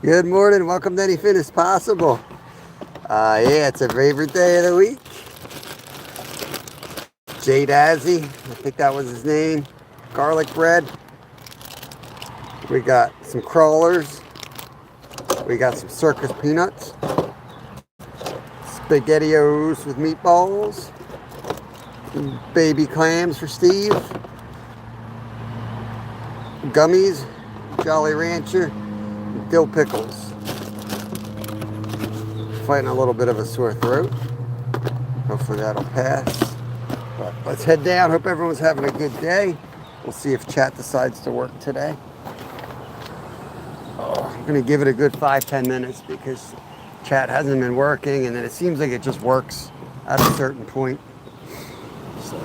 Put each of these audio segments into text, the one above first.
Good morning. Welcome to Anything is Possible. Yeah, it's a favorite day of the week. Jade Azzy, I think that was his name. Garlic bread. We got some crawlers. We got some circus peanuts. Spaghettios with meatballs. Some baby clams for Steve. Gummies, Jolly Rancher, and dill pickles. Fighting a little bit of a sore throat. Hopefully that'll pass. But let's head down. Hope everyone's having a good day. We'll see if chat decides to work today. I'm going to give it a good 5-10 minutes because chat hasn't been working, and then it seems like it just works at a certain point. So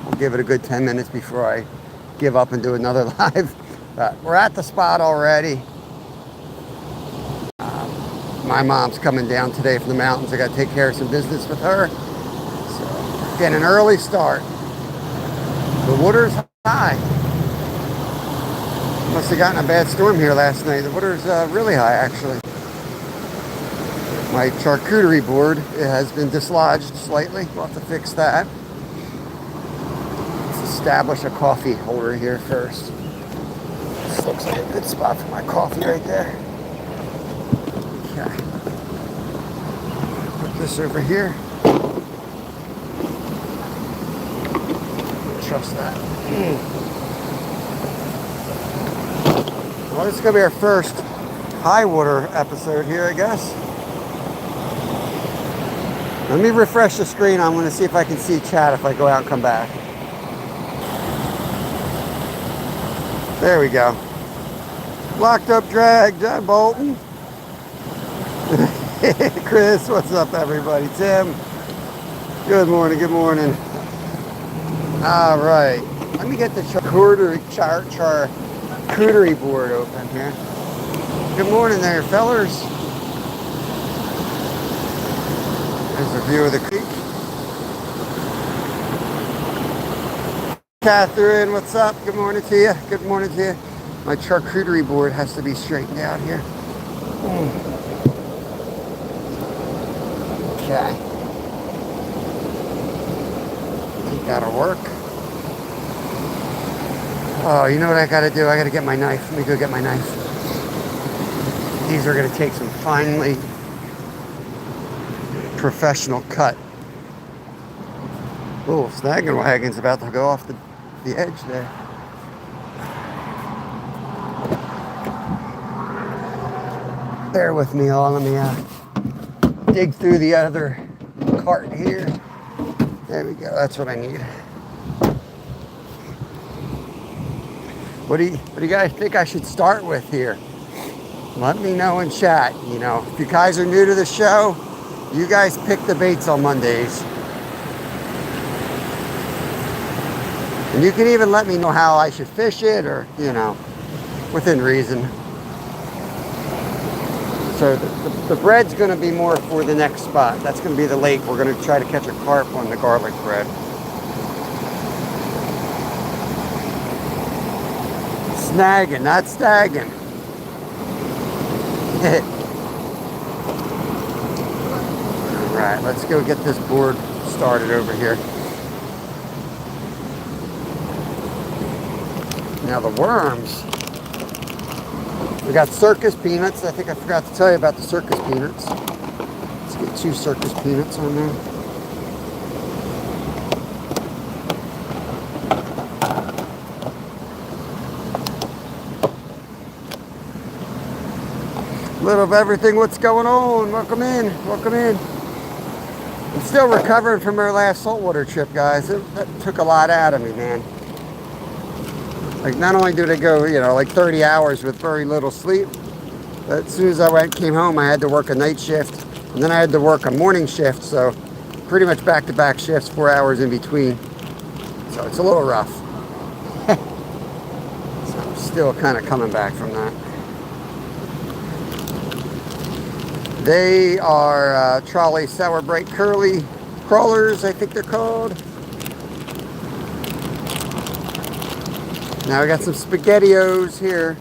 we'll give it a good 10 minutes before I give up and do another live. But we're at the spot already. My mom's coming down today from the mountains. I got to take care of some business with her. So getting an early start. The water's high. Must have gotten a bad storm here last night. The water's really high, actually. My charcuterie board has been dislodged slightly. We'll have to fix that. Let's establish a coffee holder here first. This looks like a good spot for my coffee right there. Okay. Put this over here. Trust that. Well, this is going to be our first high water episode here, I guess. Let me refresh the screen. I'm going to see if I can see chat if I go out and come back. There we go. Locked up drag, John Bolton. Chris, what's up, everybody? Tim, good morning, good morning. All right, let me get the charcuterie board open here. Good morning there, fellers. There's a view of the creek. Catherine, what's up? Good morning to you. Good morning to you. My charcuterie board has to be straightened out here. Okay. I think that'll work. Oh, you know what I gotta do? I gotta get my knife. Let me go get my knife. These are gonna take some finely professional cut. Oh, snagging wagon's about to go off the edge there. Bear with me all. Let me dig through the other cart here. There we go. That's what I need. What do you guys think I should start with here? Let me know in chat. You know, if you guys are new to the show, you guys pick the baits on Mondays. And you can even let me know how I should fish it, or, you know, within reason. So the bread's going to be more for the next spot. That's going to be the lake. We're going to try to catch a carp on the garlic bread. Snagging, not stagging. Alright, let's go get this board started over here. Now the worms. We got circus peanuts. I think I forgot to tell you about the circus peanuts. Let's get 2 circus peanuts on there. Little of everything. What's going on? Welcome in. Welcome in. I'm still recovering from our last saltwater trip, guys. That took a lot out of me, man. Like, not only did I go, you know, like 30 hours with very little sleep, but as soon as I came home, I had to work a night shift, and then I had to work a morning shift, so pretty much back-to-back shifts, 4 hours in between. So it's a little rough. So I'm still kind of coming back from that. They are trolley sour bright curly crawlers, I think they're called. Now we got some SpaghettiOs here.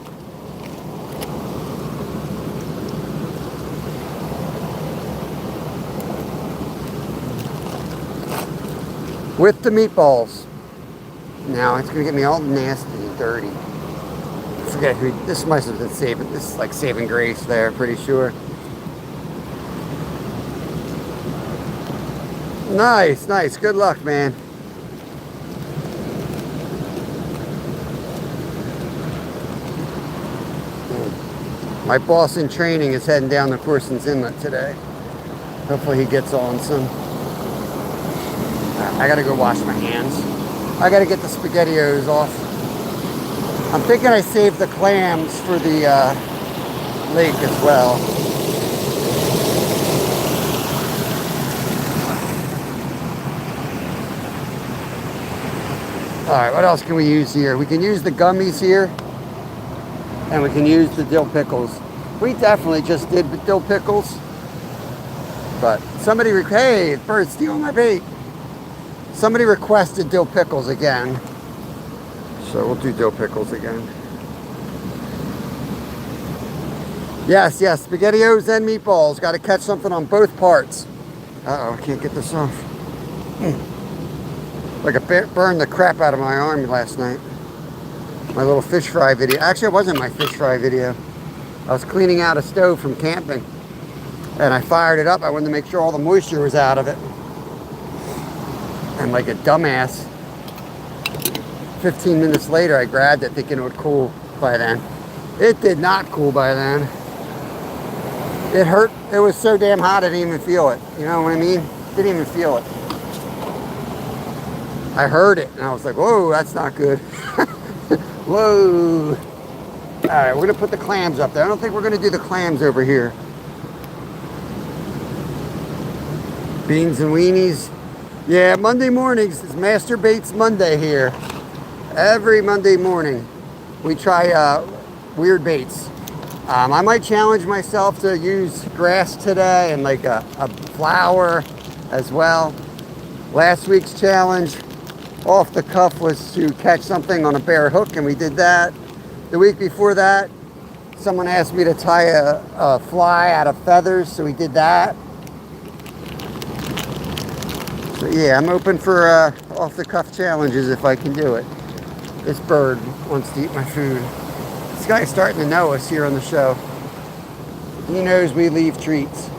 with the meatballs. Now it's gonna get me all nasty and dirty. I forget who this must have been saving. This is like saving grace there, pretty sure. Nice, nice. Good luck, man. My boss in training is heading down to Corson's Inlet today. Hopefully he gets on some. I gotta go wash my hands. I gotta get the SpaghettiOs off. I'm thinking I saved the clams for the lake as well. Alright, what else can we use here? We can use the gummies here. And we can use the dill pickles. We definitely just did the dill pickles. But somebody, hey, bird's stealing my bait. Somebody requested dill pickles again. So we'll do dill pickles again. Yes, yes, SpaghettiOs and meatballs. Got to catch something on both parts. Uh-oh, I can't get this off. Like a burned the crap out of my arm last night. My little fish fry video. Actually, it wasn't my fish fry video. I was cleaning out a stove from camping. And I fired it up. I wanted to make sure all the moisture was out of it. And like a dumbass, 15 minutes later, I grabbed it thinking it would cool by then. It did not cool by then. It hurt. It was so damn hot, I didn't even feel it. You know what I mean? Didn't even feel it. I heard it, and I was like, whoa, that's not good. Whoa. All right, we're going to put the clams up there. I don't think we're going to do the clams over here. Beans and weenies. Yeah, Monday mornings is Master Baits Monday here. Every Monday morning, we try weird baits. I might challenge myself to use grass today and like a flower as well. Last week's challenge, off the cuff, was to catch something on a bare hook, and we did that. The week before that, someone asked me to tie a fly out of feathers, so we did that. So yeah, I'm open for off the cuff challenges if I can do it. This bird wants to eat my food. This guy's starting to know us here on the show. He knows we leave treats.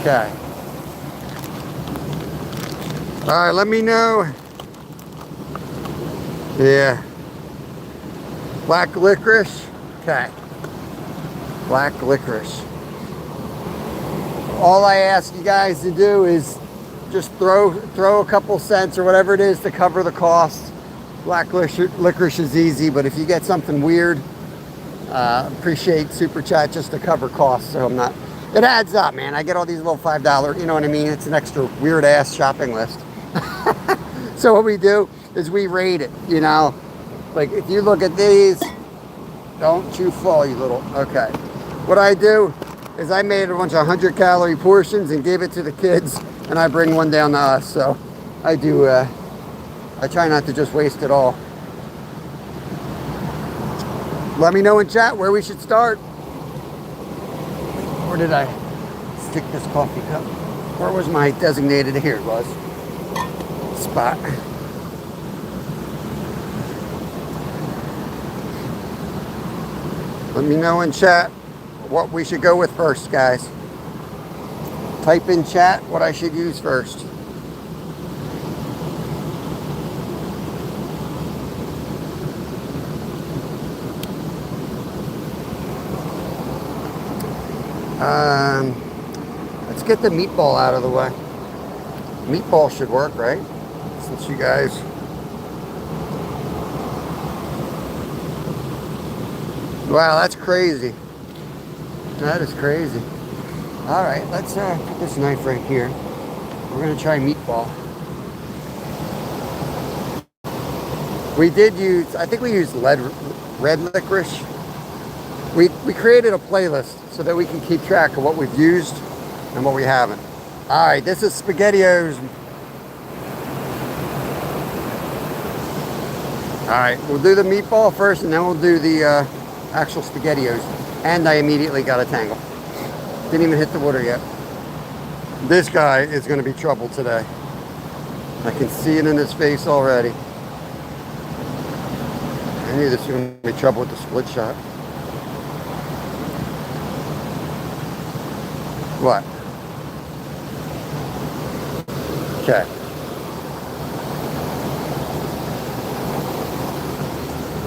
Okay. All right, let me know. Yeah. Black licorice. Okay. Black licorice. All I ask you guys to do is just throw a couple cents or whatever it is to cover the cost. Black licorice is easy, but if you get something weird, appreciate super chat just to cover costs. So I'm not. It adds up, man. I get all these little $5. You know what I mean? It's an extra weird ass shopping list. So what we do is we rate it. You know, like if you look at these, don't you fall, you little. Okay. What I do is I made a bunch of 100-calorie portions and gave it to the kids, and I bring one down to us. So I do, I try not to just waste it all. Let me know in chat where we should start. Where did I stick this coffee cup? Where was my designated? Here it was. Spot. Let me know in chat what we should go with first, guys. Type in chat what I should use first. Let's get the meatball out of the way. Meatball should work, right? Since you guys... Wow, that's crazy. That is crazy. All right, let's put this knife right here. We're gonna try meatball. We did use, I think we used red licorice. We created a playlist so that we can keep track of what we've used and what we haven't. All right, this is SpaghettiOs. All right, we'll do the meatball first, and then we'll do the actual SpaghettiOs. And I immediately got a tangle. Didn't even hit the water yet. This guy is going to be trouble today. I can see it in his face already. I knew this was going to be trouble with the split shot. What? Okay.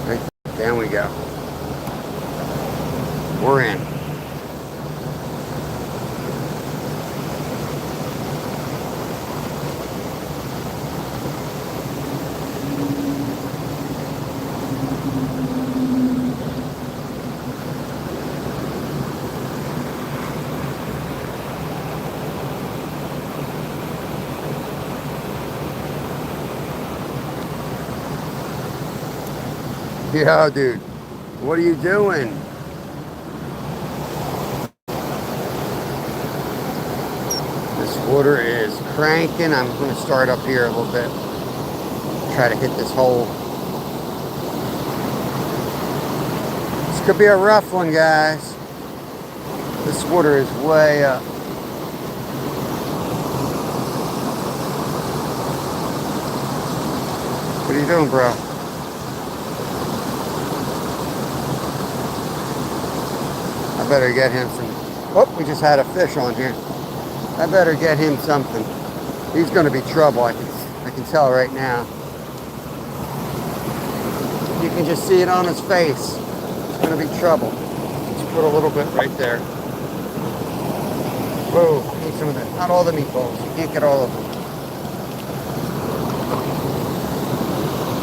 Right, down we go. We're in. Yeah, dude. What are you doing? This water is cranking. I'm going to start up here a little bit. Try to hit this hole. This could be a rough one, guys. This water is way up. What are you doing, bro? I better get him some. Oh, we just had a fish on here. I better get him something. He's going to be trouble. I can tell right now. You can just see it on his face. It's going to be trouble. Let's put a little bit right there. Whoa, I need some of that. Not all the meatballs. You can't get all of them.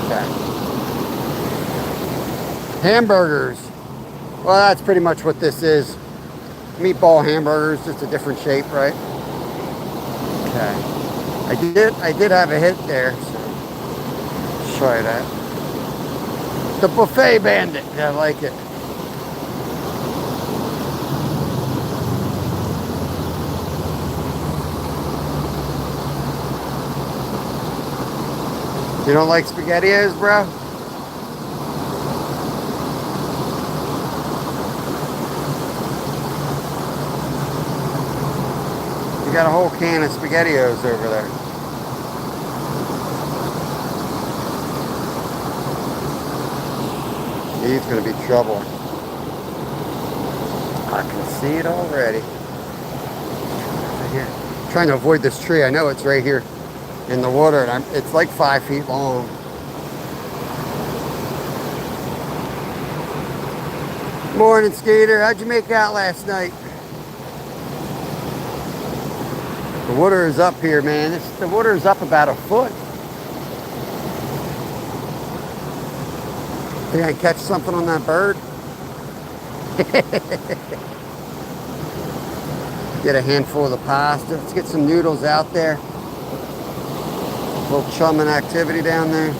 Okay. Hamburgers. Well, that's pretty much what this is. Meatball hamburgers, just a different shape, right? Okay. I did have a hit there, so let's try that. The Buffet Bandit. Yeah, I like it. You don't like SpaghettiOs, bro? You got a whole can of SpaghettiOs over there. He's going to be trouble. I can see it already. Here. Trying to avoid this tree. I know it's right here in the water, and it's like 5 feet long. Morning, Skater. How'd you make out last night? The water is up here, man. The water is up about a foot. Think I can catch something on that bird? Get a handful of the pasta. Let's get some noodles out there. A little chumming activity down there.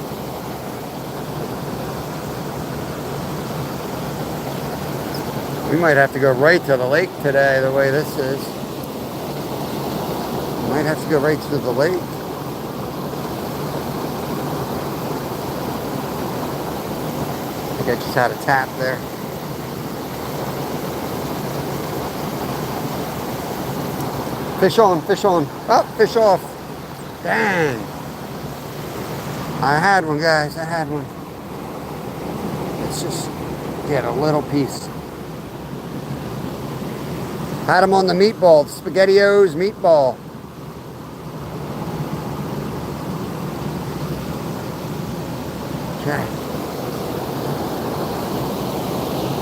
We might have to go right to the lake today, the way this is. Might have to go right to the lake. I think I just had a tap there. Fish on, fish on. Oh, fish off. Dang. I had one, guys. I had one. Let's just get a little piece. Had him on the meatball. SpaghettiOs meatball. Okay.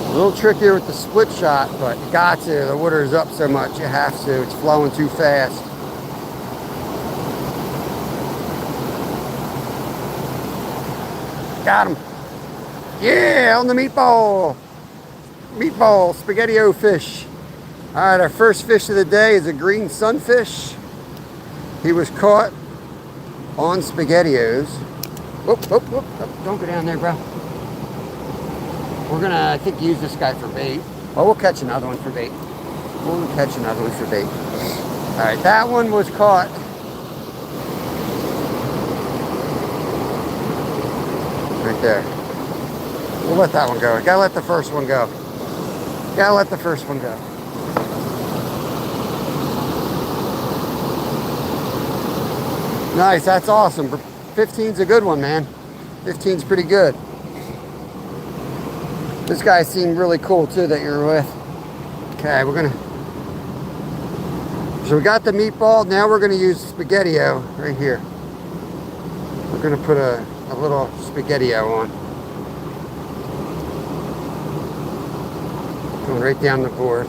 A little trickier with the split shot, but you got to. The water is up so much, you have to. It's flowing too fast. Got him. Yeah, on the meatball. Meatball, SpaghettiO fish. All right, our first fish of the day is a green sunfish. He was caught on SpaghettiOs. Whoop, whoop, whoop. Oh, don't go down there, bro. We're gonna, I think, use this guy for bait. Oh, we'll catch another one for bait. We'll catch another one for bait. All right, that one was caught. Right there. We'll let that one go. Gotta let the first one go. Gotta let the first one go. Nice, that's awesome. 15's a good one, man. 15's pretty good. This guy seemed really cool too that you're with. Okay, so we got the meatball. Now we're gonna use Spaghetti-O right here. We're gonna put a little Spaghetti-O on. Going right down the board.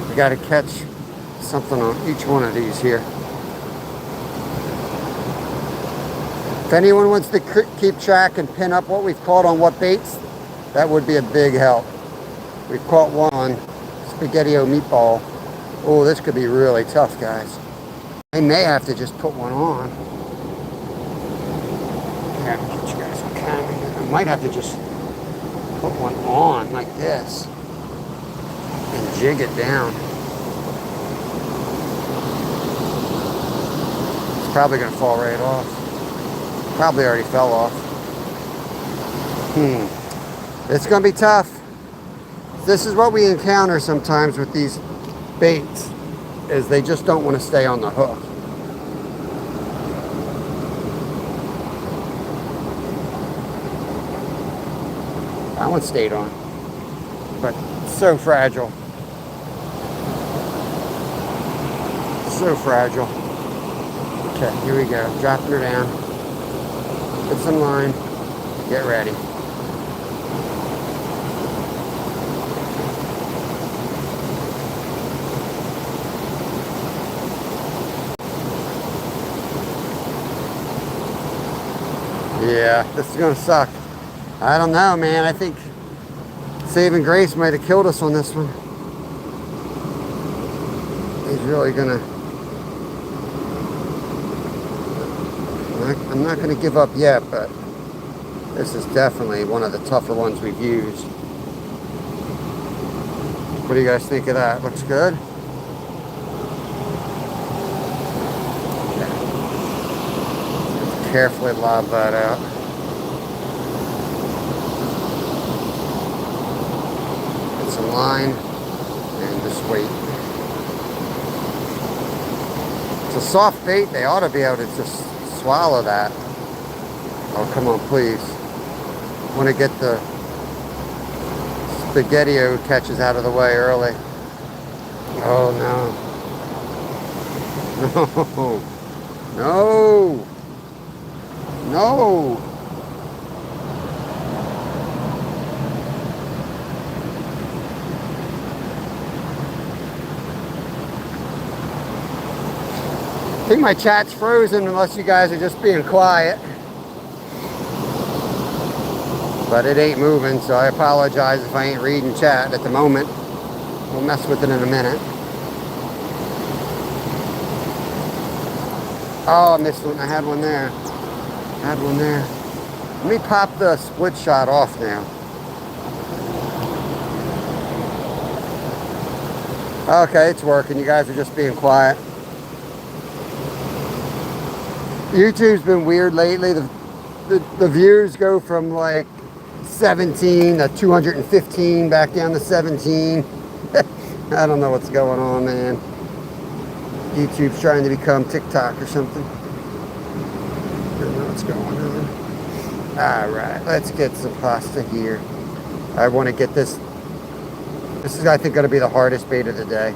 We gotta catch something on each one of these here. If anyone wants to keep track and pin up what we've caught on what baits, that would be a big help. We've caught one on Spaghetti-O meatball. Oh, this could be really tough, guys. I may have to just put one on. Yeah, get you guys on camera. I might have to just put one on like this and jig it down. It's probably gonna fall right off. Probably already fell off. It's gonna be tough. This is what we encounter sometimes with these baits, is they just don't want to stay on the hook. That one stayed on, but so fragile. So fragile. Okay, here we go. Dropping her down. Put some line. Get ready. Yeah, this is gonna suck. I don't know, man. I think saving grace might have killed us on this one. He's really gonna... I'm not gonna give up yet, but this is definitely one of the tougher ones we've used. What do you guys think of that? Looks good? Carefully lob that out. Get some line and just wait. It's a soft bait. They ought to be able to just swallow that. Oh, come on, please. I want to get the Spaghetti-O catches out of the way early. Oh, no. No. No. No! I think my chat's frozen unless you guys are just being quiet. But it ain't moving, so I apologize if I ain't reading chat at the moment. We'll mess with it in a minute. Oh, I missed one. I had one there. Had one there. Let me pop the split shot off now. Okay, it's working. You guys are just being quiet. YouTube's been weird lately. The views go from like 17 to 215 back down to 17. I don't know what's going on, man. YouTube's trying to become TikTok or something. I don't know what's going on. Alright, let's get some pasta here. I want to get this. This is, I think, going to be the hardest bait of the day.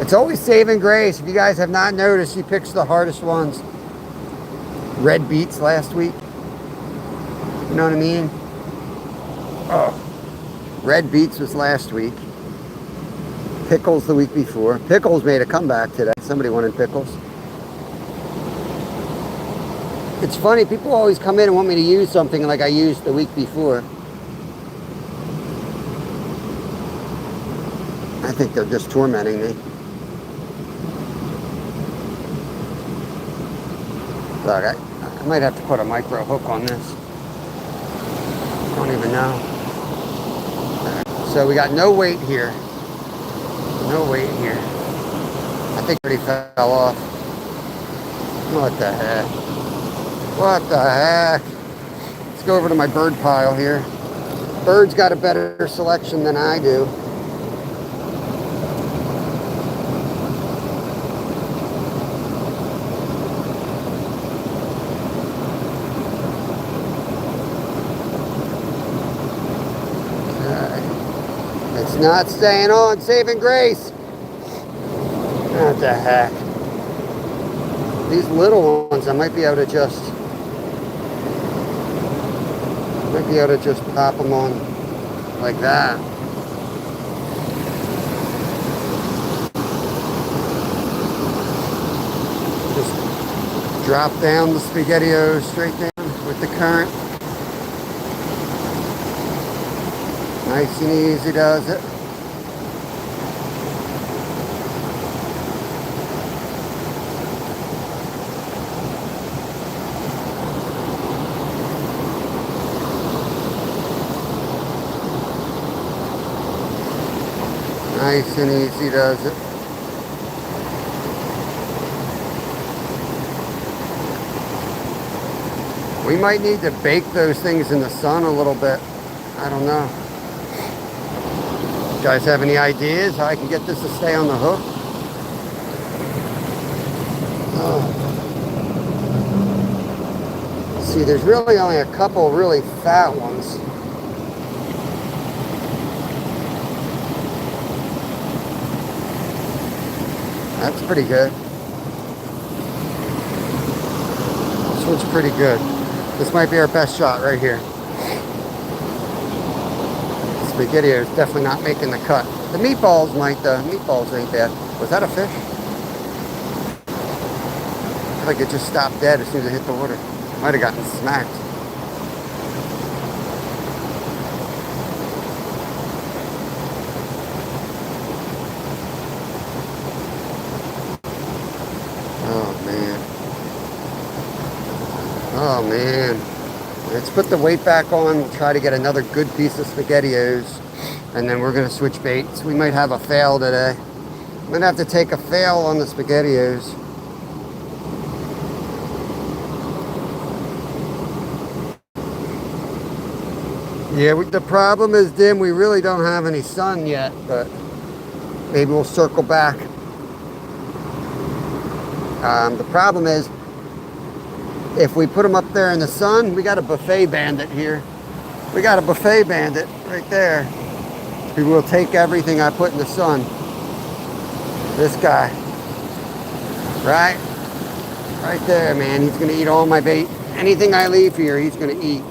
It's always saving grace. If you guys have not noticed, he picks the hardest ones. Red beets last week. You know what I mean? Oh. Red beets was last week. Pickles the week before. Pickles made a comeback today. Somebody wanted pickles. It's funny, people always come in and want me to use something like I used the week before. I think they're just tormenting me. Look, I might have to put a micro hook on this. I don't even know. So we got no weight here. No weight here. I think it already fell off. What the heck? What the heck? Let's go over to my bird pile here. Bird's got a better selection than I do. Not staying on, saving grace. What the heck? These little ones, I might be able to just pop them on like that. Just drop down the SpaghettiOs straight down with the current. Nice and easy does it. Nice and easy does it. We might need to bake those things in the sun a little bit. I don't know. You guys have any ideas how I can get this to stay on the hook? Oh. See, there's really only a couple really fat ones. That's pretty good. This one's pretty good. This might be our best shot right here. SpaghettiOs is definitely not making the cut. The meatballs might, the meatballs ain't bad. Was that a fish? I feel like it just stopped dead as soon as it hit the water. Might have gotten smacked. Oh man, let's put the weight back on, try to get another good piece of SpaghettiOs, and then we're gonna switch baits. We might have a fail today. I'm gonna have to take a fail on the SpaghettiOs. Yeah, the problem is, Dim, we really don't have any sun yet, but maybe we'll circle back. The problem is, if we put them up there in the sun, we got a buffet bandit here. We got a buffet bandit right there. He will take everything I put in the sun. This guy. Right? Right there, man. He's gonna eat all my bait. Anything I leave here, he's gonna eat.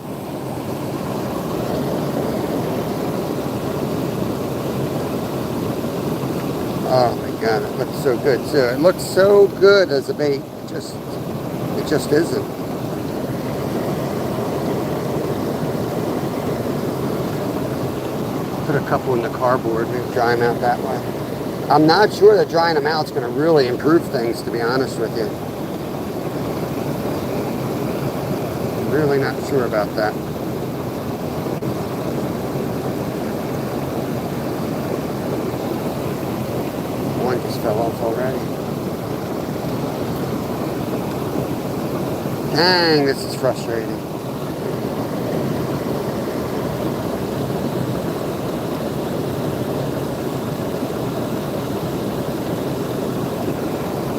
Oh my God, it looks so good too. It looks so good as a bait. It just isn't. Put a couple in the cardboard, maybe dry them out that way. I'm not sure that drying them out is going to really improve things, to be honest with you. I'm really not sure about that. One just fell off already. Dang, this is frustrating.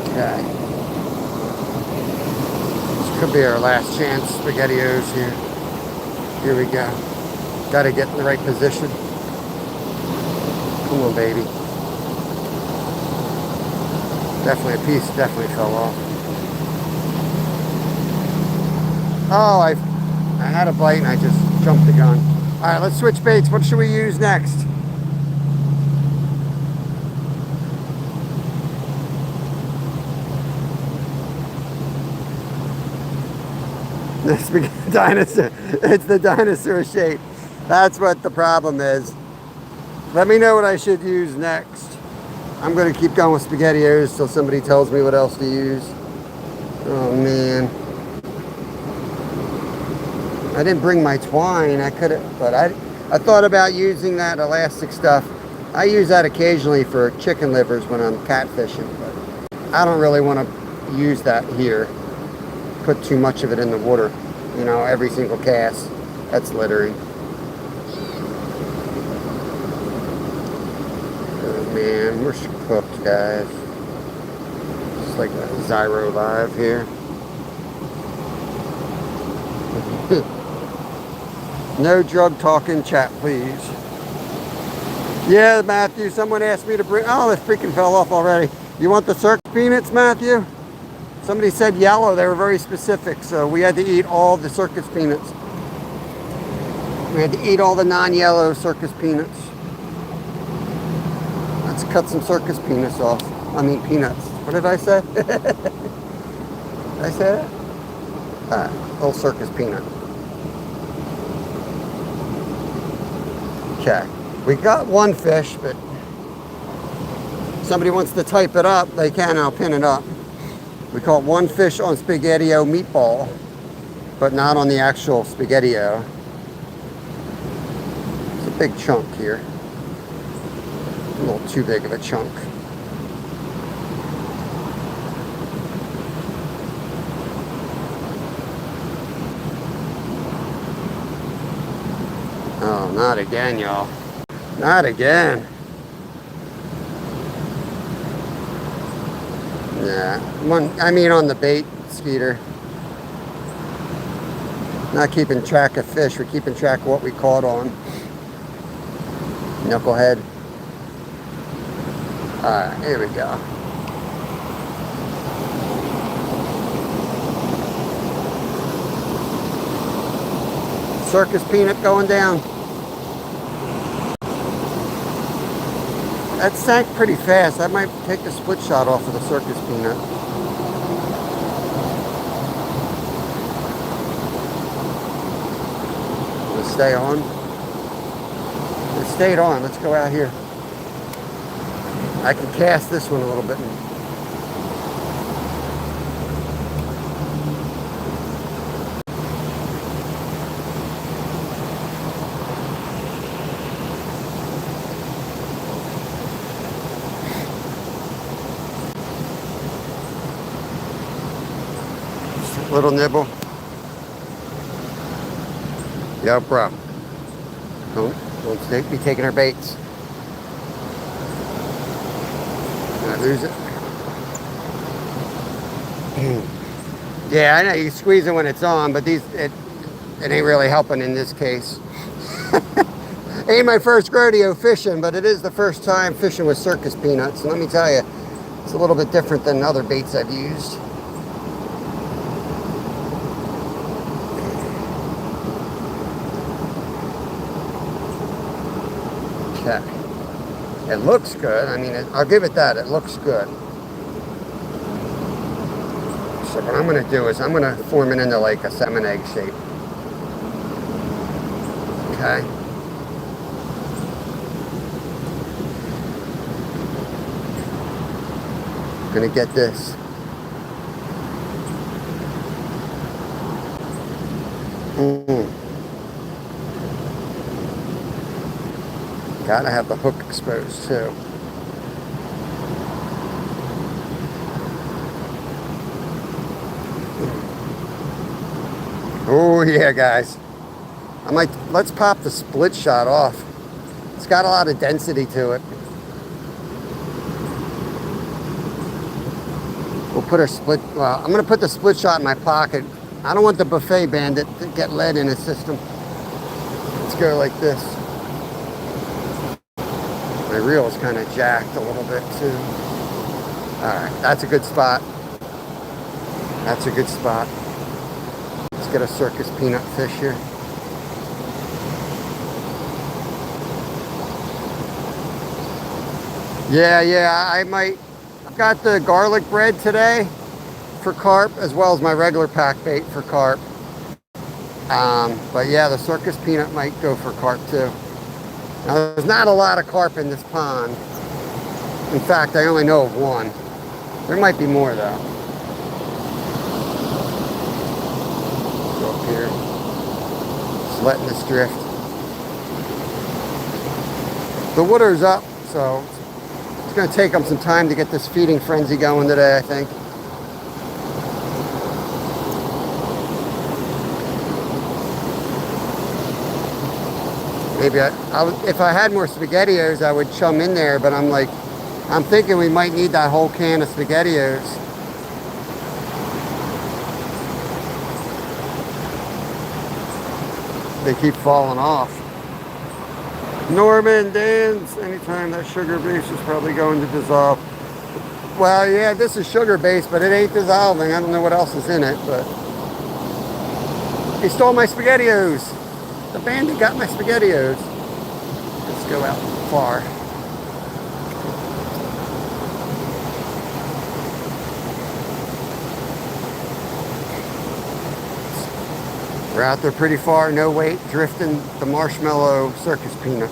Okay. This could be our last chance, SpaghettiOs here. Here we go. Got to get in the right position. Come on, baby. Definitely a piece, definitely fell off. Oh, I had a bite and I just jumped the gun. All right, let's switch baits. What should we use next? This dinosaur. It's the dinosaur shape. That's what the problem is. Let me know what I should use next. I'm going to keep going with SpaghettiOs till somebody tells me what else to use. Oh, man. I didn't bring my twine. I could have, but I thought about using that elastic stuff. I use that occasionally for chicken livers when I'm catfishing, but I don't really want to use that here. Put too much of it in the water, you know, every single cast. That's littering. Oh man, we're cooked, guys. Just like a Zyro Live here. No drug talk in chat, please. Yeah, Matthew, someone asked me to bring, oh, this freaking fell off already. You want the circus peanuts, Matthew? Somebody said yellow, they were very specific, so we had to eat all the circus peanuts. We had to eat all the non-yellow circus peanuts. Let's cut some circus peanuts off. I mean peanuts. What did I say? Did I say that? Little circus peanut. Okay. We got one fish, but somebody wants to type it up, they can, I'll pin it up. We caught one fish on Spaghetti-O meatball, but not on the actual Spaghetti-O. It's a big chunk here. A little too big of a chunk. Oh, not again, y'all. Not again. Yeah, I mean on the bait, Skeeter. Not keeping track of fish, we're keeping track of what we caught on. Knucklehead. Alright, here we go. Circus peanut going down. That sank pretty fast. I might take the split shot off of the circus peanut. Let's stay on. It stayed on. Let's go out here. I can cast this one a little bit. Little nibble. Yo, bro. Don't be taking our baits. Not lose it. Yeah, I know you squeeze it when it's on, but it ain't really helping in this case. Ain't my first rodeo fishing, but it is the first time fishing with circus peanuts. And let me tell you, it's a little bit different than other baits I've used. Okay. It looks good. I mean, I'll give it that. It looks good. So what I'm going to do is I'm going to form it into like a salmon egg shape. Okay. I'm going to get this. Gotta have the hook exposed too. Oh yeah, guys. Let's pop the split shot off. It's got a lot of density to it. We'll put our I'm gonna put the split shot in my pocket. I don't want the buffet bandit to get lead in his system. Let's go like this. My reel is kind of jacked a little bit too. Alright, that's a good spot. That's a good spot. Let's get a circus peanut fish here. Yeah, I've got the garlic bread today for carp, as well as my regular pack bait for carp. But yeah, the circus peanut might go for carp too. Now, there's not a lot of carp in this pond. In fact, I only know of one. There might be more, though. Go up here. Just letting this drift. The water's up, so it's going to take them some time to get this feeding frenzy going today, I think. Maybe if I had more SpaghettiOs, I would chum in there, but I'm thinking we might need that whole can of SpaghettiOs. They keep falling off. Norman, Dan's, anytime that sugar base is probably going to dissolve. Well, yeah, this is sugar base, but it ain't dissolving. I don't know what else is in it, but he stole my SpaghettiOs. The bandit got my SpaghettiOs. Let's go out far. We're out there pretty far, no weight, drifting the marshmallow circus peanut.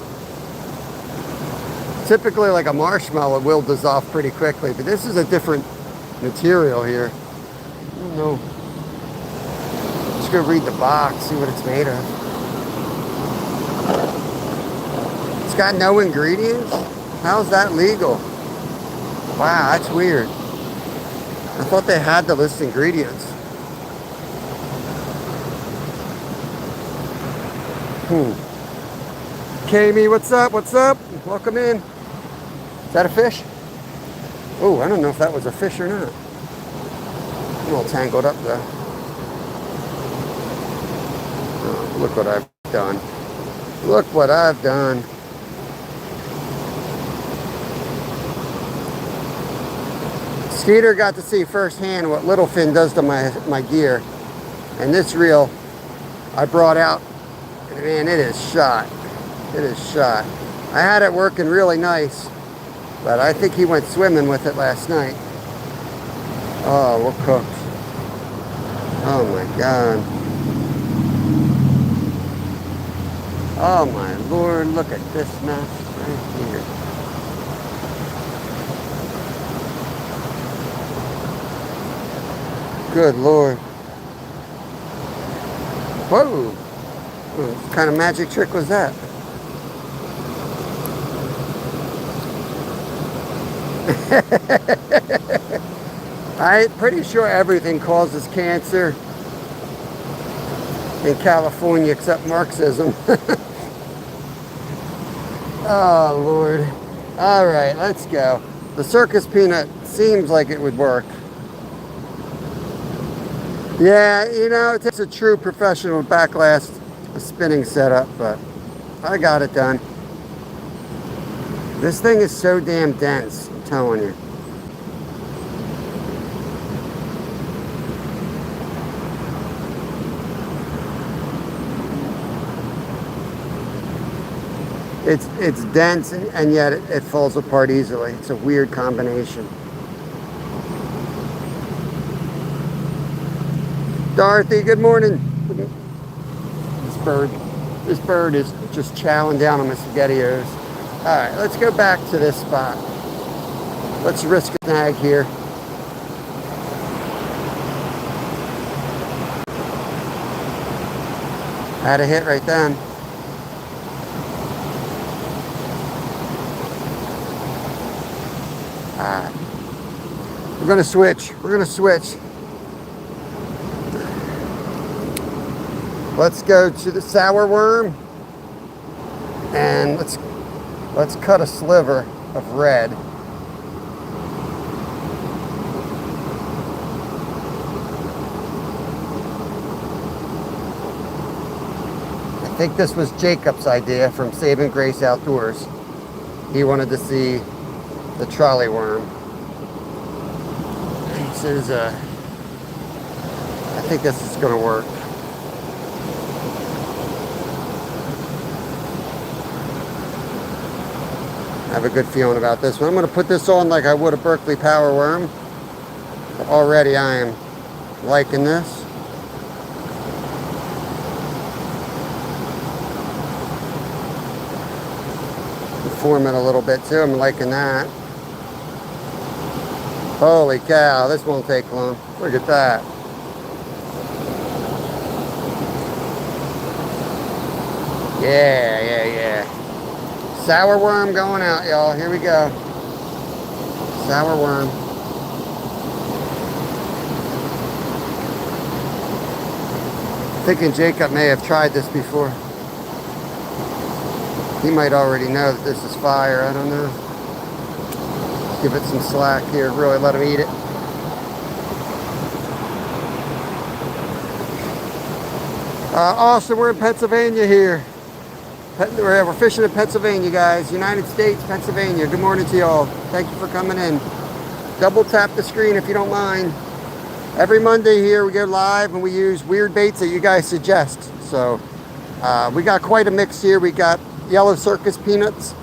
Typically, like a marshmallow will dissolve pretty quickly, but this is a different material here. I don't know. Let's go read the box, see what it's made of. It's got no ingredients? How's that legal? Wow, that's weird. I thought they had to list ingredients. Kami, what's up? What's up? Welcome in. Is that a fish? Oh, I don't know if that was a fish or not. I'm all tangled up though. Oh, look what I've done. Look what I've done. Skeeter got to see firsthand what Littlefin does to my gear. And this reel I brought out. And man, it is shot. It is shot. I had it working really nice, but I think he went swimming with it last night. Oh, we're cooked. Oh my God. Oh my Lord, look at this mess right here. Good Lord. Whoa. What kind of magic trick was that? I'm pretty sure everything causes cancer in California except Marxism. Oh Lord. All right, let's go. The circus peanut seems like it would work. Yeah, you know, it takes a true professional backlast spinning setup, but I got it done. This thing is so damn dense, I'm telling you. It's dense and yet it falls apart easily. It's a weird combination. Dorothy, good morning. This bird is just chowing down on my SpaghettiOs. All right, let's go back to this spot. Let's risk a snag here. Had a hit right then. All right. We're gonna switch. We're gonna switch. Let's go to the sour worm and let's cut a sliver of red. I think this was Jacob's idea from Saving Grace Outdoors. He wanted to see the trolley worm. This is I think this is going to work. I have a good feeling about this one. I'm going to put this on like I would a Berkeley Power Worm. Already I am liking this. Form it a little bit too. I'm liking that. Holy cow, this won't take long. Look at that. Yeah. Sour worm going out, y'all. Here we go. Sour worm. Thinking Jacob may have tried this before. He might already know that this is fire. I don't know. Give it some slack here. Really let him eat it. Austin, we're in Pennsylvania here. We're fishing in Pennsylvania, guys. United States, Pennsylvania. Good morning to y'all. Thank you for coming in. Double tap the screen if you don't mind. Every Monday here we go live and we use weird baits that you guys suggest. So we got quite a mix here. We got yellow circus peanuts.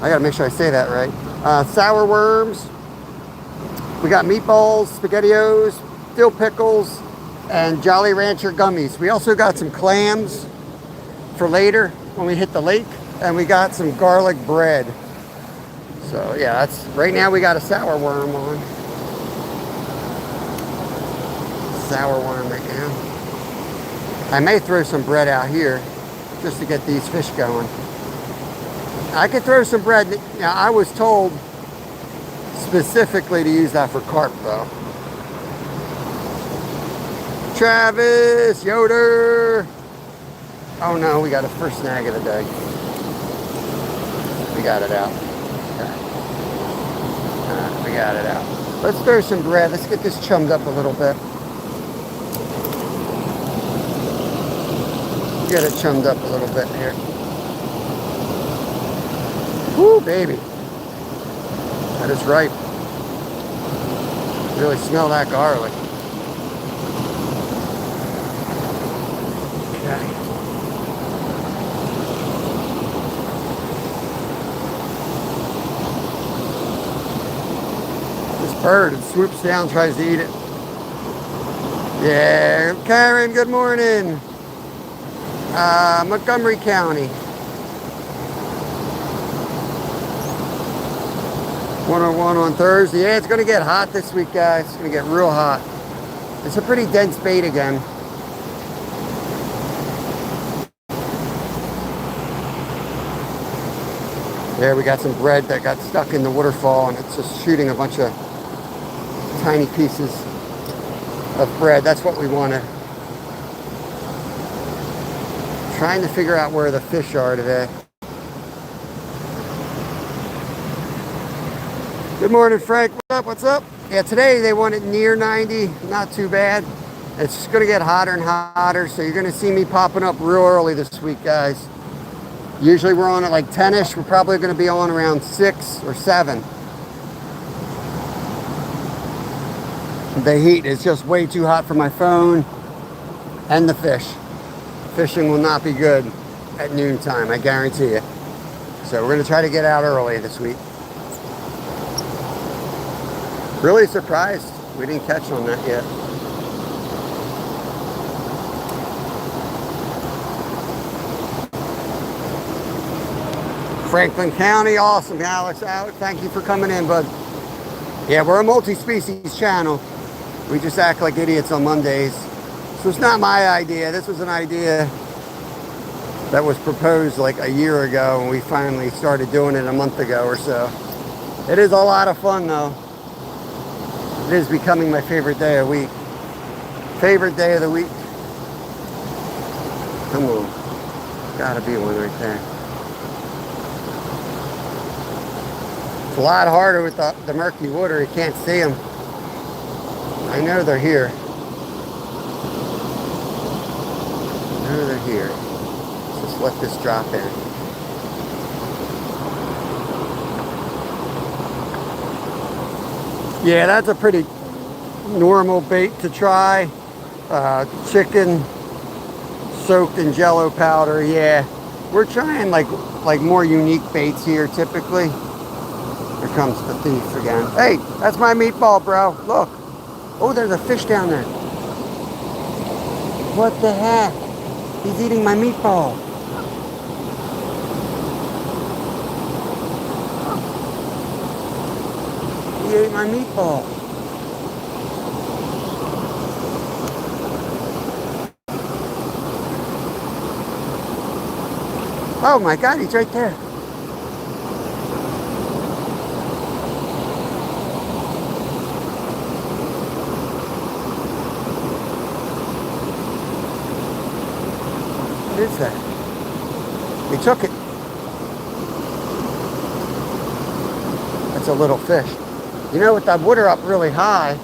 I gotta make sure I say that right. Sour worms. We got meatballs, SpaghettiOs, dill pickles, and Jolly Rancher gummies. We also got some clams for later when we hit the lake, and we got some garlic bread. So yeah, that's right now we got a sour worm on. Sour worm right now. I may throw some bread out here just to get these fish going. I could throw some bread. Now I was told specifically to use that for carp though. Travis, Yoder. Oh no, we got a first snag of the day. We got it out. We got it out. Let's throw some bread. Let's get this chummed up a little bit. Get it chummed up a little bit here. Woo, baby. That is ripe. Really smell that garlic. Okay. This bird, it swoops down, tries to eat it. Yeah, Karen, good morning. Montgomery County. 101 on Thursday. Yeah, it's going to get hot this week, guys. It's going to get real hot. It's a pretty dense bait again. There, we got some bread that got stuck in the waterfall, and it's just shooting a bunch of tiny pieces of bread. That's what we wanted. Trying to figure out where the fish are today. Good morning, Frank. What's up? What's up? Yeah, today they want it near 90. Not too bad. It's just going to get hotter and hotter, so you're going to see me popping up real early this week, guys. Usually we're on at like 10-ish. We're probably going to be on around 6 or 7. The heat is just way too hot for my phone and the fish. Fishing will not be good at noontime, I guarantee it. So we're going to try to get out early this week. Really surprised we didn't catch on that yet. Franklin County, awesome, Alex. Alex, thank you for coming in, bud. Yeah, we're a multi-species channel. We just act like idiots on Mondays. So it's not my idea. This was an idea that was proposed like a year ago, and we finally started doing it a month ago or so. It is a lot of fun, though. It is becoming my favorite day of the week. Favorite day of the week. Come on. Gotta be one right there. It's a lot harder with the murky water. You can't see them. I know they're here. I know they're here. Let's just let this drop in. Yeah, that's a pretty normal bait to try. Chicken soaked in Jello powder. Yeah, we're trying like more unique baits here typically. Here comes the thief again. Hey, that's my meatball, bro. Look. Oh, there's a fish down there. What the heck? He's eating my meatball. He ate my meatball. Oh my God, he's right there. What is that? He took it. That's a little fish. You know, with that water up really high,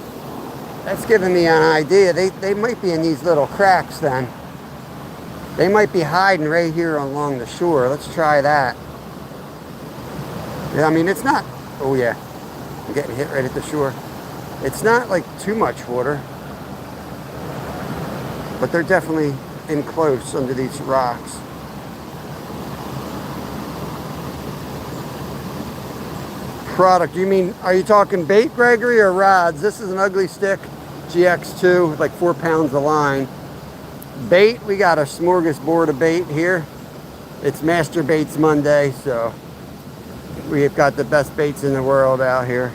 that's giving me an idea. They might be in these little cracks then. They might be hiding right here along the shore. Let's try that. Yeah, I mean, it's not, oh yeah, I'm getting hit right at the shore. It's not like too much water, but they're definitely in close under these rocks. Product, you mean, are you talking bait, Gregory, or rods? This is an Ugly Stick GX2, like 4 pounds a line. Bait, we got a smorgasbord of bait here. It's Master Baits Monday, so we've got the best baits in the world out here.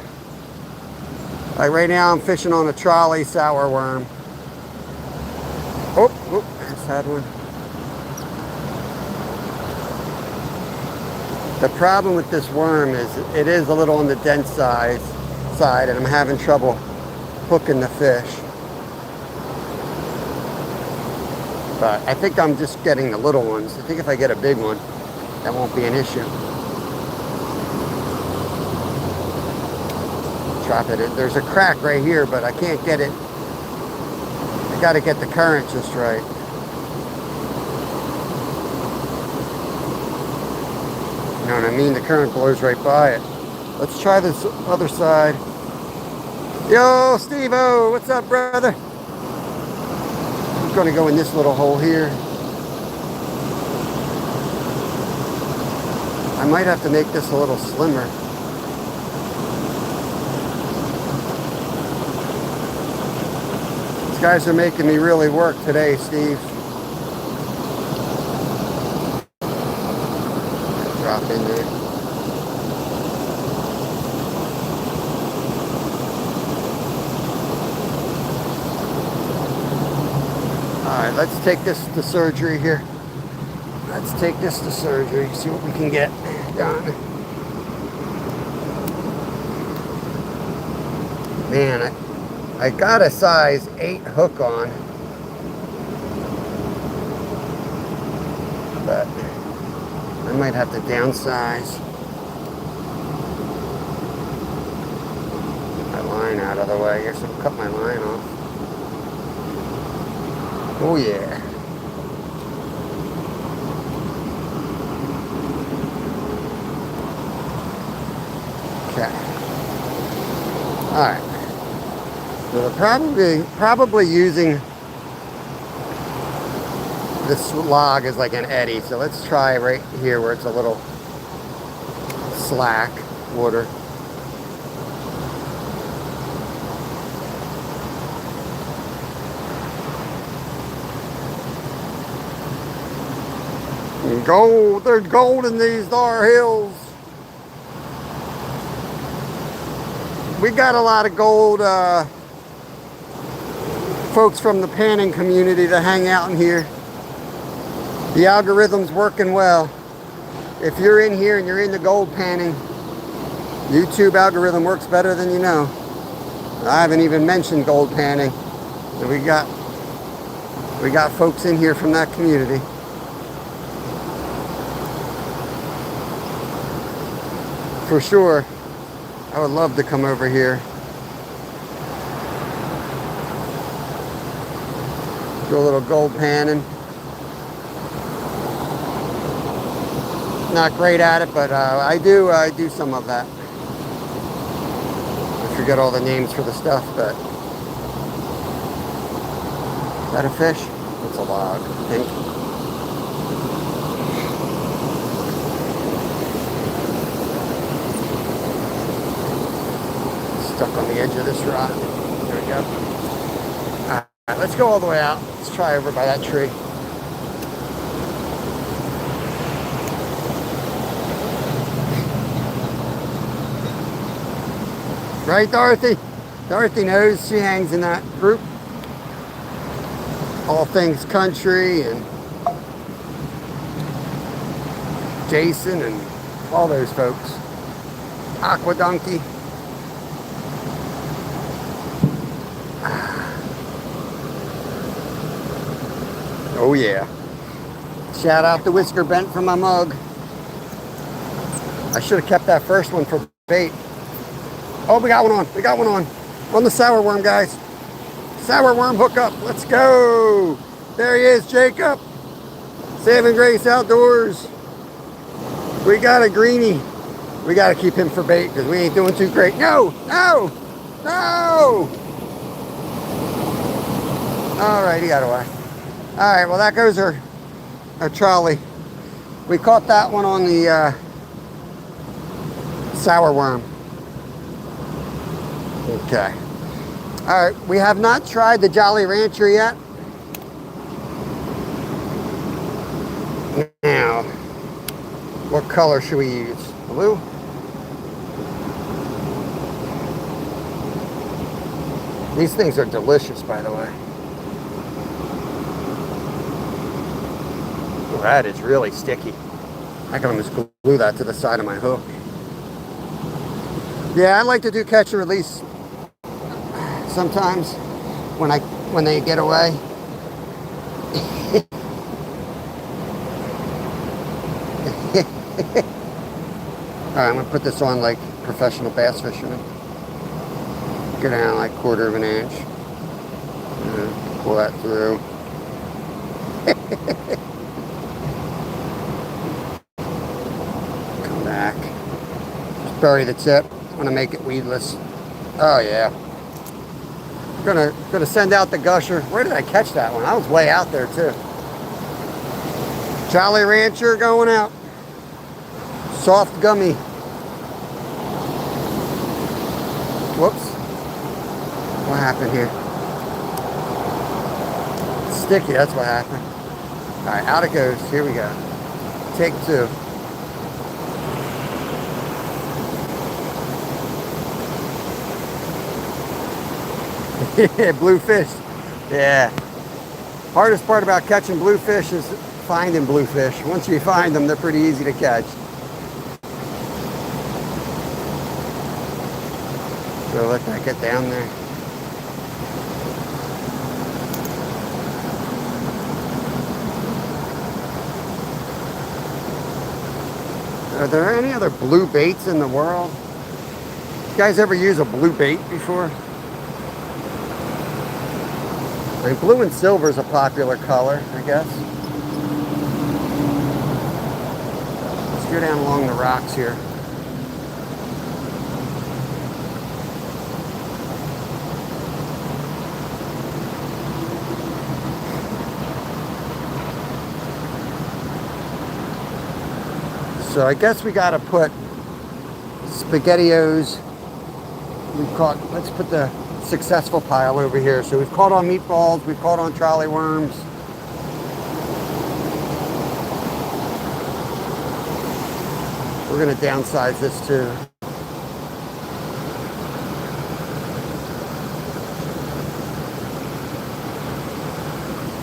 Like right now I'm fishing on a trolley sour worm. Oh, that's that one. The problem with this worm is it is a little on the dense side and I'm having trouble hooking the fish. But I think I'm just getting the little ones. I think if I get a big one, that won't be an issue. Drop it in. There's a crack right here, but I can't get it. I gotta get the current just right. You know what I mean? The current blows right by it. Let's try this other side. Yo, Steve-O, what's up, brother? I'm gonna go in this little hole here. I might have to make this a little slimmer. These guys are making me really work today, Steve. Drop in there. Alright, let's take this to surgery here. Let's take this to surgery, see what we can get done. Man, I got a size 8 hook on, but I might have to downsize. My line out of the way here, so I'll cut my line off. Oh yeah. Okay. Alright. So they're probably using this log as like an eddy. So let's try right here where it's a little slack water. And gold, there's gold in these dar hills. We got a lot of gold folks from the panning community that hang out in here. The algorithm's working well. If you're in here and you're in the gold panning, YouTube algorithm works better than you know. I haven't even mentioned gold panning. And we got folks in here from that community. For sure, I would love to come over here. Do a little gold panning. Not great at it, but I do some of that. I forget all the names for the stuff, but is that a fish? It's a log, I think. Stuck on the edge of this rock. There we go. All right, let's go all the way out. Let's try over by that tree. Right, Dorothy? Dorothy knows, she hangs in that group. All Things Country and Jason and all those folks. Aqua Donkey. Oh yeah. Shout out to Whisker Bent for my mug. I should have kept that first one for bait. Oh, we got one on. We got one on. On the sour worm, guys. Sour worm hook up. Let's go. There he is, Jacob. Saving Grace Outdoors. We got a greenie. We got to keep him for bait because we ain't doing too great. No, no, no. All right, he got away. All right, well, that goes our trolley. We caught that one on the sour worm. Okay. All right, we have not tried the Jolly Rancher yet. Now, what color should we use? Blue? These things are delicious, by the way. Oh, that is really sticky. I can almost glue that to the side of my hook. Yeah, I like to do catch and release sometimes when they get away. Alright, I'm gonna put this on like professional bass fisherman. Go down like 1/4 of an inch. Pull that through. Come back. Just bury the tip. I'm gonna make it weedless. Oh yeah. Gonna send out the gusher. Where did I catch that one? I was way out there too. Jolly Rancher going out. Soft gummy. Whoops. What happened here? It's sticky, that's what happened. Alright, out it goes. Here we go. Take 2. Bluefish. Yeah. Hardest part about catching bluefish is finding bluefish. Once you find them, they're pretty easy to catch. So let that get down there. Are there any other blue baits in the world? You guys ever use a blue bait before? I mean, blue and silver is a popular color, I guess. Let's go down along the rocks here. So I guess we got to put SpaghettiOs. We've caught, let's put the successful pile over here. So we've caught on meatballs, we've caught on trolley worms. We're going to downsize this too.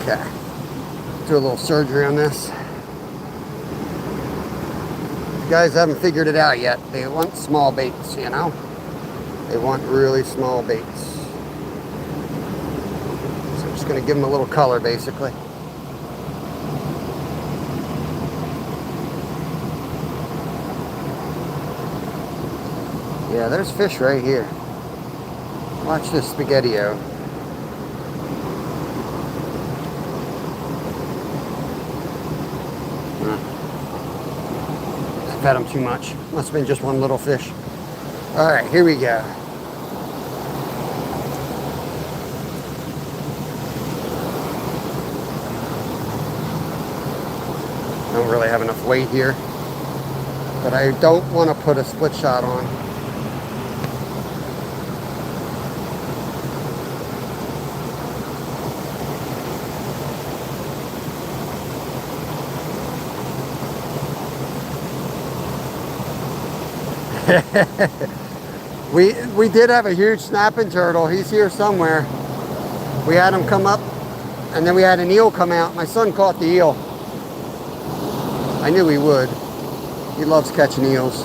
Okay. Do a little surgery on this. You guys haven't figured it out yet. They want small baits, you know? They want really small baits. So I'm just going to give them a little color, basically. Yeah, there's fish right here. Watch this SpaghettiO. I fed them too much. Must have been just one little fish. All right, here we go. I don't really have enough weight here, but I don't want to put a split shot on. We did have a huge snapping turtle. He's here somewhere. We had him come up, and then we had an eel come out. My son caught the eel. I knew he would. He loves catching eels.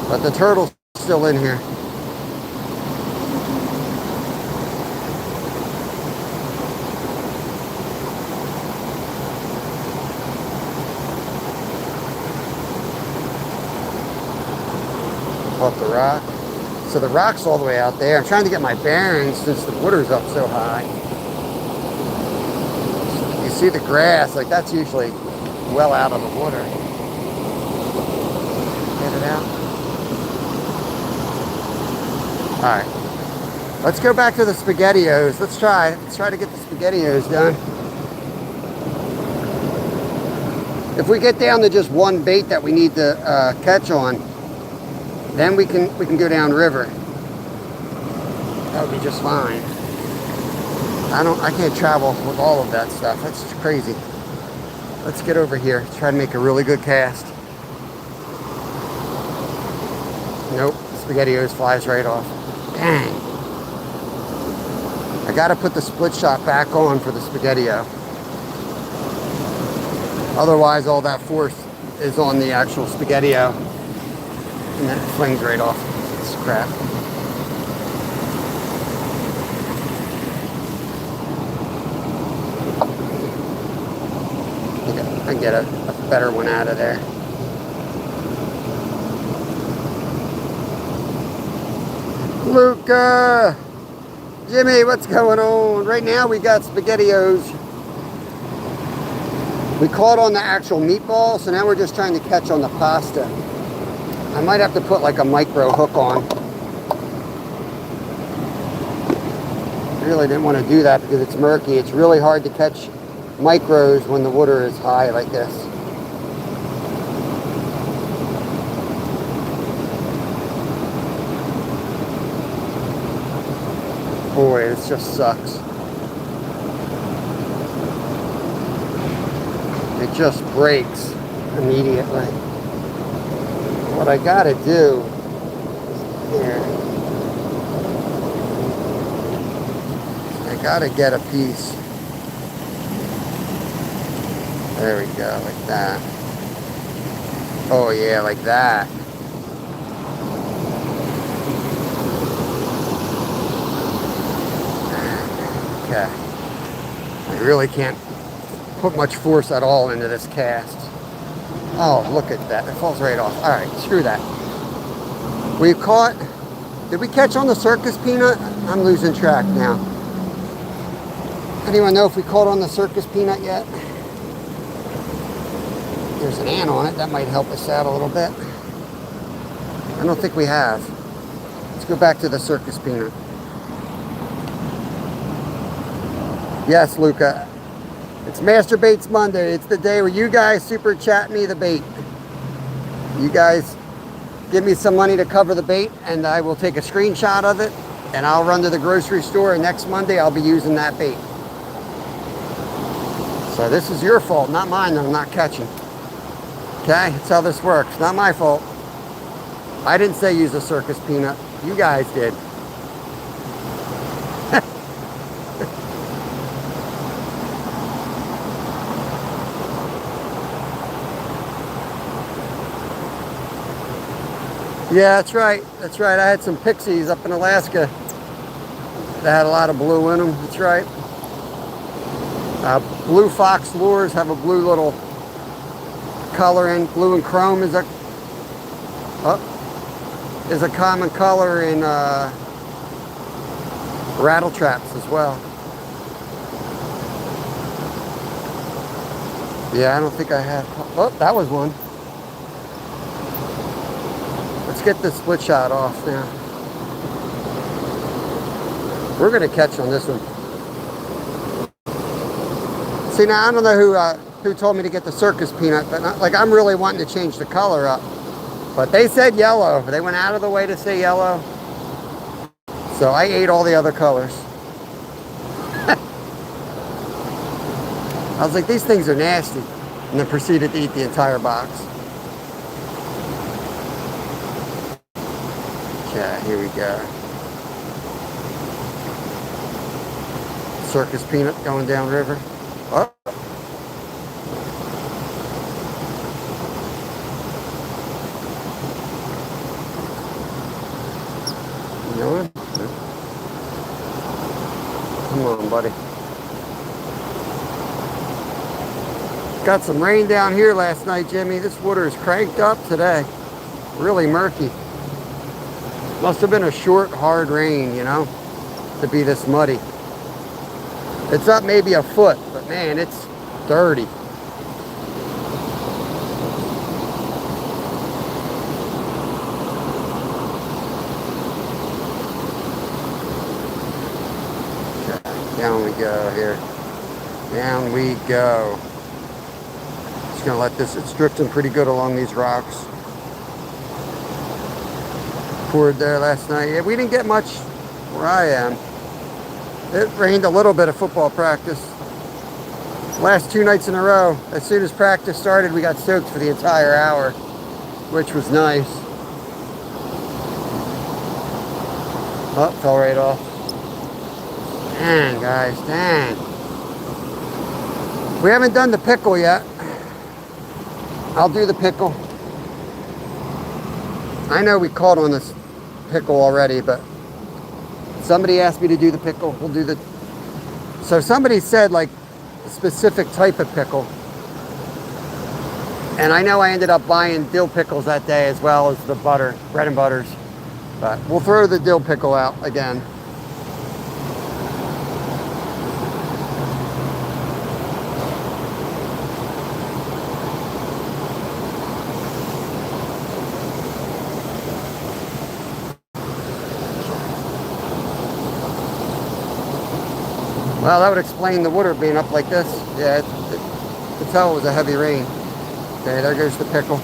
But the turtle's still in here. Off the rock. So the rock's all the way out there. I'm trying to get my bearings since the water's up so high. You see the grass, like that's usually well out of the water. Get it out. All right, let's go back to the SpaghettiOs. Let's try to get the SpaghettiOs done. If we get down to just one bait that we need to catch on, then we can go down river. That would be just fine. I can't travel with all of that stuff. That's just crazy. Let's get over here. Try to make a really good cast. Nope, SpaghettiOs flies right off. Dang. I gotta put the split shot back on for the SpaghettiO. Otherwise, all that force is on the actual SpaghettiO, and then it flings right off. It's crap. I can get a better one out of there. Luca! Jimmy, what's going on? Right now we got SpaghettiOs. We caught on the actual meatball, so now we're just trying to catch on the pasta. I might have to put like a micro hook on. I really didn't want to do that because it's murky. It's really hard to catch micros when the water is high like this. Boy, this just sucks. It just breaks immediately. What I gotta do here, I gotta get a piece. There we go, like that. Oh yeah, like that. Okay. I really can't put much force at all into this cast. Oh, look at that. It falls right off. All right, screw that. We caught... Did we catch on the circus peanut? I'm losing track now. Anyone know if we caught on the circus peanut yet? There's an ant on it. That might help us out a little bit. I don't think we have. Let's go back to the circus peanut. Yes, Luca. It's Master Baits Monday. It's the day where you guys super chat me the bait. You guys give me some money to cover the bait, and I will take a screenshot of it, and I'll run to the grocery store, and next Monday I'll be using that bait. So this is your fault, not mine, that I'm not catching. Okay, that's how this works. Not my fault. I didn't say use a circus peanut. You guys did. Yeah, that's right. That's right. I had some pixies up in Alaska that had a lot of blue in them. That's right. Blue fox lures have a blue little color in. Blue and chrome is a common color in rattle traps as well. Yeah, I don't think I had. Oh, that was one. Let's get this split shot off now. We're gonna catch on this one. See, now I don't know who told me to get the circus peanut, but not, like I'm really wanting to change the color up. But they said yellow. They went out of the way to say yellow. So I ate all the other colors. I was like, these things are nasty. And then proceeded to eat the entire box. Okay, here we go. Circus peanut going down river. Oh. You know what? Come on, buddy. Got some rain down here last night, Jimmy. This water is cranked up today. Really murky. Must have been a short, hard rain, you know, to be this muddy. It's up maybe a foot, but man, it's dirty. Down we go here. Down we go. Just gonna let this, it's drifting pretty good along these rocks. Poured there last night. Yeah, we didn't get much where I am. It rained a little bit of football practice. Last 2 nights in a row, as soon as practice started, we got soaked for the entire hour, which was nice. Oh, fell right off. Dang, guys, dang. We haven't done the pickle yet. I'll do the pickle. I know we caught on this pickle already, but somebody asked me to do the pickle. We'll do the... So somebody said, like, a specific type of pickle. And I know I ended up buying dill pickles that day as well as the butter, bread and butters. But we'll throw the dill pickle out again. Well, that would explain the water being up like this. Yeah, to tell it was a heavy rain. Okay, there goes the pickle.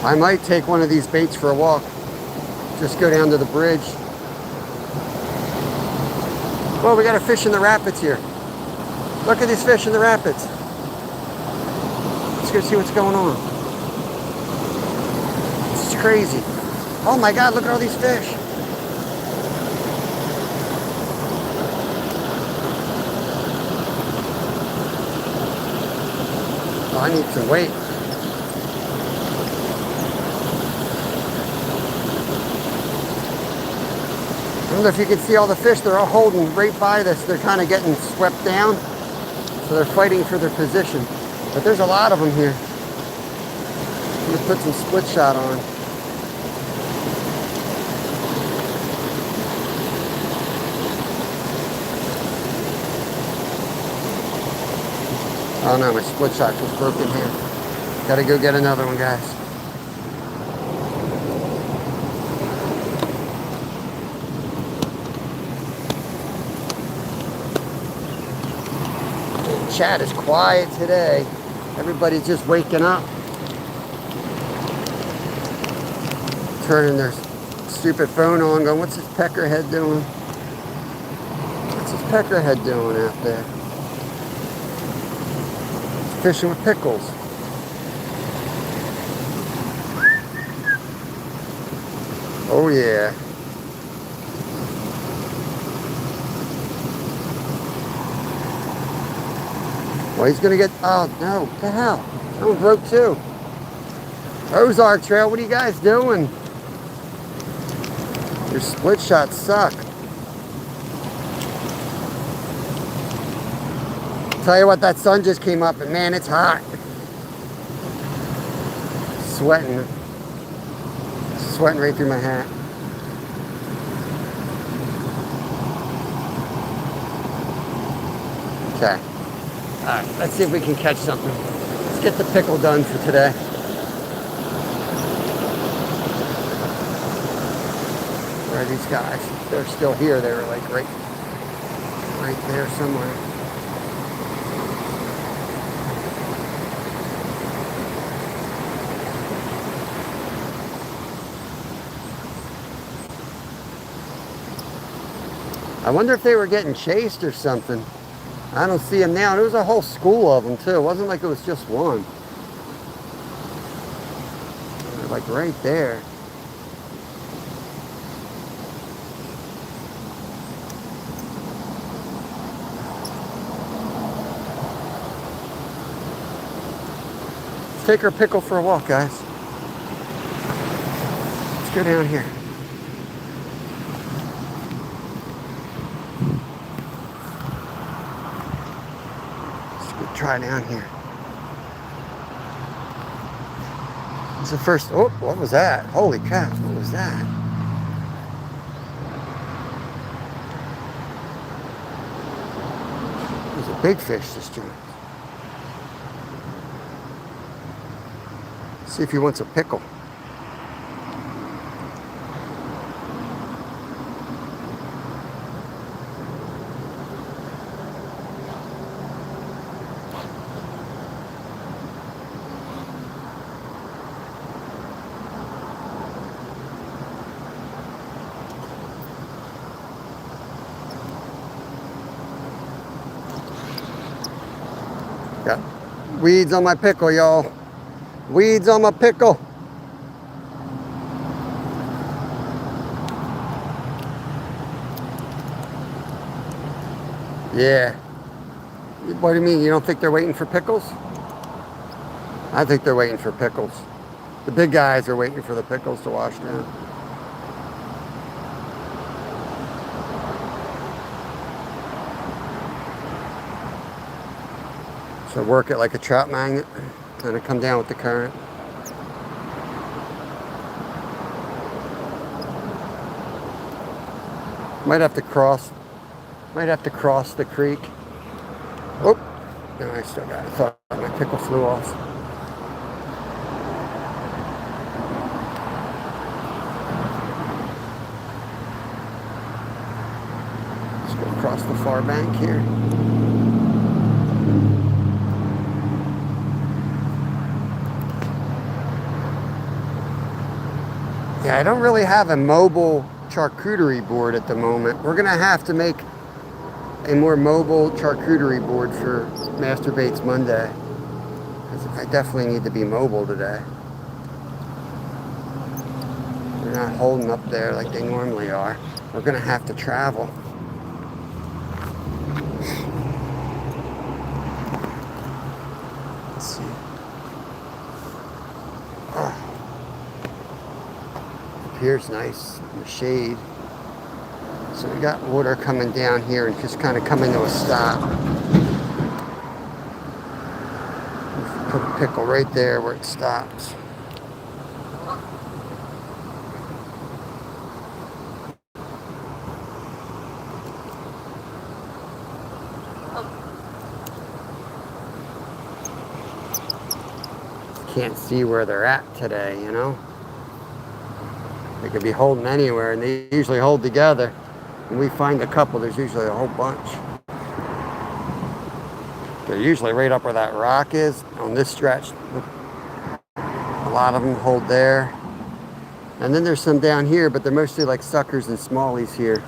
I might take one of these baits for a walk. Just go down to the bridge. Well, we got a fish in the rapids here. Look at these fish in the rapids. Let's go see what's going on. This is crazy. Oh my God, look at all these fish. Oh, I need some weight. I don't know if you can see all the fish. They're all holding right by this. They're kind of getting swept down. So they're fighting for their position. But there's a lot of them here. I'm going to put some split shot on. Oh no, my split shot was broken here. Gotta go get another one, guys. Chat is quiet today. Everybody's just waking up. Turning their stupid phone on, going, what's this peckerhead doing? What's this peckerhead doing out there? He's fishing with pickles. Oh yeah. Well, he's gonna get, oh no, what the hell? Someone broke too. Ozark Trail, what are you guys doing? Your split shots suck. Tell you what, that sun just came up and man, it's hot. Sweating. Sweating right through my hat. Okay. Alright, let's see if we can catch something. Let's get the pickle done for today. Where are these guys? They're still here. They were like right there somewhere. I wonder if they were getting chased or something. I don't see them now. There was a whole school of them too. It wasn't like it was just one. They're like right there. Let's take our pickle for a walk, guys. Let's go down here. Try down here. It's the first. Oh, what was that? Holy cow! What was that? It was a big fish this joint. See if he wants a pickle. Got weeds on my pickle, y'all. Weeds on my pickle. Yeah. What do you mean? You don't think they're waiting for pickles? I think they're waiting for pickles. The big guys are waiting for the pickles to wash down. So work it like a trout magnet, kind of come down with the current. Might have to cross the creek. Oh, no, I still got it. I thought my pickle flew off. Let's go across the far bank here. Yeah, I don't really have a mobile charcuterie board at the moment. We're gonna have to make a more mobile charcuterie board for Master Baits Monday. I definitely need to be mobile today. They're not holding up there like they normally are. We're gonna have to travel. Let's see. Oh. Here's nice in the shade. So we got water coming down here and just kind of coming to a stop. Put a pickle right there where it stops. Can't see where they're at today, you know? They could be holding anywhere, and they usually hold together. When we find a couple, there's usually a whole bunch. They're usually right up where that rock is on this stretch. A lot of them hold there. And then there's some down here, but they're mostly like suckers and smallies here.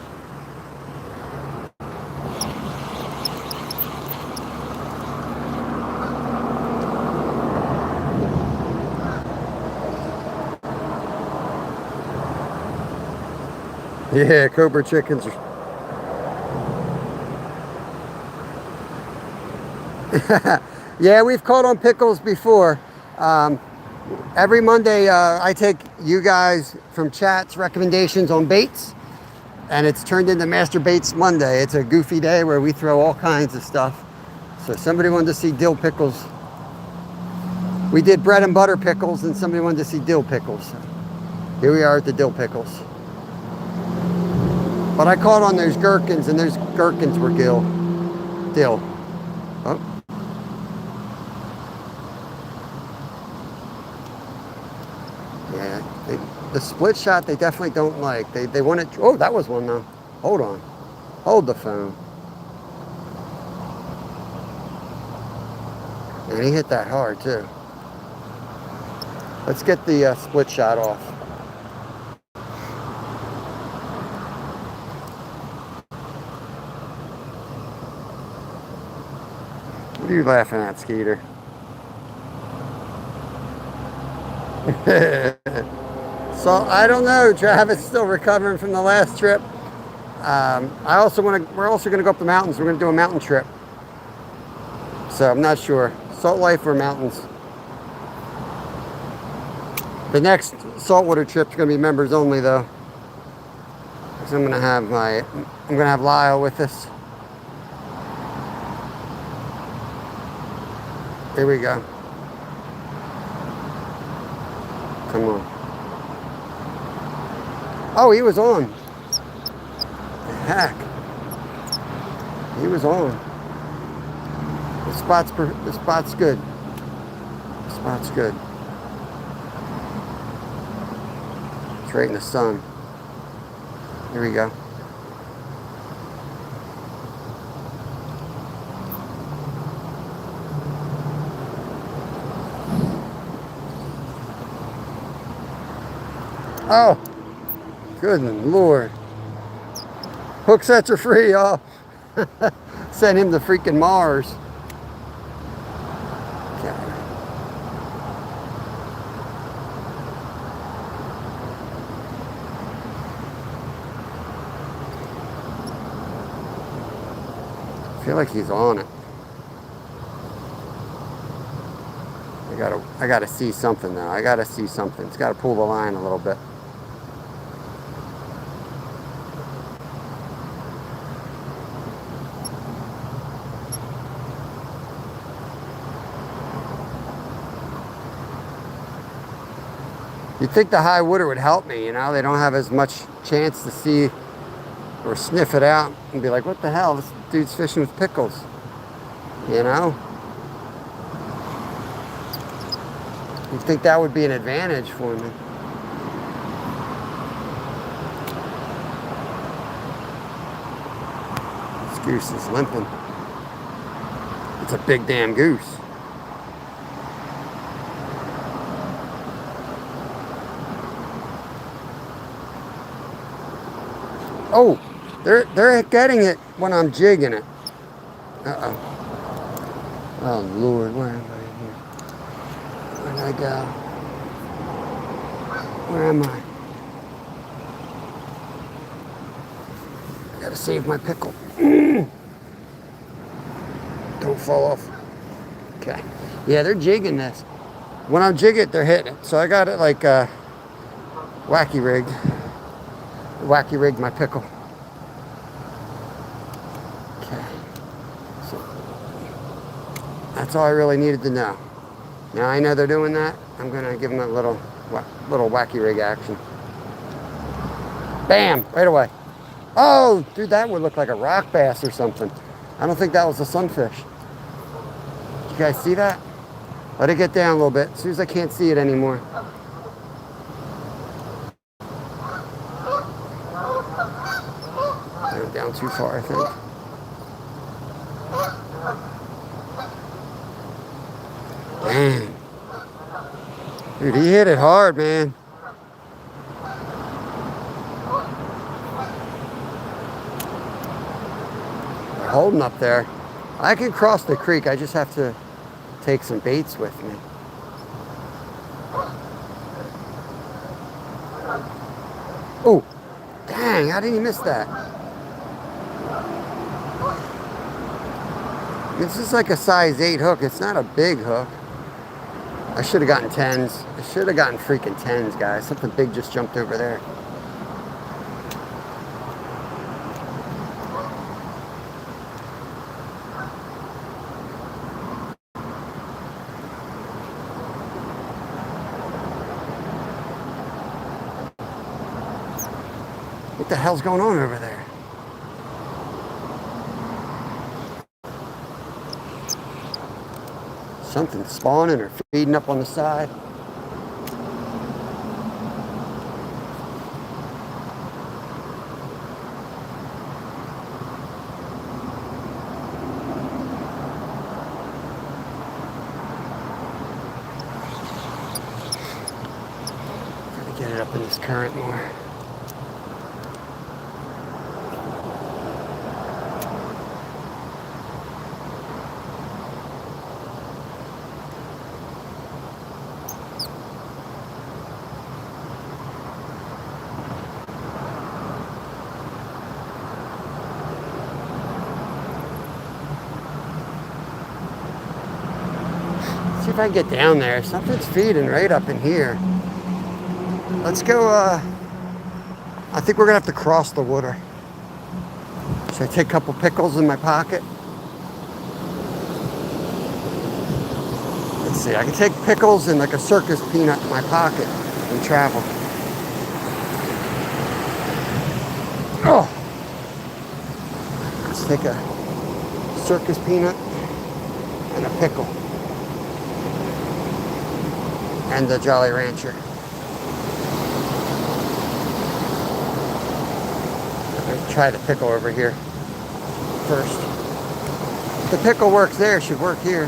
Yeah, cobra chickens are... Yeah, we've caught on pickles before. Every Monday, I take you guys from chat's recommendations on baits, and it's turned into Master Baits Monday. It's a goofy day where we throw all kinds of stuff. So somebody wanted to see dill pickles. We did bread and butter pickles, and somebody wanted to see dill pickles. So here we are at the dill pickles. But I caught on those gherkins, and those gherkins were dill. Oh. Yeah, the split shot they definitely don't like. They want it. Oh, that was one though. Hold on. Hold the phone. And he hit that hard too. Let's get the split shot off. What are you laughing at, Skeeter? So I don't know. Travis is still recovering from the last trip. We're also going to go up the mountains. We're going to do a mountain trip. So I'm not sure. Salt Life or mountains. The next saltwater trip is going to be members only, though. Because I'm going to have Lyle with us. Here we go. Come on. Oh, he was on. The heck. He was on. The spot's good. The spot's good. It's right in the sun. Here we go. Oh, good Lord. Hook sets are free, y'all. Send him to freaking Mars. Okay. I feel like he's on it. I gotta see something though. I gotta see something. It's gotta pull the line a little bit. You'd think the high water would help me, you know? They don't have as much chance to see or sniff it out and be like, what the hell? This dude's fishing with pickles. You know? You'd think that would be an advantage for me. This goose is limping. It's a big damn goose. Oh, they're getting it when I'm jigging it. Uh-oh. Oh, Lord, where am I here? Where'd I go? Where am I? I gotta save my pickle. Don't fall off. Okay. Yeah, they're jigging this. When I jig it, they're hitting it. So I got it like wacky rigged. Wacky rigged my pickle. Okay. So that's all I really needed to know. Now I know they're doing that. I'm gonna give them a little wacky rig action. Bam! Right away. Oh, dude, that would look like a rock bass or something. I don't think that was a sunfish. Did you guys see that? Let it get down a little bit. As soon as I can't see it anymore. I went down too far, I think. Dang. Dude, he hit it hard, man. They're holding up there. I can cross the creek. I just have to take some baits with me. Oh, dang, how did he miss that? This is like a size 8 hook. It's not a big hook. I should have gotten 10s. I should have gotten freaking 10s, guys. Something big just jumped over there. What the hell's going on over there? Something's spawning or feeding up on the side. Gotta get it up in this current more. See if I can get down there. Something's feeding right up in here. Let's go, I think we're gonna have to cross the water. Should I take a couple pickles in my pocket? Let's see, I can take pickles and like a circus peanut in my pocket. and travel. Oh, let's take a circus peanut and a pickle and the Jolly Rancher. Let's try the pickle over here first. If the pickle works there, it should work here.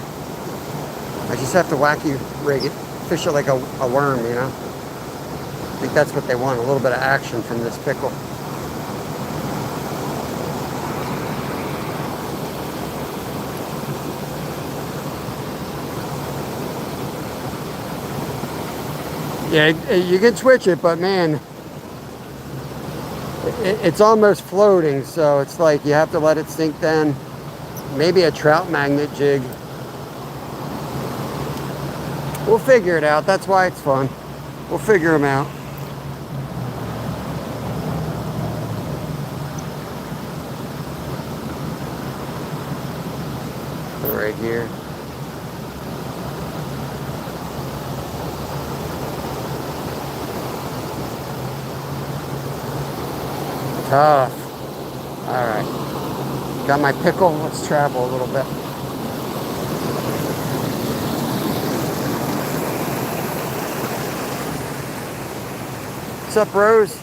I just have to wacky rig it, fish it like a worm, you know? I think that's what they want, a little bit of action from this pickle. Yeah, you can switch it, but man, it's almost floating, so it's like you have to let it sink then. Maybe a trout magnet jig. We'll figure it out. That's why it's fun. We'll figure them out. Right here. Tough. All right. Got my pickle. Let's travel a little bit. What's up, Rose?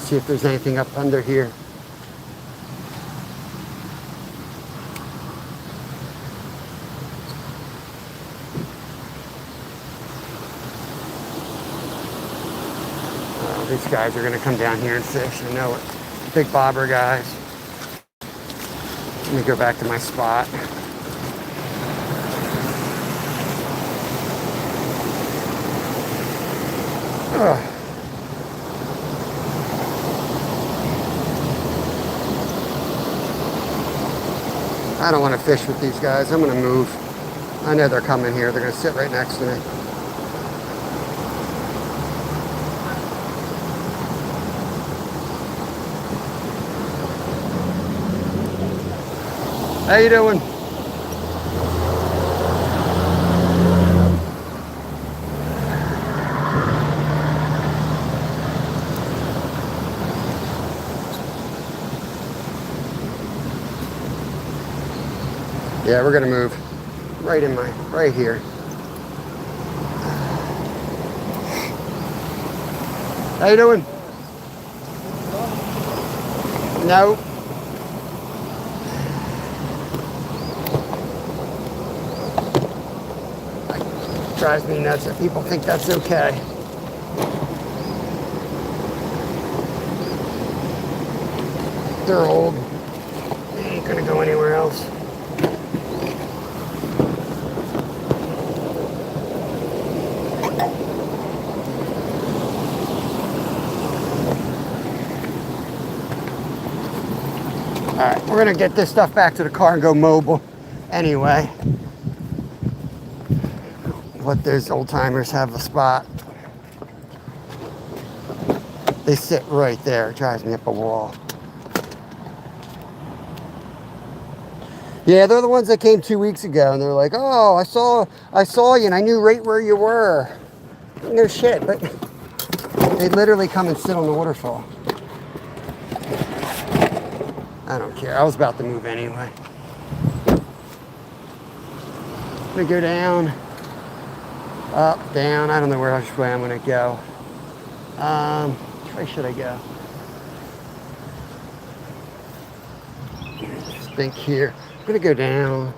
See if there's anything up under here. Oh, these guys are gonna come down here and fish, I know it. Big bobber guys. Let me go back to my spot. Ugh. I don't want to fish with these guys. I'm going to move. I know they're coming here. They're going to sit right next to me. How you doing? Yeah, we're gonna move right here. How you doing? No. It drives me nuts that people think that's okay. They're old. They ain't gonna go anywhere else. All right, we're gonna get this stuff back to the car and go mobile anyway. Let those old timers have a spot. They sit right there. It drives me up a wall. Yeah, they're the ones that came 2 weeks ago, and they're like, "Oh, I saw you, and I knew right where you were." No shit, but they literally come and sit on the waterfall. I don't care. I was about to move anyway. I'm gonna go down, up, down. I don't know which way I'm gonna go. Which way should I go? Just think here. I'm gonna go down.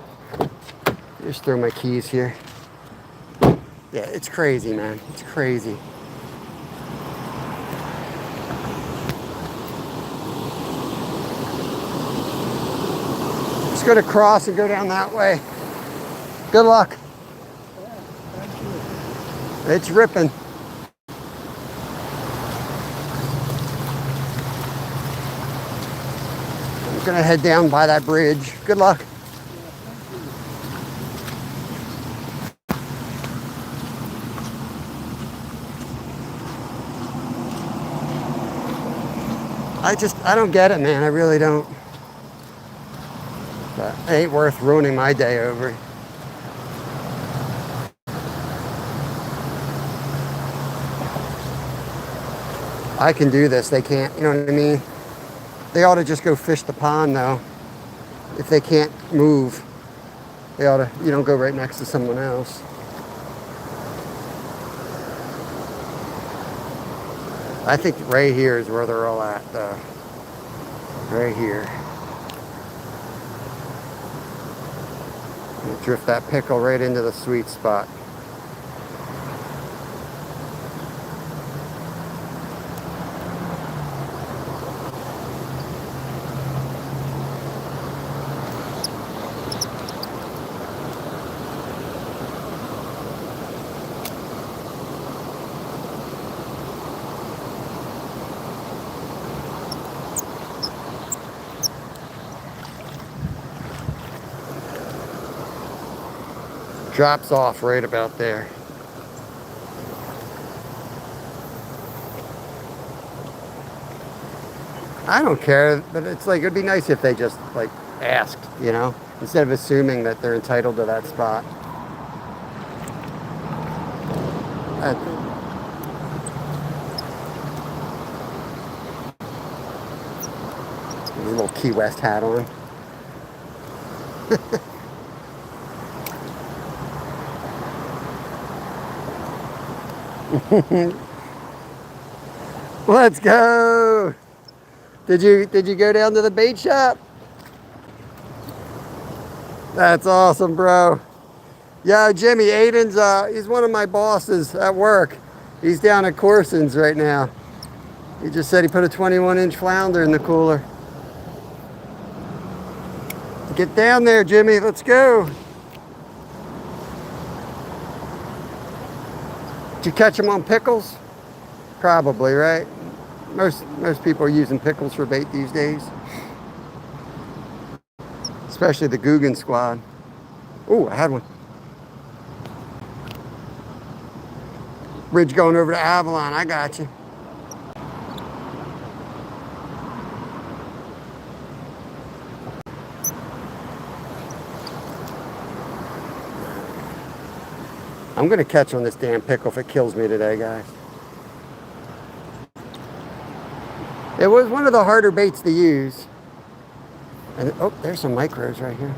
Just throw my keys here. Yeah, it's crazy, man. It's crazy. Just gonna cross and go down that way. Good luck. It's ripping. I'm gonna head down by that bridge. Good luck. I don't get it, man. I really don't. But it ain't worth ruining my day over. I can do this. They can't, you know what I mean? They ought to just go fish the pond though. If they can't move, they ought to, you know, go right next to someone else. I think right here is where they're all at though. Right here. And drift that pickle right into the sweet spot. Drops off right about there. I don't care, but it's like, it'd be nice if they just like asked, you know, instead of assuming that they're entitled to that spot. A little Key West hat on. Let's go. Did you go down to the bait shop? That's awesome, bro. Yeah, Jimmy, Aiden's he's one of my bosses at work. He's down at Corson's right now. He just said he put a 21-inch flounder in the cooler. Get down there, Jimmy. Let's go. Did you catch them on pickles? Probably, right? Most people are using pickles for bait these days. Especially the Guggen squad. Ooh, I had one. Bridge going over to Avalon. I got you. I'm going to catch on this damn pickle if it kills me today, guys. It was one of the harder baits to use. And oh, there's some micros right here.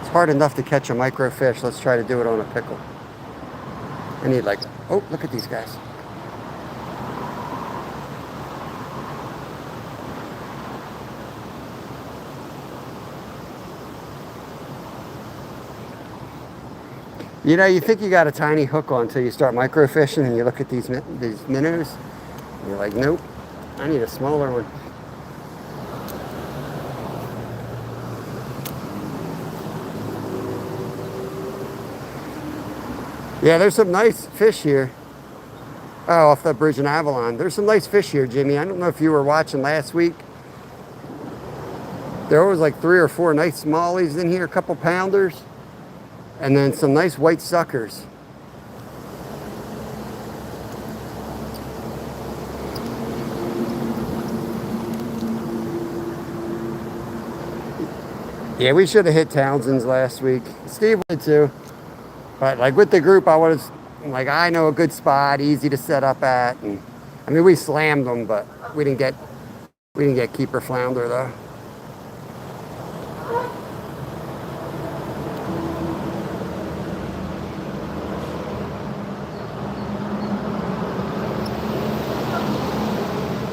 It's hard enough to catch a micro fish. Let's try to do it on a pickle. I need like, oh, look at these guys. You know, you think you got a tiny hook on until you start microfishing and you look at these minnows. You're like, nope, I need a smaller one. Yeah, there's some nice fish here. Oh, off that bridge in Avalon. There's some nice fish here, Jimmy. I don't know if you were watching last week. There was like 3 or 4 nice smallies in here, a couple pounders. And then some nice white suckers. Yeah, we should have hit Townsend's last week. Steve wanted to. But like with the group, I was like, I know a good spot, easy to set up at. And I mean, we slammed them, but we didn't get keeper flounder though.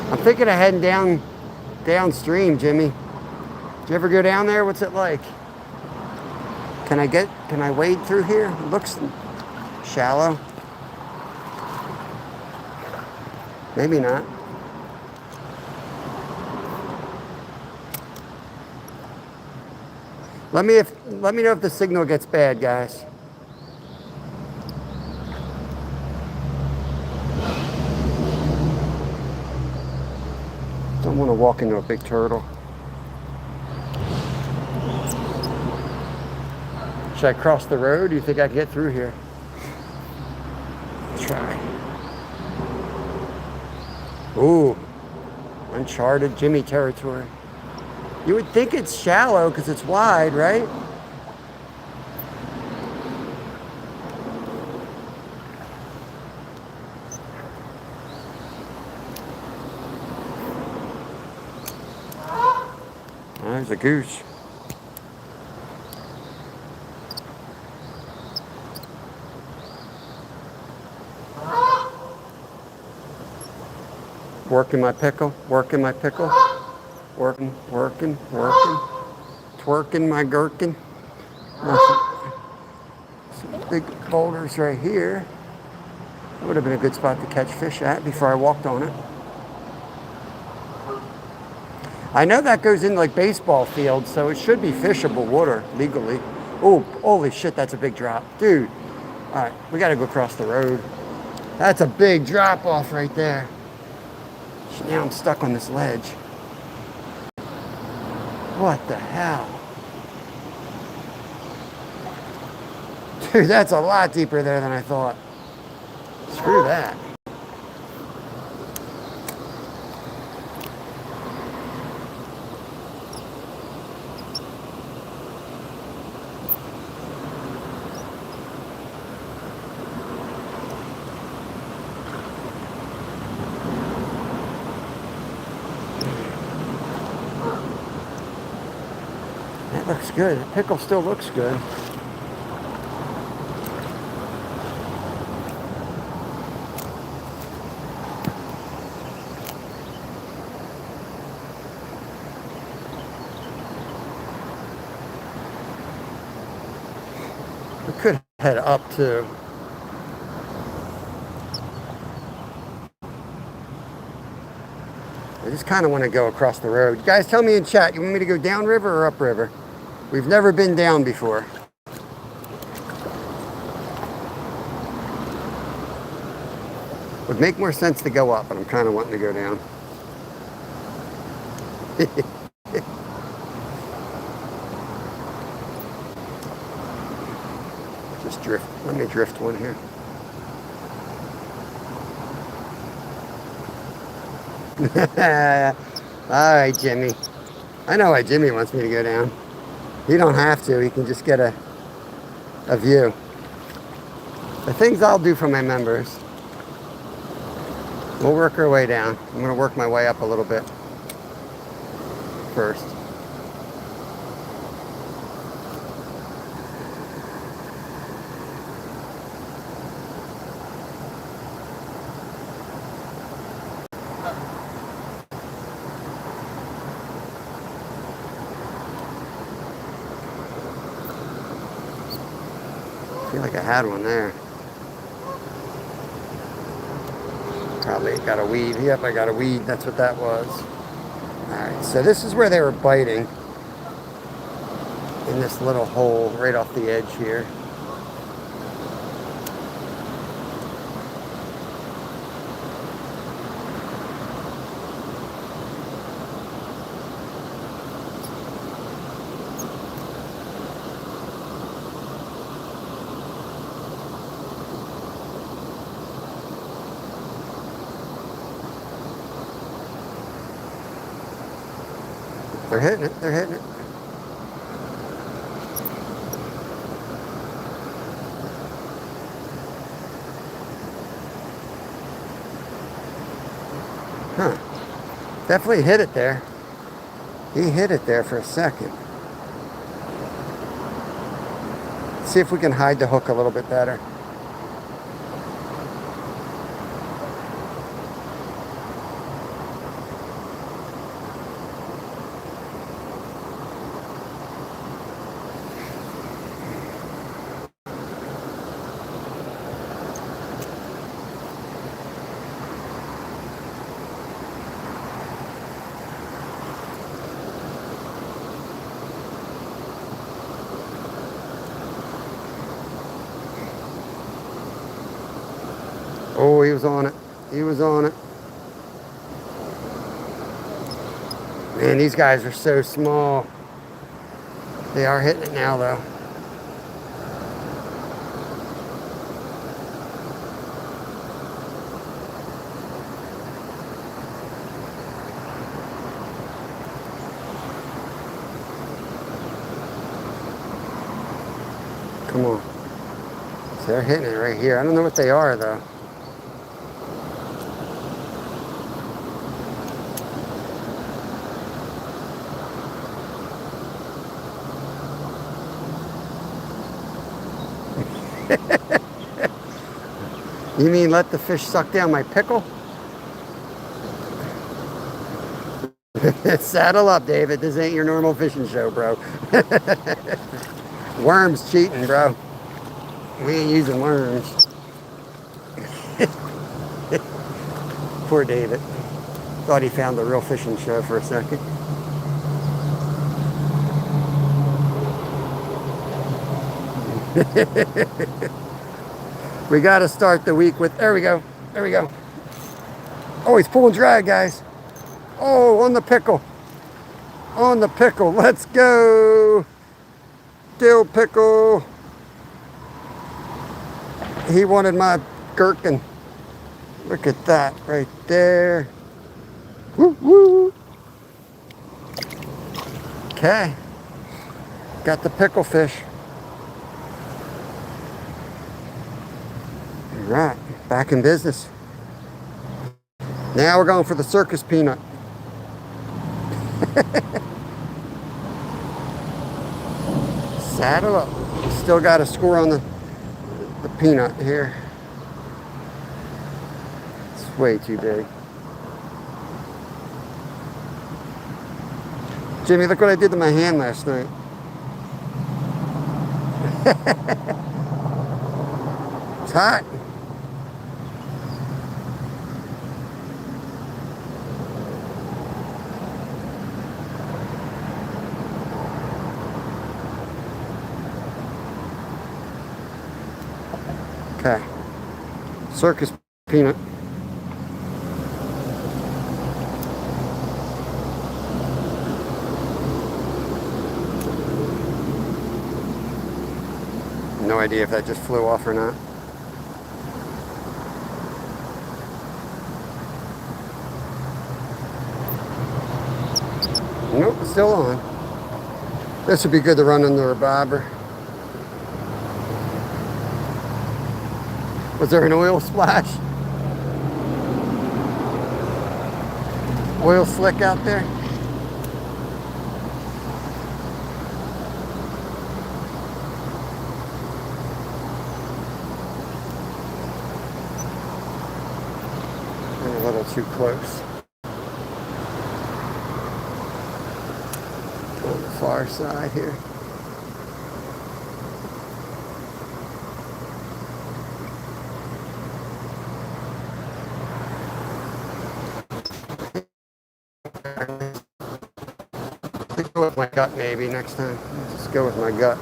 I'm thinking of heading downstream, Jimmy. Did you ever go down there? What's it like? Can I wade through here? It looks shallow. Maybe not. Let me know if the signal gets bad, guys. Don't want to walk into a big turtle. Should I cross the road? Do you think I can get through here? Try. Ooh, uncharted Jimmy territory. You would think it's shallow because it's wide, right? There's a goose. Working my pickle, working my pickle. Working, working, working. Twerking my gherkin. Some big boulders right here. That would have been a good spot to catch fish at before I walked on it. I know that goes in like baseball fields, so it should be fishable water legally. Oh, holy shit, that's a big drop. Dude, all right, we got to go across the road. That's a big drop off right there. Now I'm stuck on this ledge. What the hell? Dude, that's a lot deeper there than I thought. Screw that. That looks good. The pickle still looks good. We could head up too. I just kind of want to go across the road. You guys tell me in chat, you want me to go downriver or upriver? We've never been down before. Would make more sense to go up, but I'm kind of wanting to go down. Just drift. Let me drift one here. All right, Jimmy. I know why Jimmy wants me to go down. He don't have to. He can just get a view. The things I'll do for my members. We'll work our way down. I'm going to work my way up a little bit first. I feel like I had one there. Probably got a weed. Yep, I got a weed. That's what that was. Alright, so this is where they were biting. In this little hole right off the edge here. They're hitting it. They're hitting it. Huh. Definitely hit it there. He hit it there for a second. Let's see if we can hide the hook a little bit better. Oh, he was on it. He was on it. Man, these guys are so small. They are hitting it now, though. Come on. So they're hitting it right here. I don't know what they are, though. You mean let the fish suck down my pickle? Saddle up, David. This ain't your normal fishing show, bro. Worms cheating, bro. We ain't using worms. Poor David. Thought he found the real fishing show for a second. We got to start the week with, there we go. There we go. Oh, he's pulling drag, guys. Oh, on the pickle. On the pickle. Let's go. Dill pickle. He wanted my gherkin. Look at that right there. Woo, woo. Okay. Got the pickle fish. All right, back in business. Now we're going for the circus peanut. Saddle up. Still got a score on the peanut here. It's way too big. Jimmy, look what I did to my hand last night. It's hot. Okay. Circus peanut. No idea if that just flew off or not. Nope, it's still on. This would be good to run under a bobber. Was there an oil splash? Oil slick out there? A little too close. On the far side here. Let's go with my gut maybe next time. Let's just go with my gut.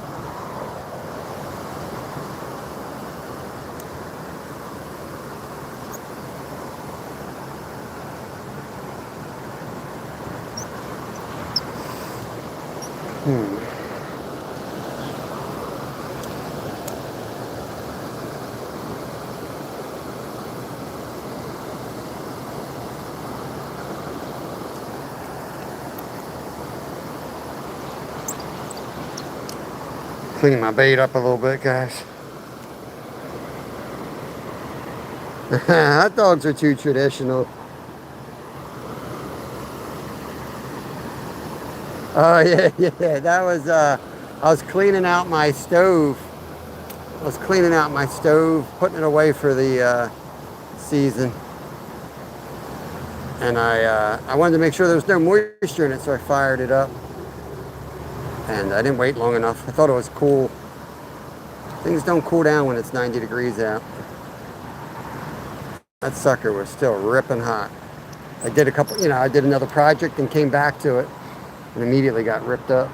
Clean my bait up a little bit, guys. Hot dogs are too traditional. Oh yeah, yeah. That was I was cleaning out my stove. Putting it away for the season. And I wanted to make sure there was no moisture in it, so I fired it up. And I didn't wait long enough. I thought it was cool. Things don't cool down when it's 90 degrees out. That sucker was still ripping hot. I did I did another project and came back to it and immediately got ripped up.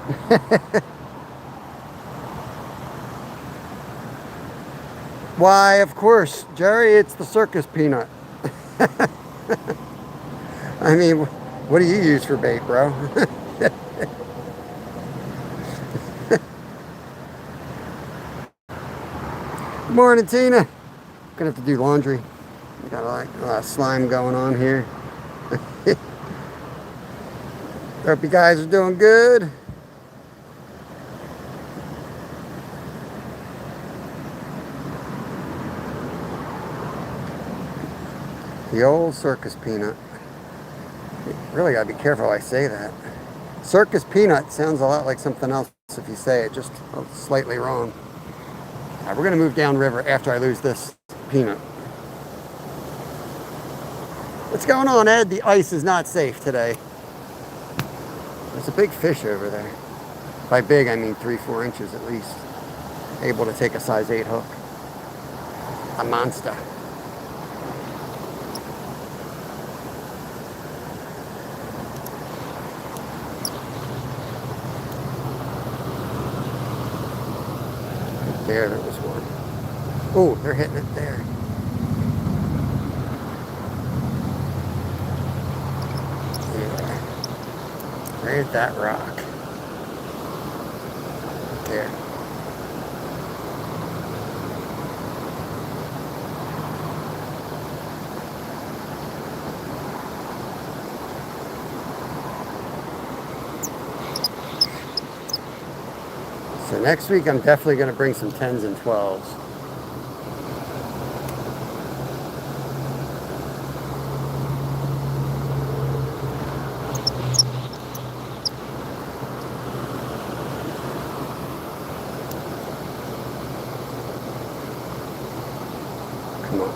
Why, of course, Jerry, it's the circus peanut. I mean, what do you use for bait, bro? Morning, Tina. Gonna have to do laundry. Got a lot of slime going on here. Hope you guys are doing good. The old circus peanut. Really gotta be careful how I say that. Circus peanut sounds a lot like something else if you say it just slightly wrong. Right, we're gonna move downriver after I lose this peanut. What's going on, Ed? The ice is not safe today. There's a big fish over there. By big, I mean 3-4 inches at least. Able to take a size 8 hook. A monster. There was one. Oh, they're hitting it there. Yeah. Right at that rock. There. So next week I'm definitely going to bring some 10s and 12s. Come on.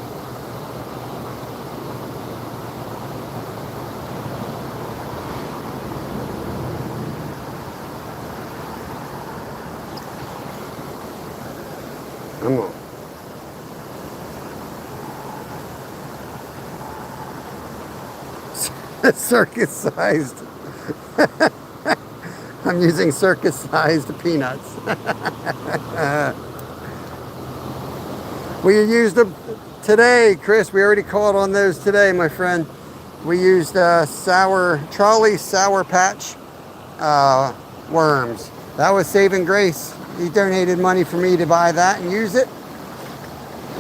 Come on. Circus-sized. I'm using circus-sized peanuts. We used them today, Chris. We already caught on those today, my friend. We used Charlie's Sour Patch worms. That was saving grace. He donated money for me to buy that and use it.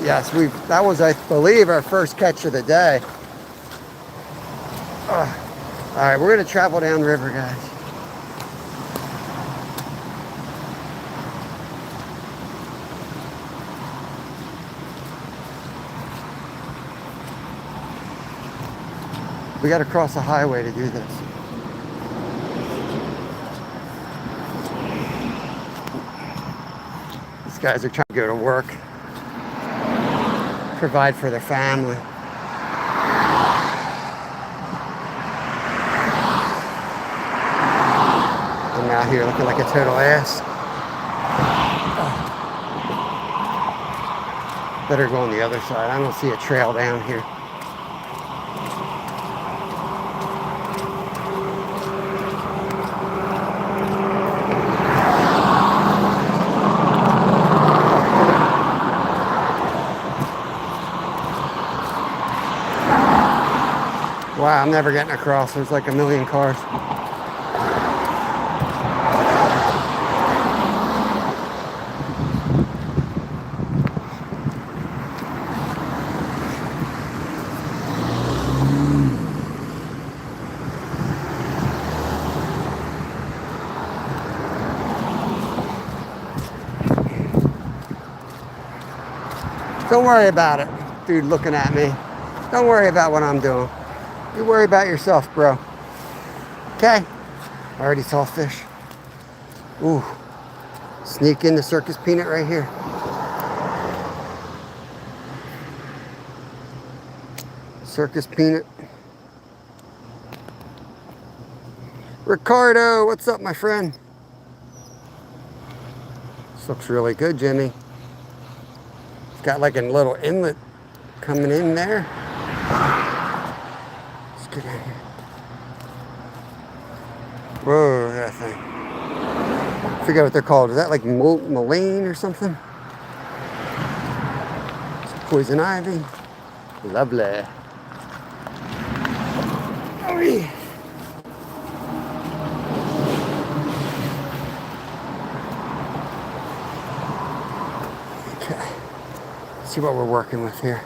Yes, that was, I believe, our first catch of the day. All right, we're going to travel downriver, guys. We got to cross a highway to do this. These guys are trying to go to work, provide for their family. I'm out here looking like a total ass. Better go on the other side. I don't see a trail down here. Wow, I'm never getting across. There's like a million cars. Don't worry about it, dude looking at me. Don't worry about what I'm doing. You worry about yourself, bro. Okay? I already saw fish. Ooh. Sneak in the circus peanut right here. Circus peanut. Ricardo, what's up, my friend? This looks really good, Jimmy. It's got like a little inlet coming in there. Let's get in here. Whoa, that thing. I forget what they're called. Is that like mullein or something? Some poison ivy. Lovely. Oh, yeah. Okay. Let's see what we're working with here.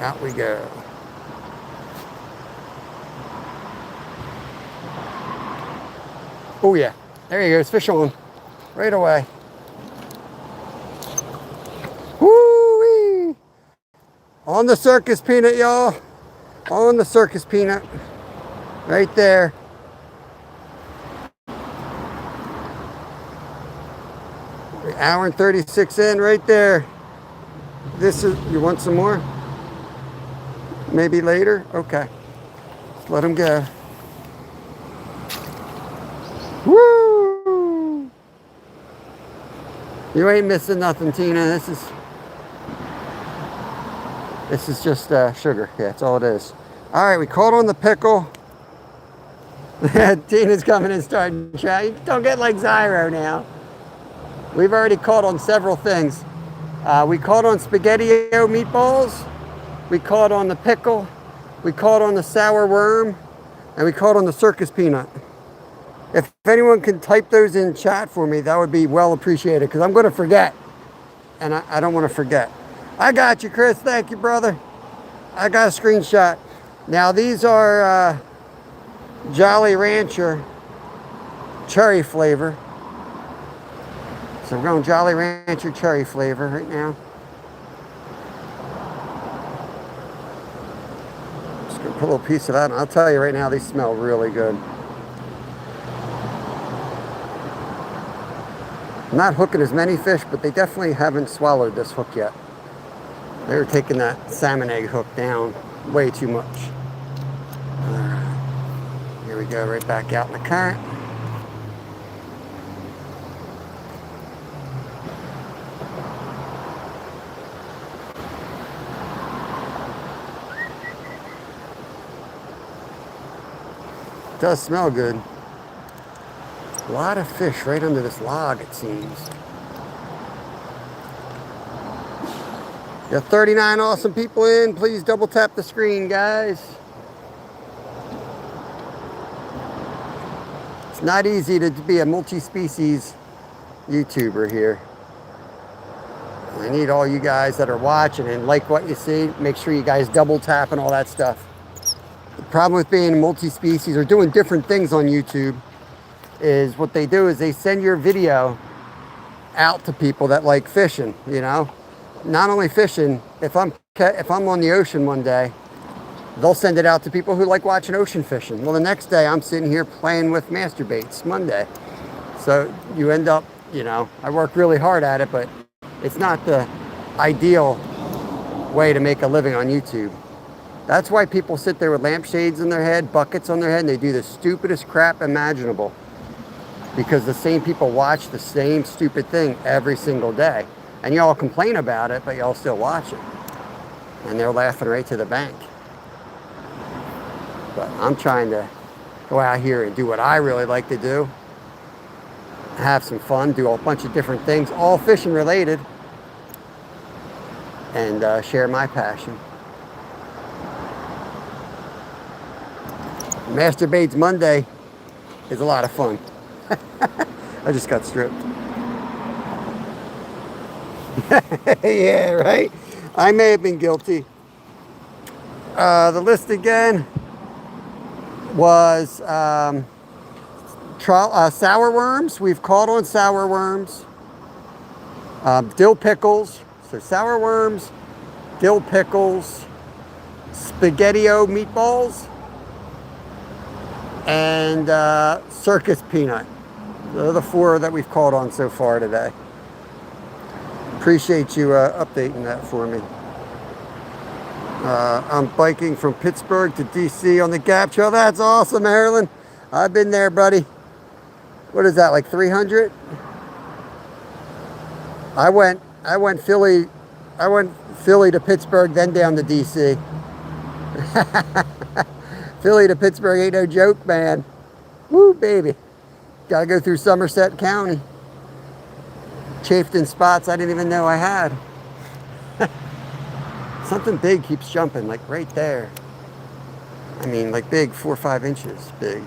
Out we go. Oh yeah, there he goes, fish on. Right away. Woo-wee! On the circus peanut, y'all. On the circus peanut. Right there. An hour and 36 in, right there. This is, you want some more? Maybe later? Okay. Let's let them go. Woo! You ain't missing nothing, Tina. This is just sugar. Yeah, that's all it is. All right, we caught on the pickle. Tina's coming and starting chatting. Don't get like Zyro now. We've already caught on several things. We caught on spaghetti-o meatballs. We caught on the pickle. We caught on the sour worm. And we caught on the circus peanut. If anyone can type those in chat for me, that would be well appreciated, because I'm going to forget. And I don't want to forget. I got you, Chris. Thank you, brother. I got a screenshot. Now, these are Jolly Rancher cherry flavor. So we're going Jolly Rancher cherry flavor right now. Just going to put a little piece of that, and I'll tell you right now, these smell really good. I'm not hooking as many fish, but they definitely haven't swallowed this hook yet. They were taking that salmon egg hook down way too much. All right. Here we go, right back out in the current. Does smell good. A lot of fish right under this log, it seems. Got 39 awesome people in. Please double tap the screen, guys. It's not easy to be a multi-species YouTuber here. I need all you guys that are watching and like what you see. Make sure you guys double tap and all that stuff. The problem with being multi-species or doing different things on YouTube is what they do is they send your video out to people that like fishing, you know. Not only fishing, if I'm on the ocean one day, they'll send it out to people who like watching ocean fishing. Well, the next day I'm sitting here playing with master baits, Monday. So you end up, you know, I work really hard at it, but it's not the ideal way to make a living on YouTube. That's why people sit there with lampshades in their head, buckets on their head, and they do the stupidest crap imaginable. Because the same people watch the same stupid thing every single day. And y'all complain about it, but y'all still watch it. And they're laughing right to the bank. But I'm trying to go out here and do what I really like to do. Have some fun, do a bunch of different things, all fishing related. And share my passion. Master Baits Monday is a lot of fun. I just got stripped. Yeah, right? I may have been guilty. The list again was sour worms. We've caught on sour worms. Dill pickles. So sour worms, dill pickles, spaghetti-o meatballs, and circus peanut. Those are the 4 that we've caught on so far today. Appreciate you updating that for me. I'm biking from Pittsburgh to DC on the Gap Trail. That's awesome, Marilyn. I've been there, buddy. What is that, like 300? I went Philly to Pittsburgh, then down to DC. Philly to Pittsburgh ain't no joke, man. Woo, baby. Gotta go through Somerset County. Chafed in spots I didn't even know I had. Something big keeps jumping, like right there. I mean, like big, 4 or 5 inches big.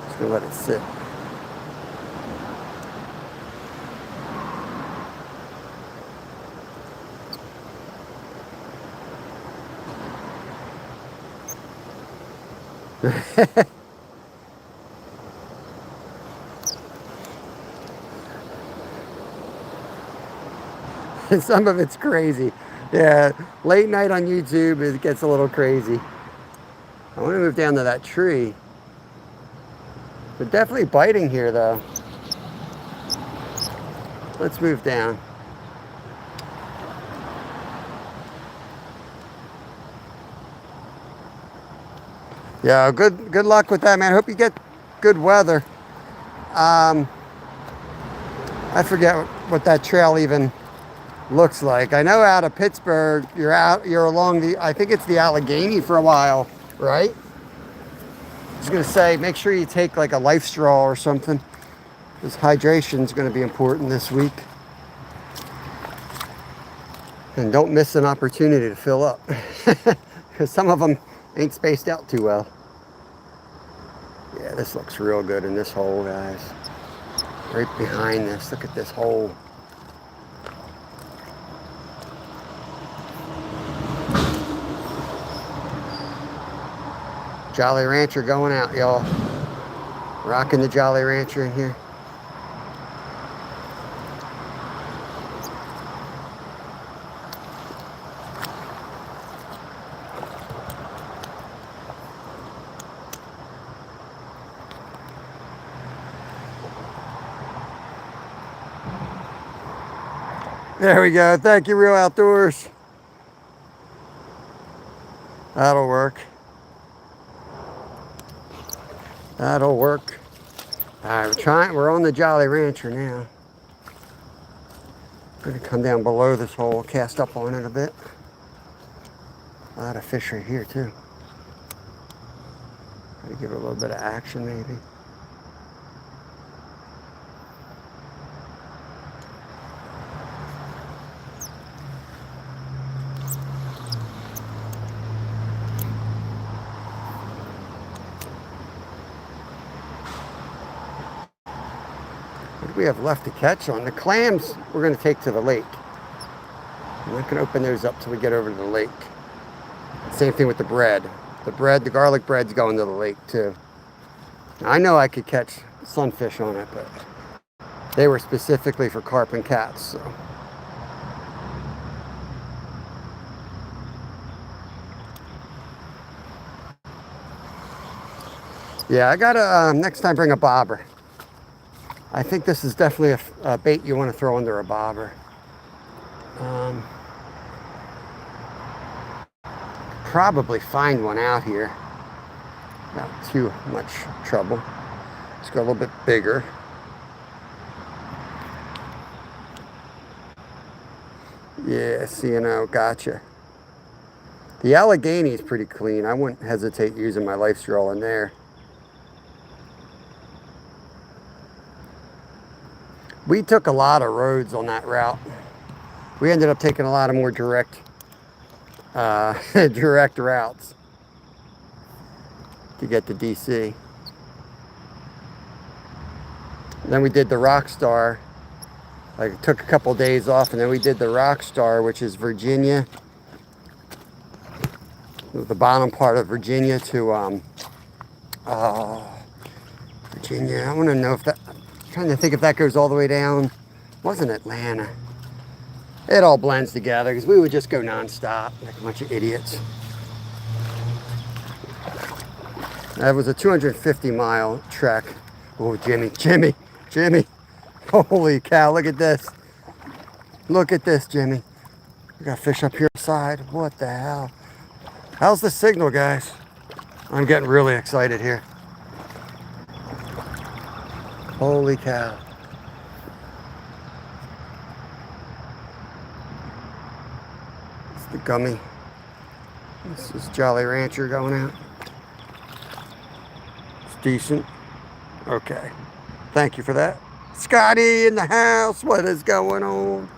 Just gonna let it sit. Some of it's crazy. Yeah, late night on YouTube, it gets a little crazy. I want to move down to that tree. They're definitely biting here, though. Let's move down. Yeah, good luck with that, man. Hope you get good weather. I forget what that trail even looks like. I know out of Pittsburgh, you're along the, I think it's the Allegheny for a while, right? I was gonna say, make sure you take like a life straw or something, because hydration is gonna be important this week. And don't miss an opportunity to fill up, because some of them ain't spaced out too well. Yeah, this looks real good in this hole, guys. Right behind this, look at this hole. Jolly Rancher going out, y'all. Rocking the Jolly Rancher in here. There we go. Thank you, Real Outdoors. That'll work. That'll work. All right, we're on the Jolly Rancher now. I'm gonna come down below this hole, cast up on it a bit. A lot of fish right here too. Try to give it a little bit of action maybe. What do we have left to catch on? The clams we're going to take to the lake. I'm not going to open those up till we get over to the lake. Same thing with the bread. The garlic bread's going to the lake too. Now, I know I could catch sunfish on it, but they were specifically for carp and cats, so. Yeah, I gotta next time bring a bobber. I think this is definitely a bait you want to throw under a bobber. Probably find one out here. Not too much trouble. Let's go a little bit bigger. Yeah, CNO, gotcha. The Allegheny is pretty clean. I wouldn't hesitate using my life straw in there. We took a lot of roads on that route. We ended up taking a lot of more direct direct routes to get to DC. And then we did the Rockstar. Like, took a couple days off, and then we did the Rockstar, which is Virginia, the bottom part of Virginia to Virginia. I want to know if that. I'm trying to think if that goes all the way down. Wasn't Atlanta? It all blends together because we would just go nonstop like a bunch of idiots. That was a 250-mile trek. Oh, Jimmy. Holy cow, look at this. Look at this, Jimmy. We got fish up here side. What the hell? How's the signal, guys? I'm getting really excited here. Holy cow. It's the gummy. This is Jolly Rancher going out. It's decent. Okay. Thank you for that. Scotty in the house. What is going on?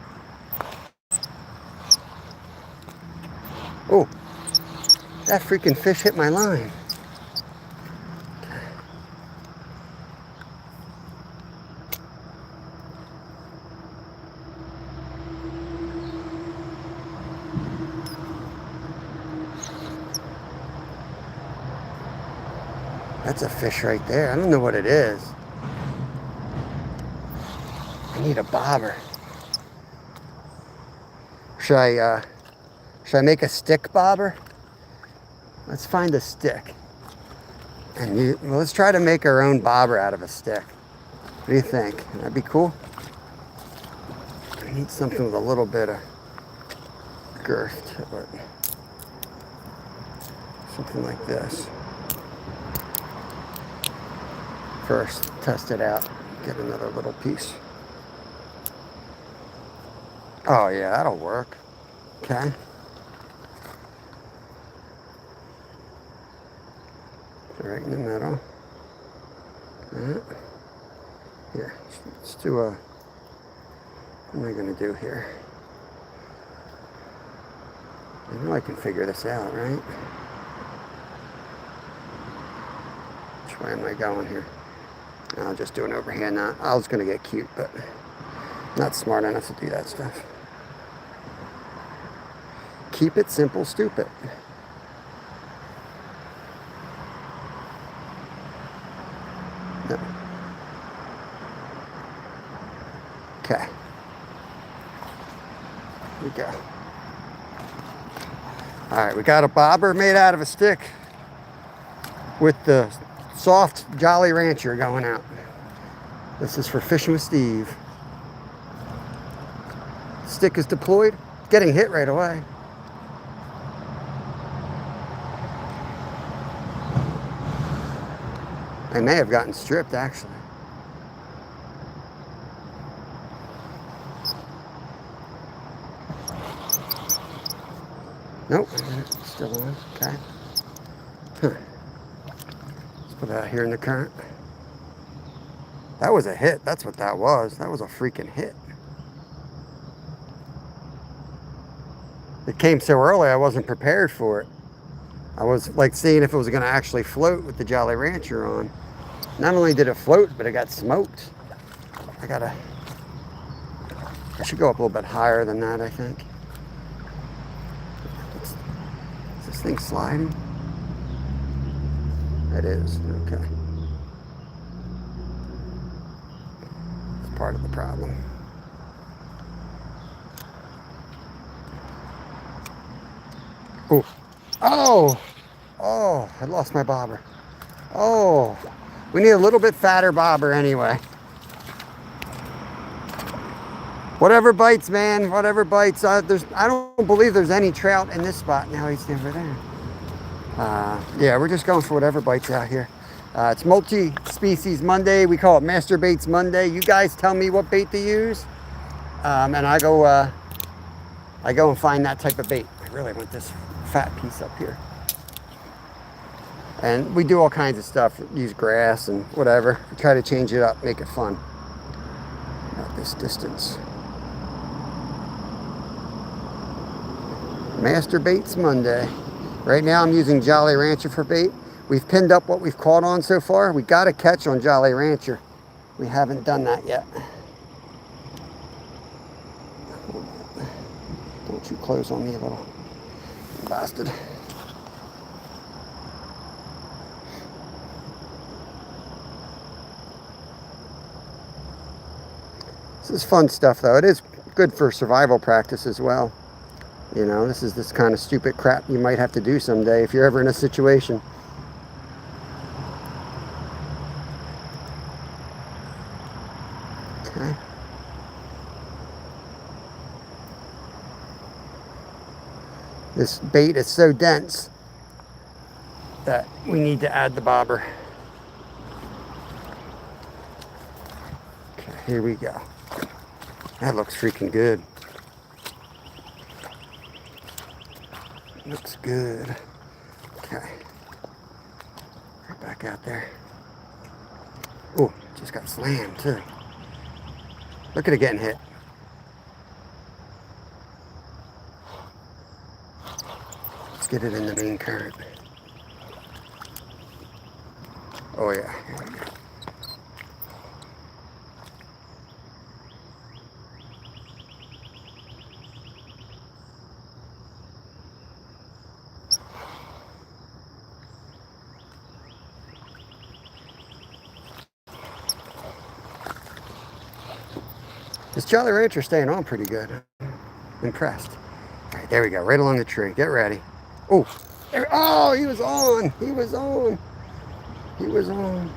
Oh, that freaking fish hit my line. That's a fish right there. I don't know what it is. I need a bobber. Should I make a stick bobber? Let's find a stick. And well, let's try to make our own bobber out of a stick. What do you think? That'd be cool. I need something with a little bit of girth to it. Something like this. First, test it out. Get another little piece. Oh yeah, that'll work. Okay. Right in the middle. Here, let's do a, what am I going to do here? I know I can figure this out, right? Which way am I going here? I'll just do an overhand knot. I was going to get cute, but not smart enough to do that stuff. Keep it simple, stupid. No. Okay. Here we go. All right, we got a bobber made out of a stick with the soft Jolly Rancher going out. This is for Fishing with Steve. Stick is deployed, getting hit right away. I may have gotten stripped, actually. Nope, it's still on. Okay. Huh. Let's put it out here in the current. That was a hit. That's what that was. That was a freaking hit. It came so early, I wasn't prepared for it. I was like seeing if it was going to actually float with the Jolly Rancher on. Not only did it float, but it got smoked. I should go up a little bit higher than that, I think. Is this thing sliding? It is, okay. It's part of the problem. Oh, oh, oh, I lost my bobber. Oh, we need a little bit fatter bobber anyway. Whatever bites, man, whatever bites. I don't believe there's any trout in this spot. Now he's over there. Yeah, we're just going for whatever bites out here. It's multi-species Monday. We call it Master Baits Monday. You guys tell me what bait to use, and I go and find that type of bait. I really want this fat piece up here. And we do all kinds of stuff. Use grass and whatever. We try to change it up, make it fun. About this distance. Master Baits Monday. Right now I'm using Jolly Rancher for bait. We've pinned up what we've caught on so far. We got a catch on Jolly Rancher. We haven't done that yet. Don't you close on me, little bastard. This is fun stuff, though. It is good for survival practice as well. You know, this is this kind of stupid crap you might have to do someday if you're ever in a situation. Okay. This bait is so dense that we need to add the bobber. Okay, here we go. That looks freaking good. Looks good. Okay. Right back out there. Oh, just got slammed too. Look at it getting hit. Let's get it in the main current. Oh yeah, here we go. This Jolly Rancher staying on pretty good. Impressed. All right, there we go. Right along the tree. Get ready. Oh, oh, he was on. He was on. He was on.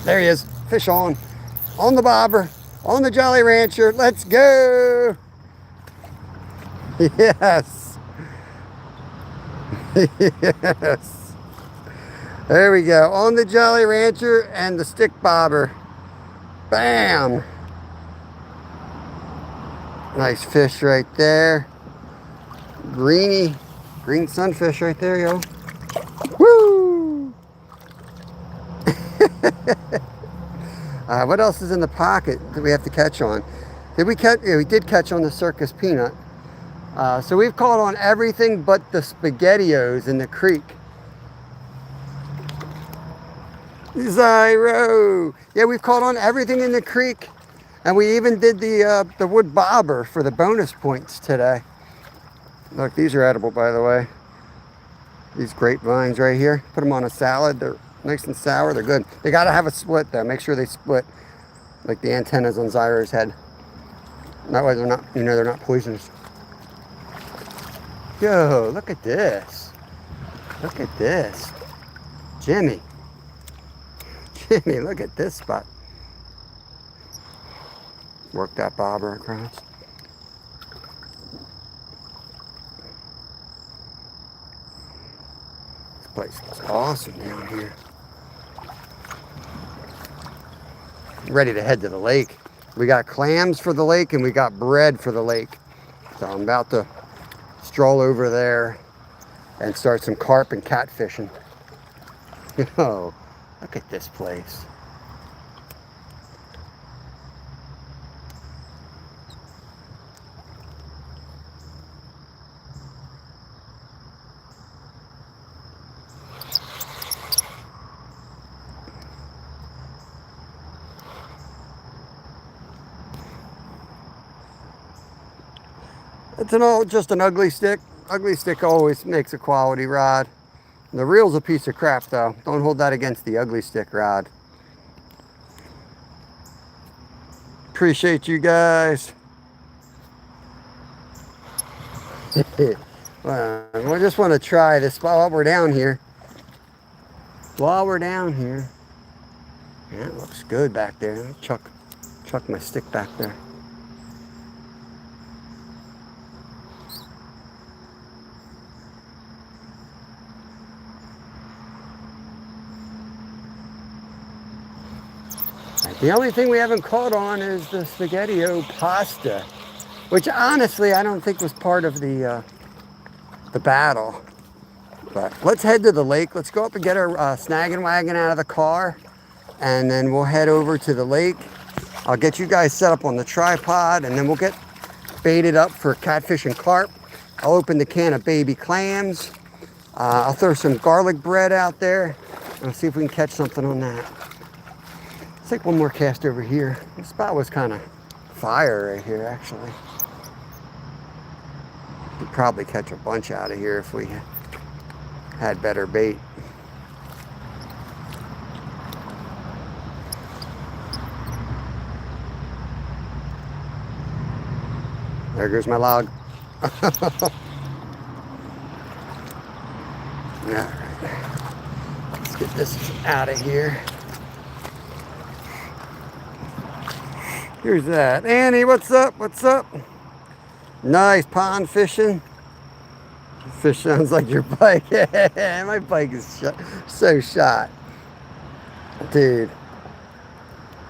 There he is. Fish on. On the bobber. On the Jolly Rancher. Let's go. Yes. Yes. There we go. On the Jolly Rancher and the stick bobber. Bam. Nice fish right there. Green sunfish right there, yo. Woo! What else is in the pocket that we have to catch on? Did we catch? Yeah, we did catch on the circus peanut. So we've caught on everything but the SpaghettiOs in the creek. Zyro! Yeah, we've caught on everything in the creek. And we even did the wood bobber for the bonus points today. Look, these are edible, by the way. These grapevines right here. Put them on a salad. They're nice and sour. They're good. They got to have a split, though. Make sure they split like the antennas on Zyro's head. That way they're not, they're not poisonous. Yo, look at this. Look at this. Jimmy, look at this spot. Work that bobber across. This place is awesome down here. I'm ready to head to the lake. We got clams for the lake and we got bread for the lake. So I'm about to stroll over there and start some carp and catfishing. Oh, look at this place. It's just an ugly stick. Ugly stick always makes a quality rod. The reel's a piece of crap though. Don't hold that against the ugly stick rod. Appreciate you guys. Well, we just want to try this while we're down here. Yeah, it looks good back there. Chuck my stick back there. The only thing we haven't caught on is the SpaghettiO pasta, which honestly I don't think was part of the battle. But let's head to the lake. Let's go up and get our snagging wagon out of the car, and then we'll head over to the lake. I'll get you guys set up on the tripod, and then we'll get baited up for catfish and carp. I'll open the can of baby clams. I'll throw some garlic bread out there, and we'll see if we can catch something on that. Let's take one more cast over here. This spot was kind of fire right here, actually. We'd probably catch a bunch out of here if we had better bait. There goes my log. All right. Let's get this out of here. Here's that. Annie, what's up? What's up? Nice pond fishing. Fish sounds like your bike. My bike is so shot. Dude.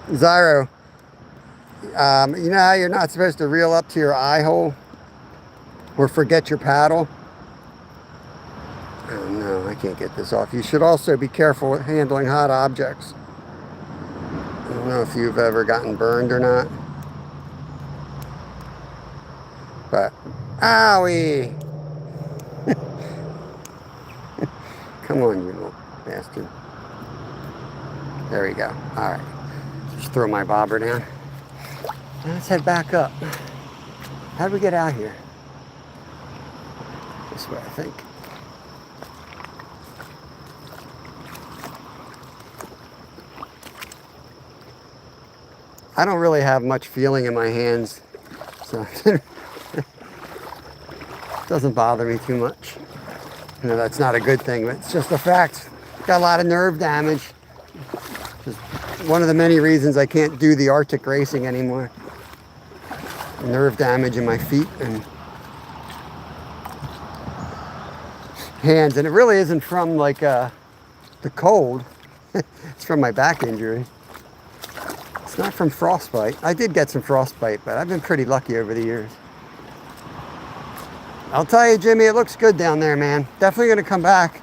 Zyro, you know how you're not supposed to reel up to your eye hole or forget your paddle? Oh no, I can't get this off. You should also be careful with handling hot objects. I don't know if you've ever gotten burned or not. But, owie! Come on, you little bastard. There we go. All right. Just throw my bobber down. Let's head back up. How'd we get out here? this way, I think. I don't really have much feeling in my hands, so it doesn't bother me too much. You know, that's not a good thing, but it's just a fact. Got a lot of nerve damage. Just one of the many reasons I can't do the Arctic racing anymore. Nerve damage in my feet and hands, and it really isn't from like the cold. It's from my back injury. It's not from frostbite. I did get some frostbite, but I've been pretty lucky over the years. I'll tell you, Jimmy, it looks good down there, man. Definitely gonna come back,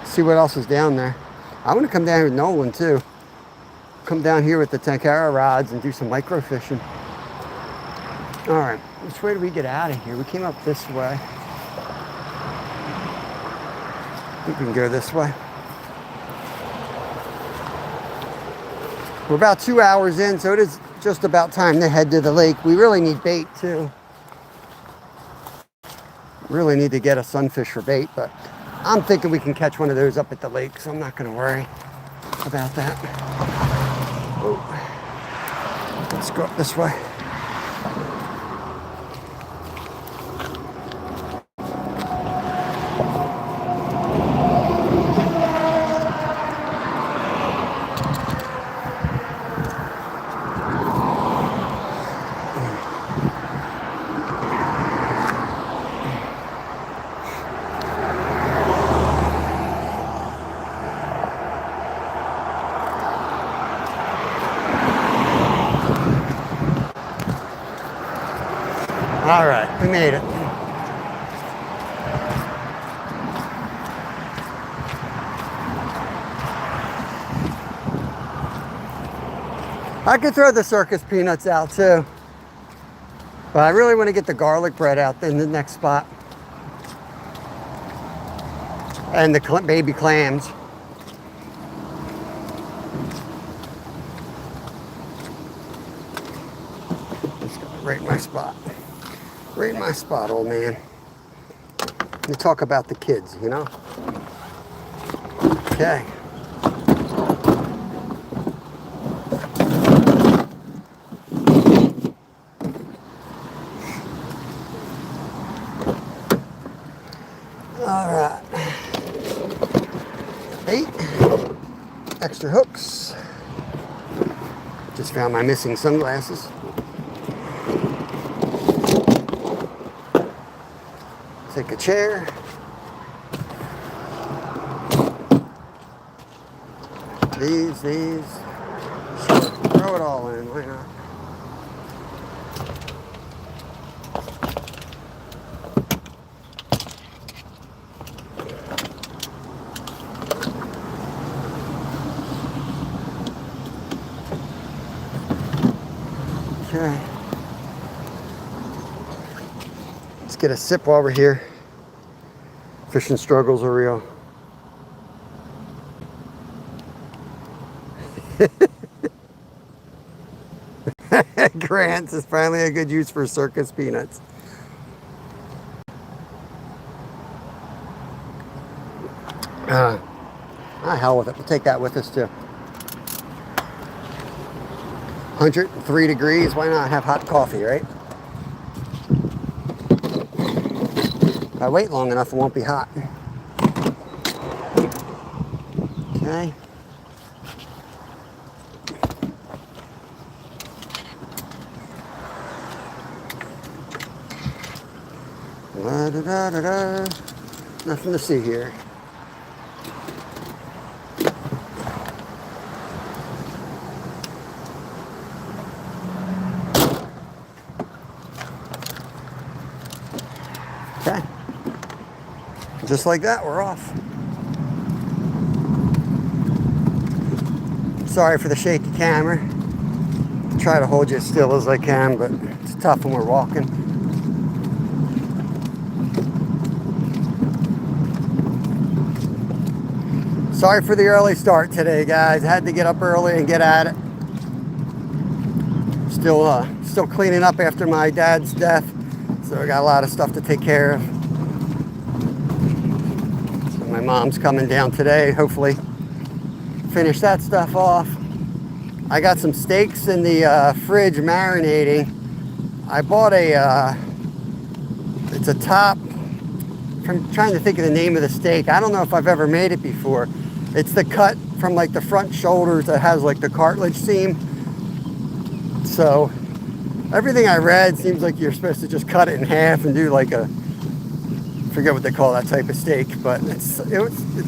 see what else is down there. I want to come down here with Nolan too. Come down here with the Tenkara rods and do some micro fishing. All right, which way do we get out of here? We came up this way. I think we can go this way. We're about 2 hours in, so it is just about time to head to the lake. We really need bait too. Really need to get a sunfish for bait, but I'm thinking we can catch one of those up at the lake, so I'm not going to worry about that. Oh. Let's go up this way. All right, we made it. I could throw the circus peanuts out too, but I really want to get the garlic bread out in the next spot. And the baby clams. Let's go right in my spot. Right in my spot, old man. You talk about the kids, you know? Okay. All right. 8 extra hooks. Just found my missing sunglasses. Take a chair. These. Sure, throw it all in, why not? Okay. Let's get a sip while we're here. Fishing struggles are real. Grant's is finally a good use for circus peanuts. Hell with it. We'll take that with us too. 103 degrees. Why not have hot coffee, right? If I wait long enough, it won't be hot. Okay. Da-da-da-da-da. Nothing to see here. Okay. Just like that, we're off. Sorry for the shaky camera. Try to hold you as still as I can, but it's tough when we're walking. Sorry for the early start today, guys. I had to get up early and get at it. Still cleaning up after my dad's death, so I got a lot of stuff to take care of. mom's coming down today, hopefully finish that stuff off. I got some steaks in the fridge marinating. I bought it's a top, I'm trying to think of the name of the steak. I don't know if I've ever made it before. It's the cut from like the front shoulders that has like the cartilage seam. So everything I read seems like you're supposed to just cut it in half and do like a, I forget what they call that type of steak, but it's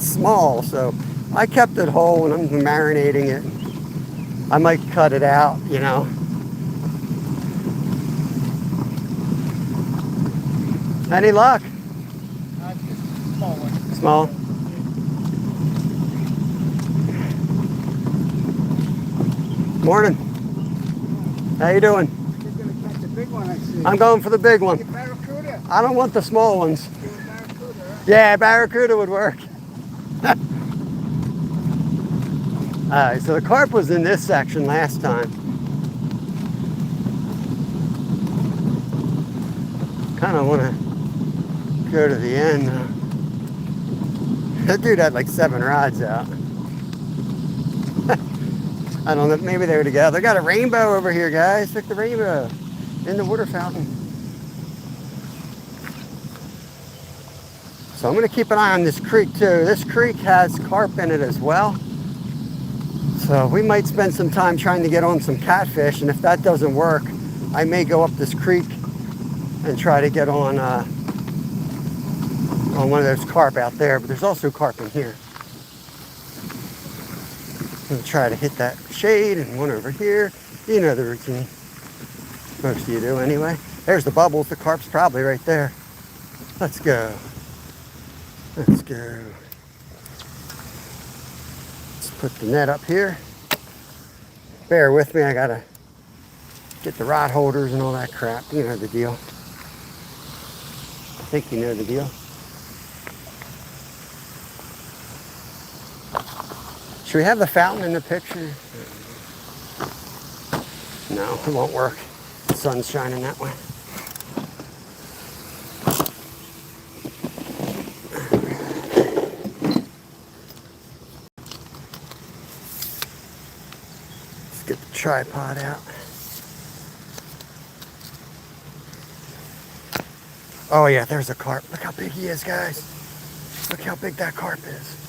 small. So I kept it whole and I'm marinating it. I might cut it out, you know. Any luck? Small one. Small? Morning. How you doing? You're gonna catch a big one, I see. I'm going for the big one. Barracuda? I don't want the small ones. Barracuda, huh? Yeah, barracuda would work. Alright, so the carp was in this section last time. Kind of want to go to the end. That dude had like 7 rods out. I don't know, maybe they were together. They got a rainbow over here, guys. Look, the rainbow in the water fountain. So I'm going to keep an eye on this creek too. This creek has carp in it as well. So we might spend some time trying to get on some catfish, and if that doesn't work, I may go up this creek and try to get on one of those carp out there. But there's also carp in here. I'm going to try to hit that shade and one over here. You know the routine. Most of you do anyway. There's the bubbles. The carp's probably right there. Let's go. Let's go. Let's put the net up here. Bear with me. I got to get the rod holders and all that crap. You know the deal. I think you know the deal. Should we have the fountain in the picture? No, it won't work. The sun's shining that way. Let's get the tripod out. Oh yeah, there's a carp. Look how big he is, guys. Look how big that carp is.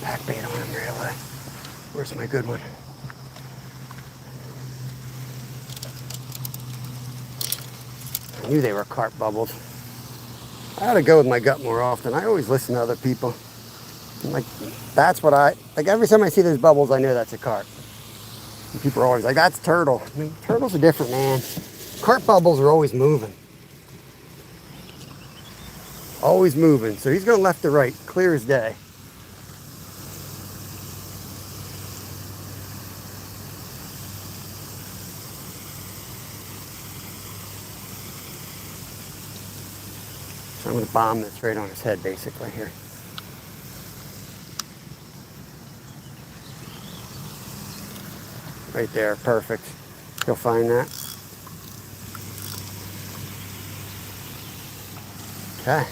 Back bait on him right away. Where's my good one? I knew they were carp bubbles. I ought to go with my gut more often. I always listen to other people. I'm like, that's what like every time I see those bubbles, I know that's a carp. And people are always like, that's turtle. I mean, turtles are different, man. Carp bubbles are always moving. Always moving. So he's going left to right, clear as day. I'm going to bomb this right on his head, basically, here. Right there, perfect. He'll find that. Okay.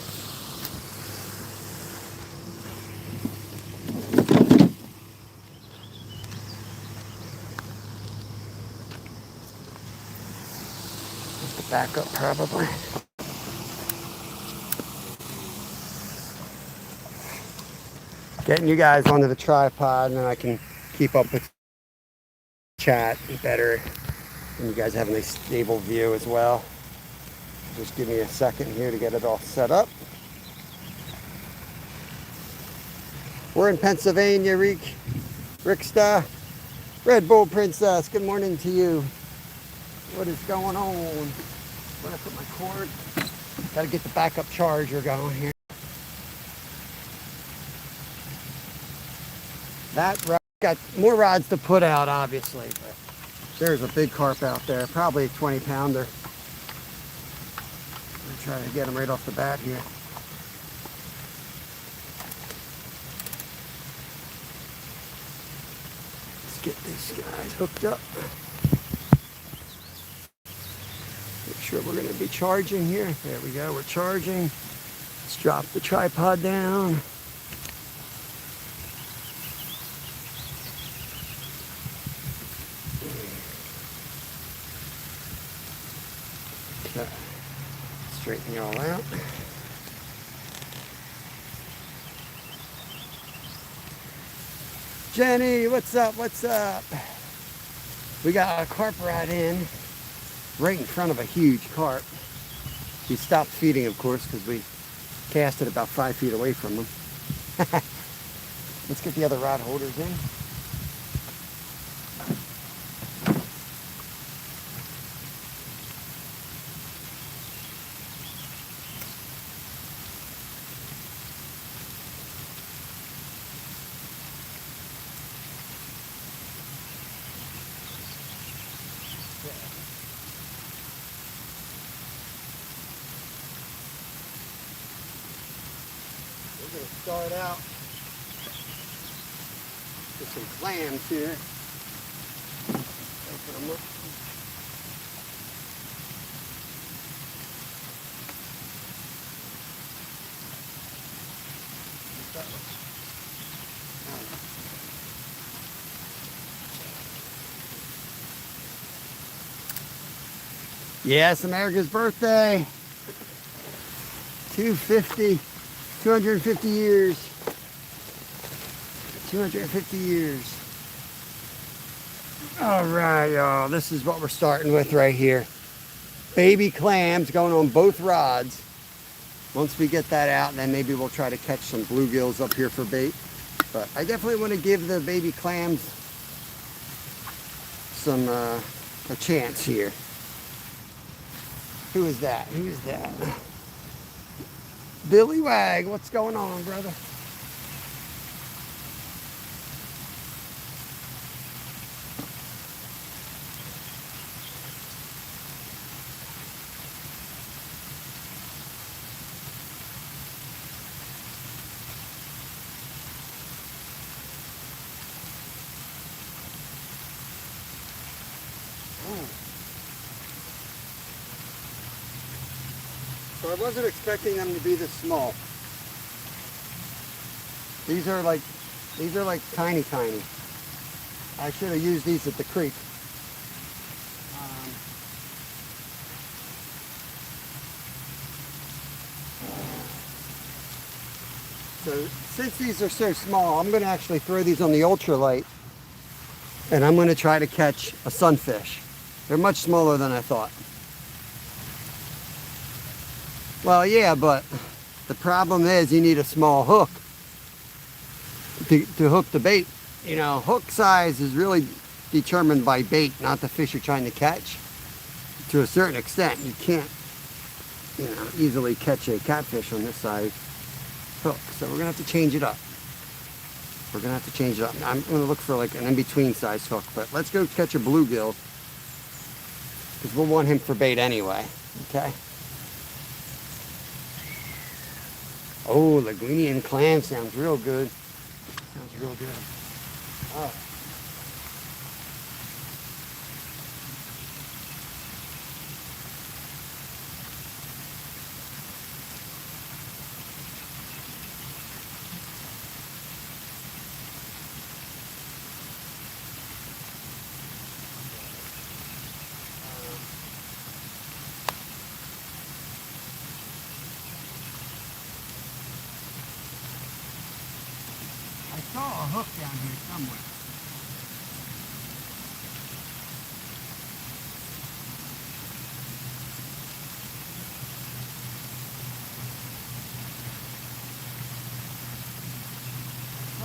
Have to back up, probably. Getting you guys onto the tripod, and then I can keep up with chat better, and you guys have a nice stable view as well. Just give me a second here to get it all set up. We're in Pennsylvania, Ricksta. Red Bull Princess, good morning to you. What is going on? Where I put my cord? Gotta get the backup charger going here. That rod got more rods to put out, obviously, but there's a big carp out there, probably a 20-pounder. I'm trying to get him right off the bat here. get these guys hooked up. Make sure we're going to be charging here. There we go, we're charging. Let's drop the tripod down. Okay. Straighten you all out. Jenny, what's up? What's up? We got a carp rod in right in front of a huge carp. We stopped feeding, of course, because we cast it about 5 feet away from them. Let's get the other rod holders in. We're going to start out with some clams here. Open them up. Yes, America's birthday. 250 years. 250 years. All right, y'all. This is what we're starting with right here. Baby clams going on both rods. Once we get that out, then maybe we'll try to catch some bluegills up here for bait. But I definitely want to give the baby clams some a chance here. Who is that? Who is that? Billy Wag, what's going on, brother? So I wasn't expecting them to be this small. These are like tiny. I should have used these at the creek. So since these are so small, I'm going to actually throw these on the ultralight, and I'm going to try to catch a sunfish. They're much smaller than I thought. Well, yeah, but the problem is you need a small hook to hook the bait. You know, hook size is really determined by bait, not the fish you're trying to catch. To a certain extent, you can't, easily catch a catfish on this size hook. So we're gonna have to change it up. I'm gonna look for like an in-between size hook, but let's go catch a bluegill because we'll want him for bait anyway. Okay. Oh, Lagunian clam sounds real good. Sounds real good. Oh. I saw a hook down here somewhere.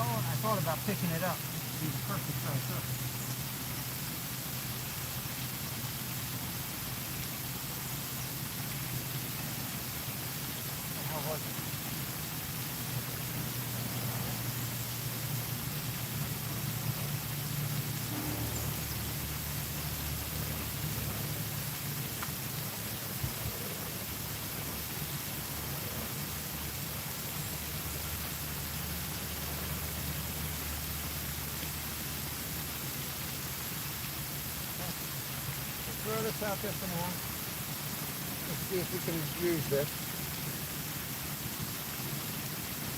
I thought about picking it up. It'd be the perfect size hook. How was it? this out there some more. Let's see if we can use this.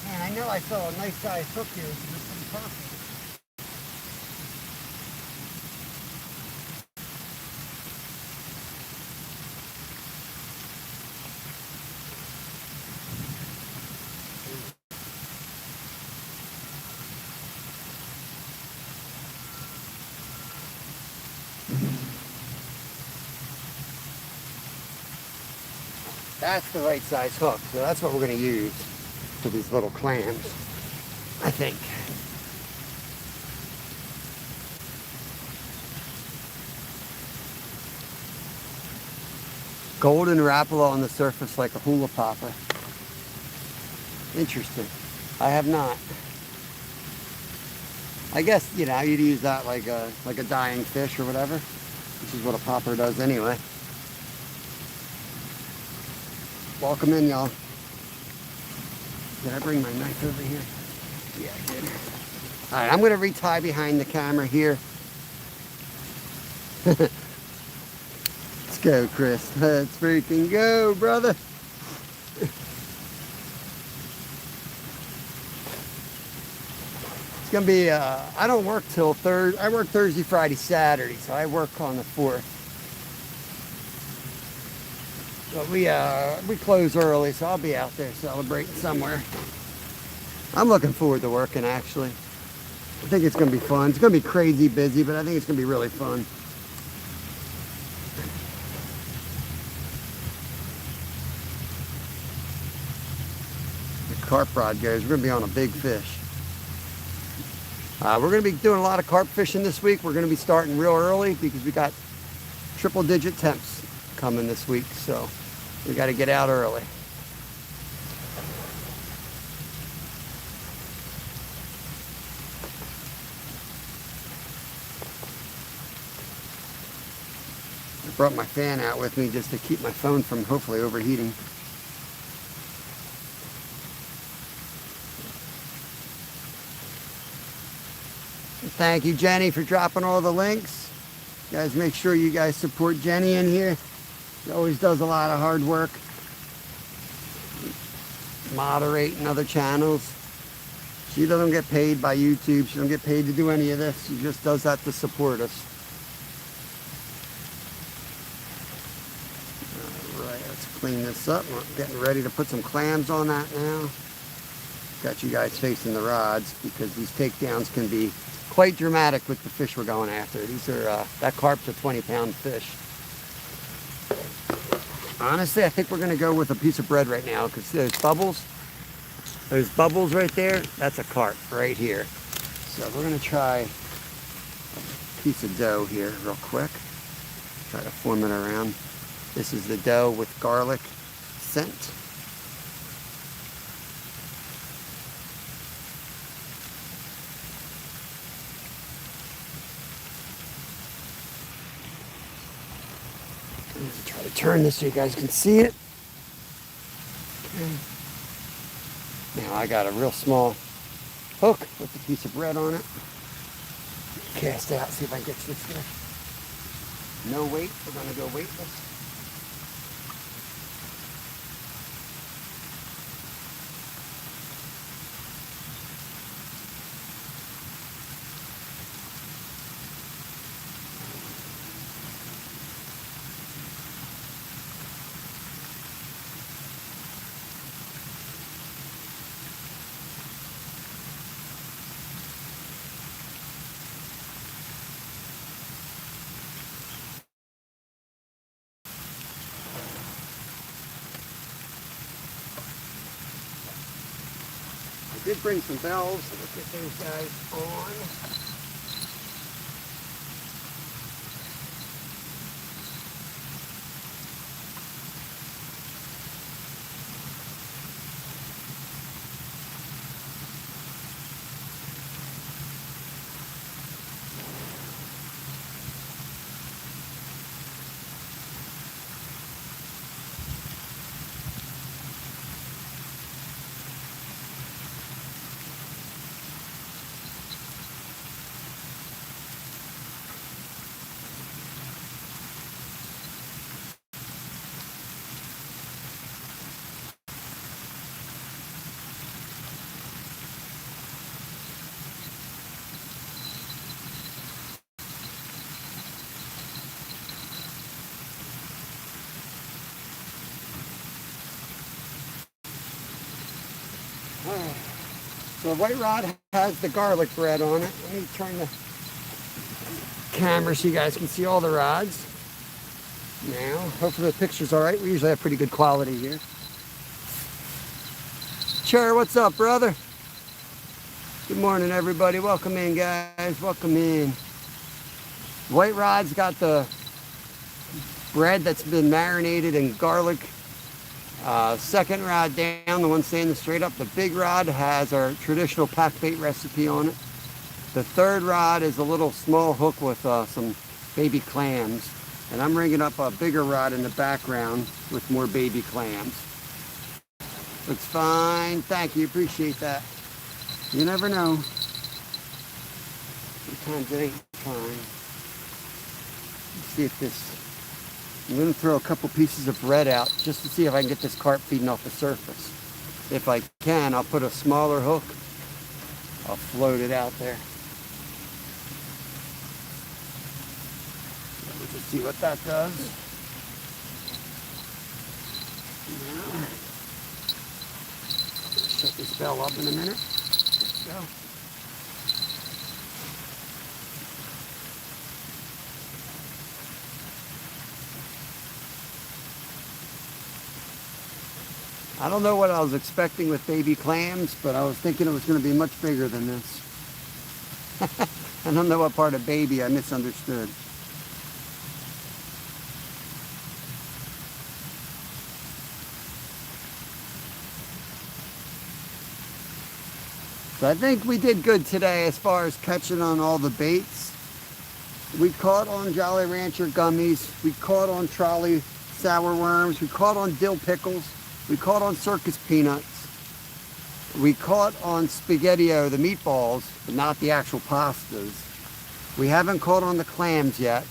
Man, I know I saw a nice size hook here. This would be perfect. That's the right size hook, so that's what we're going to use for these little clams, I think. Golden Rapala on the surface like a hula popper. Interesting. I have not. I guess, you know, you'd use that like a dying fish or whatever, which is what a popper does anyway. Welcome in, y'all. Did I bring my knife over here? Yeah, I did. All right, I'm going to retie behind the camera here. Let's go, Chris. Let's freaking go, brother. It's going to be, I don't work till Thursday. I work Thursday, Friday, Saturday, so I work on the 4th. But we close early, so I'll be out there celebrating somewhere. I'm looking forward to working, actually. I think it's going to be fun. It's going to be crazy busy, but I think it's going to be really fun. The carp rod goes. We're going to be on a big fish. We're going to be doing a lot of carp fishing this week. We're going to be starting real early because we got triple-digit temps coming this week, so we got to get out early. I brought my fan out with me just to keep my phone from hopefully overheating. Thank you, Jenny, for dropping all the links. You guys, make sure you guys support Jenny in here. She always does a lot of hard work. Moderating other channels. She doesn't get paid by YouTube. She doesn't get paid to do any of this. She just does that to support us. All right, let's clean this up. We're getting ready to put some clams on that now. Got you guys facing the rods because these takedowns can be quite dramatic with the fish we're going after. These are, that carp's a 20-pound fish. Honestly, I think we're gonna go with a piece of bread right now because those bubbles right there, that's a carp right here. So we're gonna try a piece of dough here real quick. Try to form it around. This is the dough with garlic scent. Try to turn this so you guys can see it. Okay. Now I got a real small hook with a piece of bread on it. Cast out, see if I get this fish. No weight, we're gonna go weightless. I did bring some bells, so let's get those guys on. So the white rod has the garlic bread on it. Let me turn the camera so you guys can see all the rods. Now, hopefully the picture's all right. We usually have pretty good quality here. Cher, what's up, brother? Good morning, everybody. Welcome in, guys. Welcome in. White rod's got the bread that's been marinated in garlic. Second rod down, the one standing straight up, the big rod has our traditional pack bait recipe on it. The third rod is a little small hook with some baby clams. And I'm ringing up a bigger rod in the background with more baby clams. Looks fine. Thank you. Appreciate that. You never know. Sometimes it ain't fine. Let's see if this... I'm going to throw a couple pieces of bread out just to see if I can get this carp feeding off the surface. If I can, I'll put a smaller hook. I'll float it out there. We'll just see what that does. Now, shut this bell up in a minute. Let's go. I don't know what I was expecting with baby clams, but I was thinking it was going to be much bigger than this. I don't know what part of baby I misunderstood. So I think we did good today as far as catching on all the baits. We caught on Jolly Rancher gummies. We caught on trolley sour worms. We caught on dill pickles. We caught on circus peanuts. We caught on spaghetti-o, the meatballs, but not the actual pastas. We haven't caught on the clams yet,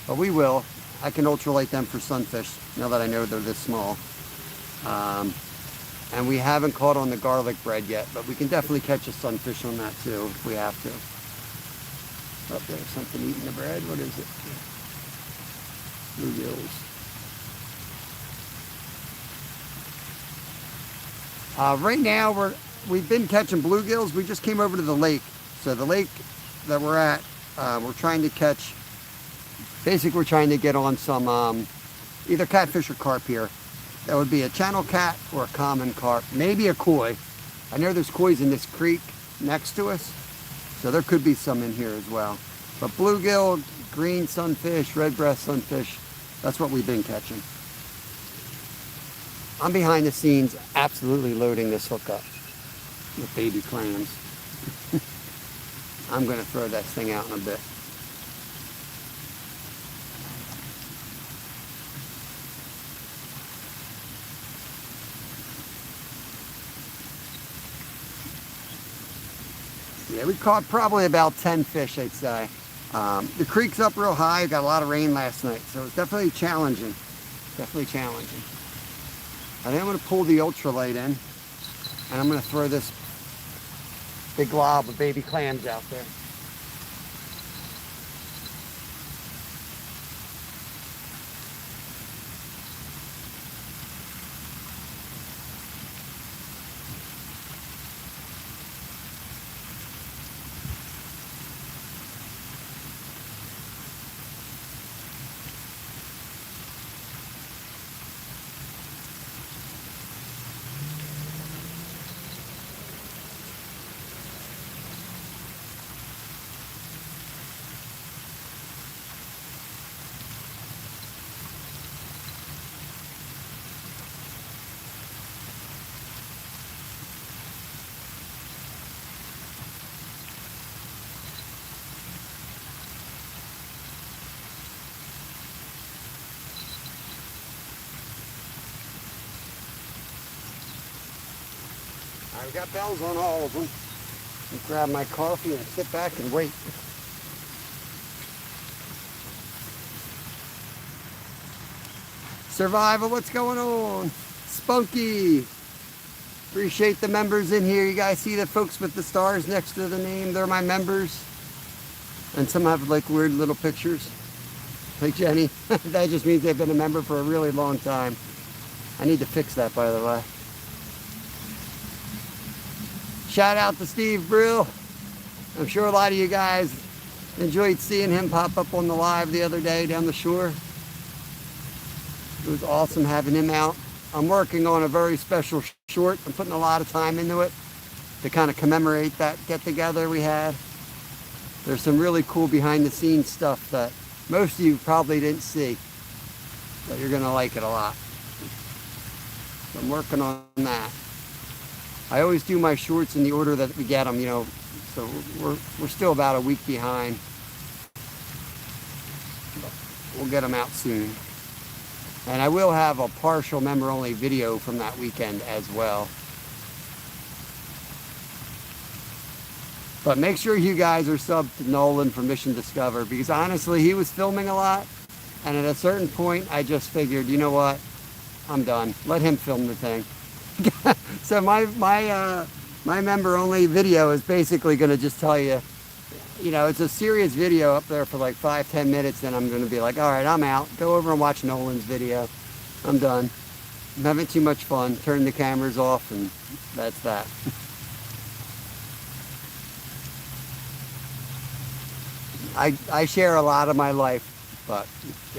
but we will. I can ultralight them for sunfish now that I know they're this small. And we haven't caught on the garlic bread yet, but we can definitely catch a sunfish on that too if we have to. Oh, there's something eating the bread. What is it? Bluegills. Right now, we've been catching bluegills. We just came over to the lake. So the lake that we're at, we're trying to catch, basically we're trying to get on some either catfish or carp here. That would be a channel cat or a common carp, maybe a koi. I know there's kois in this creek next to us, so there could be some in here as well. But bluegill, green sunfish, red breast sunfish, that's what we've been catching. I'm behind the scenes absolutely loading this hook up with baby clams. I'm going to throw that thing out in a bit. Yeah, we caught probably about 10 fish, I'd say. The creek's up real high. Got a lot of rain last night, so it's definitely challenging. Definitely challenging. I think I'm going to pull the ultralight in, and I'm going to throw this big glob of baby clams out there. I've got bells on all of them. I'll grab my coffee and sit back and wait. Survival, what's going on? Spunky. Appreciate the members in here. You guys see the folks with the stars next to the name? They're my members. And some have like weird little pictures. Like Jenny. That just means they've been a member for a really long time. I need to fix that, by the way. Shout out to Steve Brill. I'm sure a lot of you guys enjoyed seeing him pop up on the live the other day down the shore. It was awesome having him out. I'm working on a very special short. I'm putting a lot of time into it to kind of commemorate that get-together we had. There's some really cool behind-the-scenes stuff that most of you probably didn't see, but you're going to like it a lot. So I'm working on that. I always do my shorts in the order that we get them, you know, so we're still about a week behind. But we'll get them out soon. And I will have a partial member-only video from that weekend as well. But make sure you guys are subbed to Nolan from Mission Discover, because honestly, he was filming a lot. And at a certain point, I just figured, you know what? I'm done. Let him film the thing. So my member-only video is basically going to just tell you, you know, it's a serious video up there for like 5-10 minutes, then I'm going to be like, all right, I'm out. Go over and watch Nolan's video. I'm done. I'm having too much fun. Turn the cameras off, and that's that. I share a lot of my life, but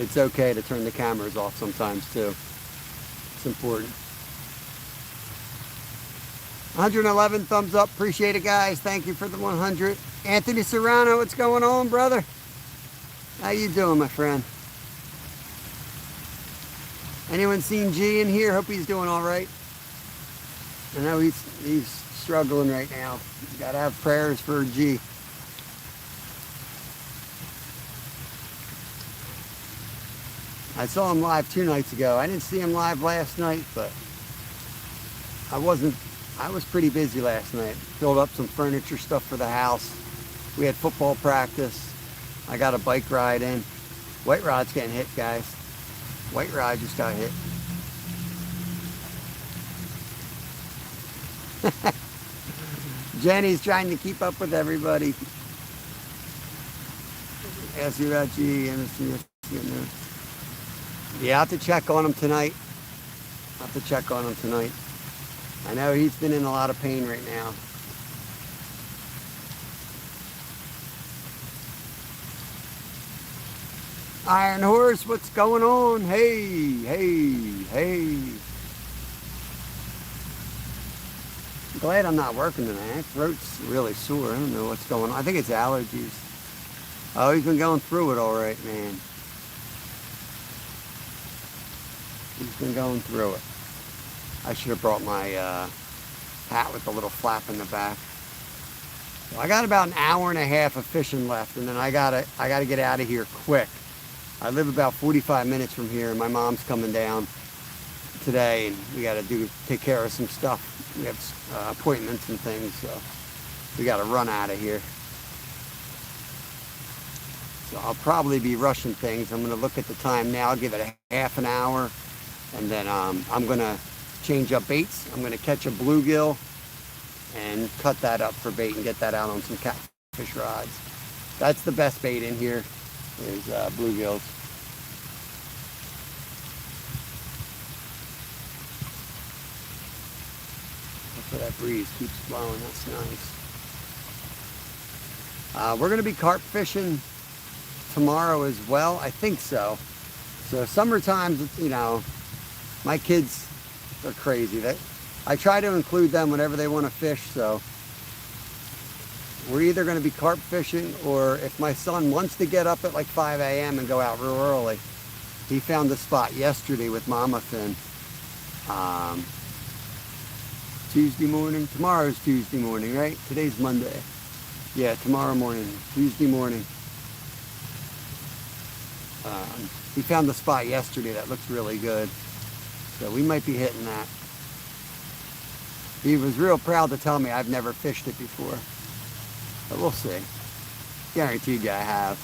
it's okay to turn the cameras off sometimes too. It's important. 111 thumbs up. Appreciate it, guys. Thank you for the 100. Anthony Serrano, what's going on, brother? How you doing, my friend? Anyone seen G in here? Hope he's doing all right. I know he's struggling right now. You gotta have prayers for G. I saw him live 2 nights ago. I didn't see him live last night, but I was pretty busy last night. Filled up some furniture stuff for the house. We had football practice. I got a bike ride in. White Rod's getting hit, guys. White Rod just got hit. Jenny's trying to keep up with everybody. Ask you about G and yeah, I'll have to check on him tonight. I know he's been in a lot of pain right now. Iron Horse, what's going on? Hey. I'm glad I'm not working tonight. My throat's really sore. I don't know what's going on. I think it's allergies. Oh, he's been going through it all right, man. He's been going through it. I should have brought my hat with the little flap in the back. So I got about an hour and a half of fishing left, and then I gotta get out of here quick. I live about 45 minutes from here, and my mom's coming down today, and we gotta take care of some stuff. We have appointments and things, so we gotta run out of here. So I'll probably be rushing things. I'm gonna look at the time now, give it a half an hour, and then I'm gonna change up baits. I'm gonna catch a bluegill and cut that up for bait and get that out on some catfish rods. That's the best bait in here, is bluegills. That's where that breeze keeps blowing. That's nice. We're gonna be carp fishing tomorrow as well. I think so. So summertime, you know, my kids are crazy. I try to include them whenever they want to fish, so we're either going to be carp fishing, or if my son wants to get up at like 5 a.m. and go out real early. He found a spot yesterday with Mama Fin. Tuesday morning. Tomorrow's Tuesday morning, right? Today's Monday. Yeah, tomorrow morning. Tuesday morning. He found the spot yesterday that looks really good. So we might be hitting that. He was real proud to tell me I've never fished it before. But we'll see. Guaranteed you I have.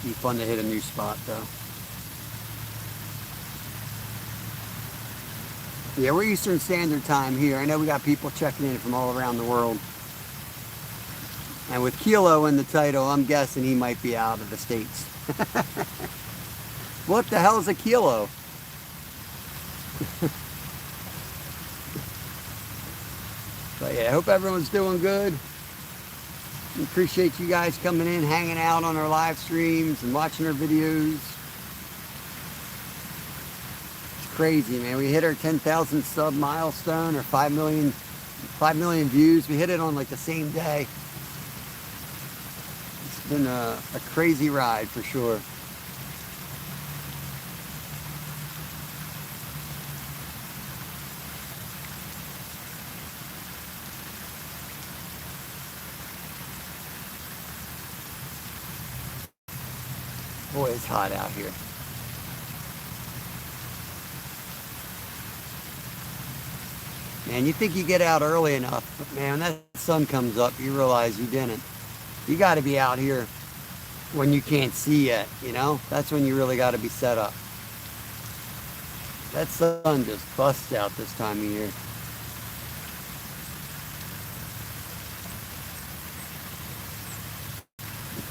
Be fun to hit a new spot though. Yeah, we're Eastern Standard Time here. I know we got people checking in from all around the world. And with Kilo in the title, I'm guessing he might be out of the States. What the hell is a kilo? But yeah, I hope everyone's doing good. Appreciate you guys coming in, hanging out on our live streams and watching our videos. It's crazy, man. We hit our 10,000 sub milestone, or 5 million views. We hit it on like the same day. It's been a crazy ride for sure. Boy, it's hot out here. Man, you think you get out early enough, but man, when that sun comes up, you realize you didn't. You got to be out here when you can't see yet, you know? That's when you really got to be set up. That sun just busts out this time of year.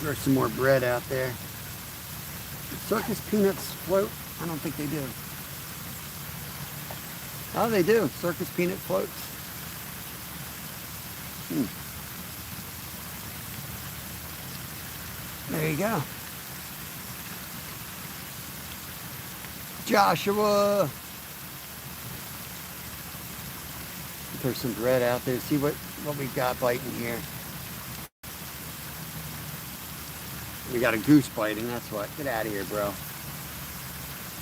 Throw some more bread out there. Circus peanuts float? I don't think they do. Oh, they do. Circus peanut floats. There you go. Joshua. Throw some bread out there. See what we got biting here. We got a goose biting, that's what. Get out of here, bro.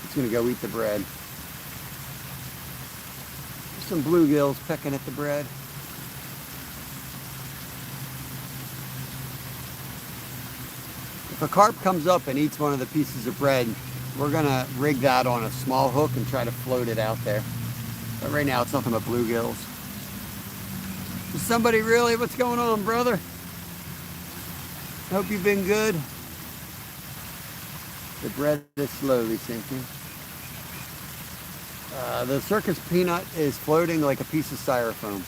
It's gonna go eat the bread. Some bluegills pecking at the bread. If a carp comes up and eats one of the pieces of bread, we're gonna rig that on a small hook and try to float it out there. But right now it's nothing but bluegills. Is somebody really? What's going on, brother? Hope you've been good. The bread is slowly sinking. The circus peanut is floating like a piece of styrofoam.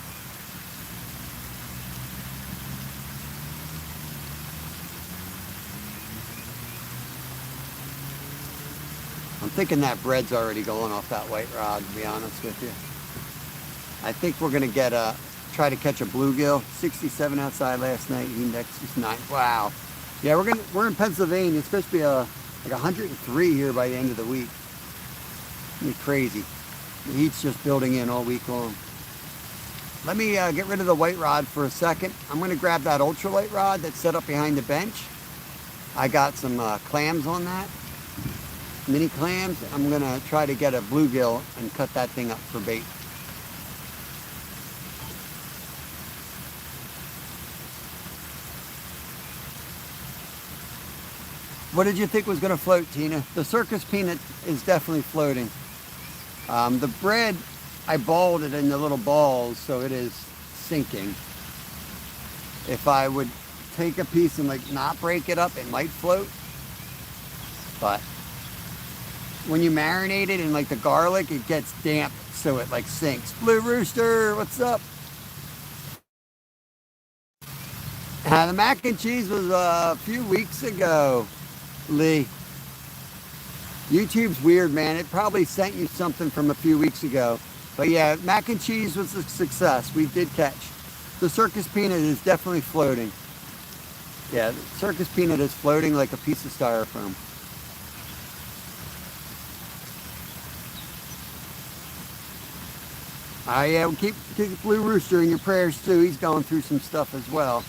I'm thinking that bread's already going off that white rod, to be honest with you. I think we're gonna try to catch a bluegill. 67 outside last night. Index is 9. Wow. Yeah, we're in Pennsylvania. It's supposed to be like 103 here by the end of the week. It's gonna be crazy. The heat's just building in all week long. Let me get rid of the white rod for a second. I'm gonna grab that ultralight rod that's set up behind the bench. I got some clams on that. Mini clams. I'm gonna try to get a bluegill and cut that thing up for bait. What did you think was going to float, Tina? The circus peanut is definitely floating. The bread, I balled it into little balls, so it is sinking. If I would take a piece and like not break it up, it might float. But when you marinate it in like the garlic, it gets damp, so it like sinks. Blue Rooster, what's up? The mac and cheese was a few weeks ago. Lee, YouTube's weird, man. It probably sent you something from a few weeks ago. But yeah, mac and cheese was a success. We did catch. The circus peanut is definitely floating. Yeah, the circus peanut is floating like a piece of styrofoam. Yeah, we'll keep Blue Rooster in your prayers too. He's going through some stuff as well.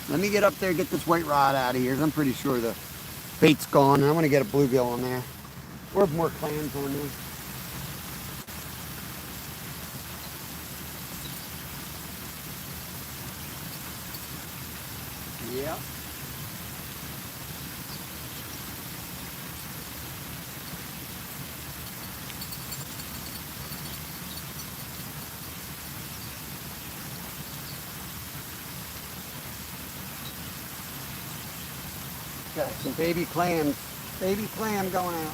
Let me get up there and get this white rod out of here. I'm pretty sure the bait's gone. I want to get a bluegill on there. Or more clams on there. Yeah. Got some baby clams. Baby clam going out.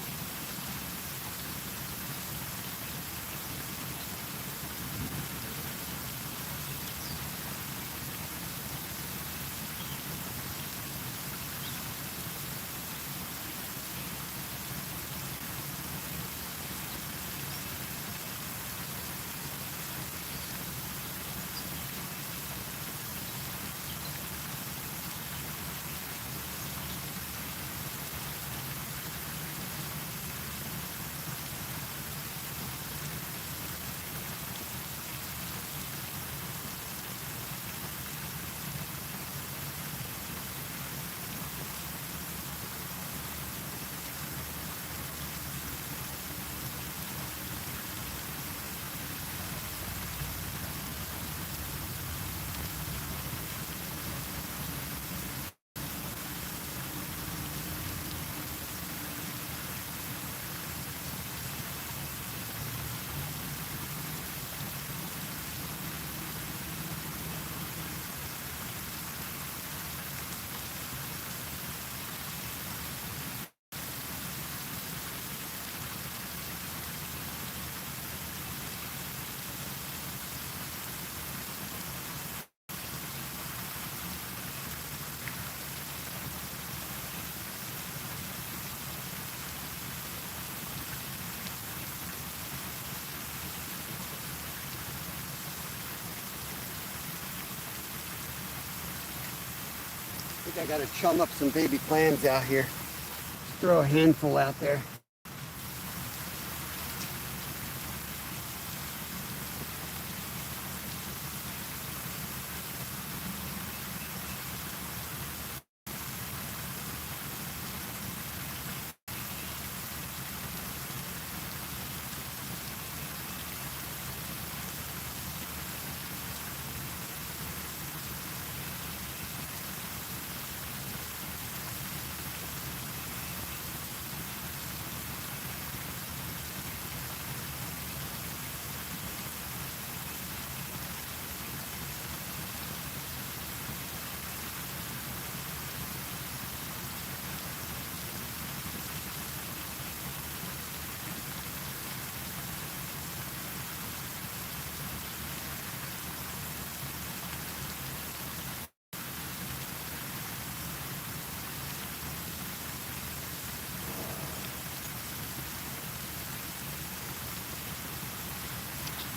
think I gotta chum up some baby clams out here. Just throw a handful out there.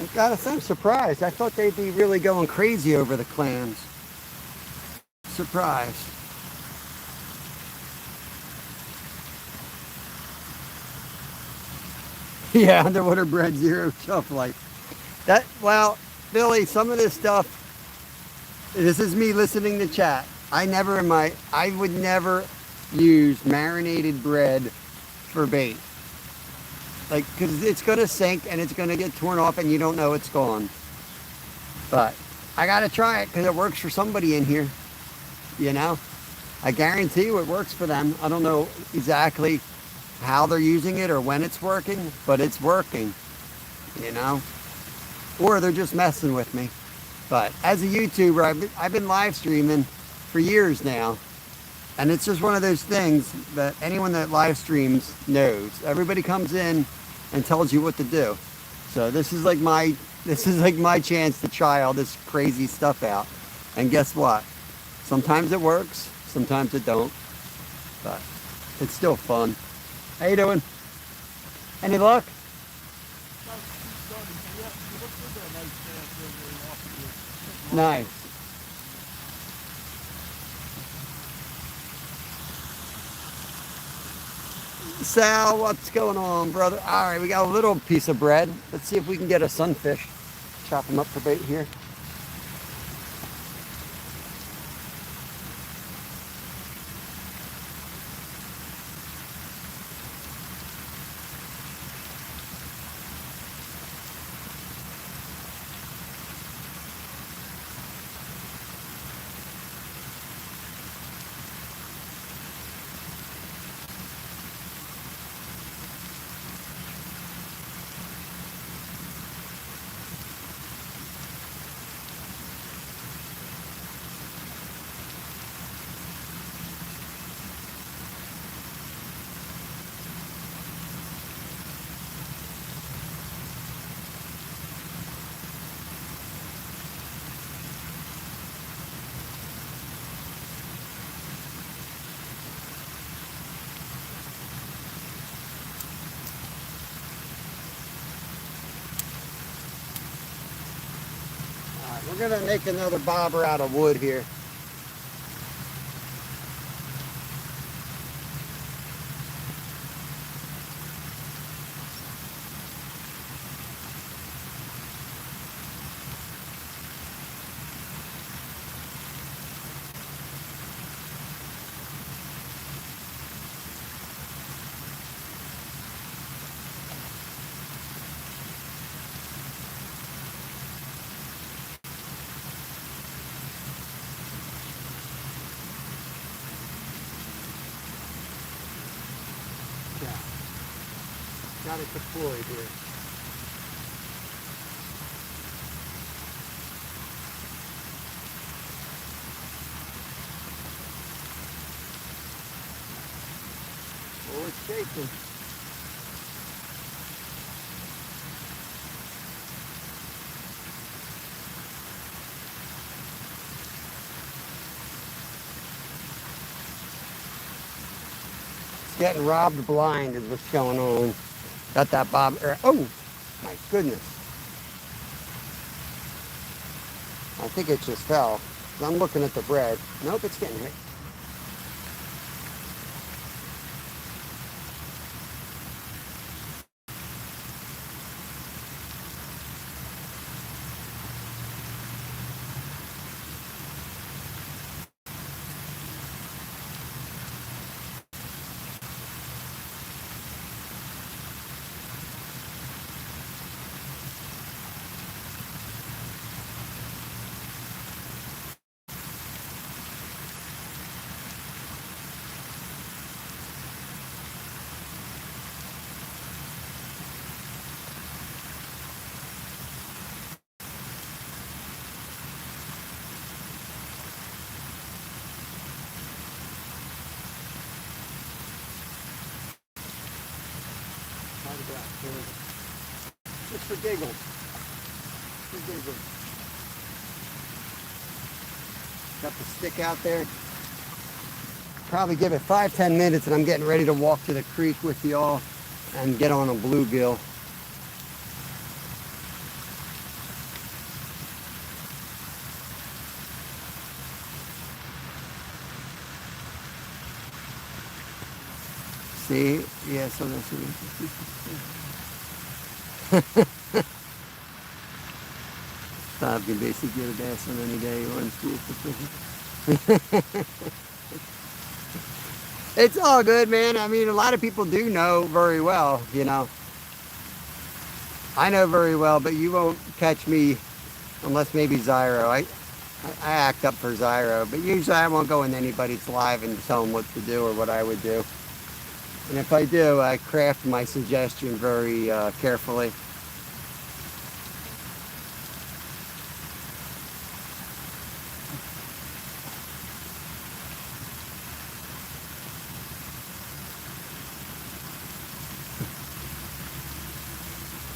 I gotta say, I'm surprised. I thought they'd be really going crazy over the clams. Surprised. Yeah, underwater bread, zero shelf life. That, well, Billy, some of this stuff, this is me listening to chat. I would never use marinated bread for bait. Like, because it's going to sink and it's going to get torn off and you don't know it's gone. But I got to try it because it works for somebody in here. You know? I guarantee you it works for them. I don't know exactly how they're using it or when it's working, but it's working. You know? Or they're just messing with me. But as a YouTuber, I've been live streaming for years now. And it's just one of those things that anyone that live streams knows. Everybody comes in and tells you what to do. So this is like my chance to try all this crazy stuff out. And guess what? Sometimes it works, sometimes it don't. But it's still fun. How you doing? Any luck? Nice. Sal, what's going on, brother? All right, we got a little piece of bread. Let's see if we can get a sunfish. Chop them up for bait here. We're gonna make another bobber out of wood here. Got it deployed here. Oh, it's shaking. It's getting robbed blind is what's going on. Got that bob. Oh, my goodness. I think it just fell. I'm looking at the bread. Nope, it's getting hit. Just for giggles. For giggles. Got the stick out there. Probably give it 5-10 minutes and I'm getting ready to walk to the creek with y'all and get on a bluegill. See? Yeah, so that's it. Bob can basically get a bass on any day he wants to for fishing. It's all good, man. I mean, a lot of people do know very well, you know. I know very well, but you won't catch me unless maybe Zyro. I act up for Zyro, but usually I won't go into anybody's live and tell them what to do or what I would do. And if I do, I craft my suggestion very carefully.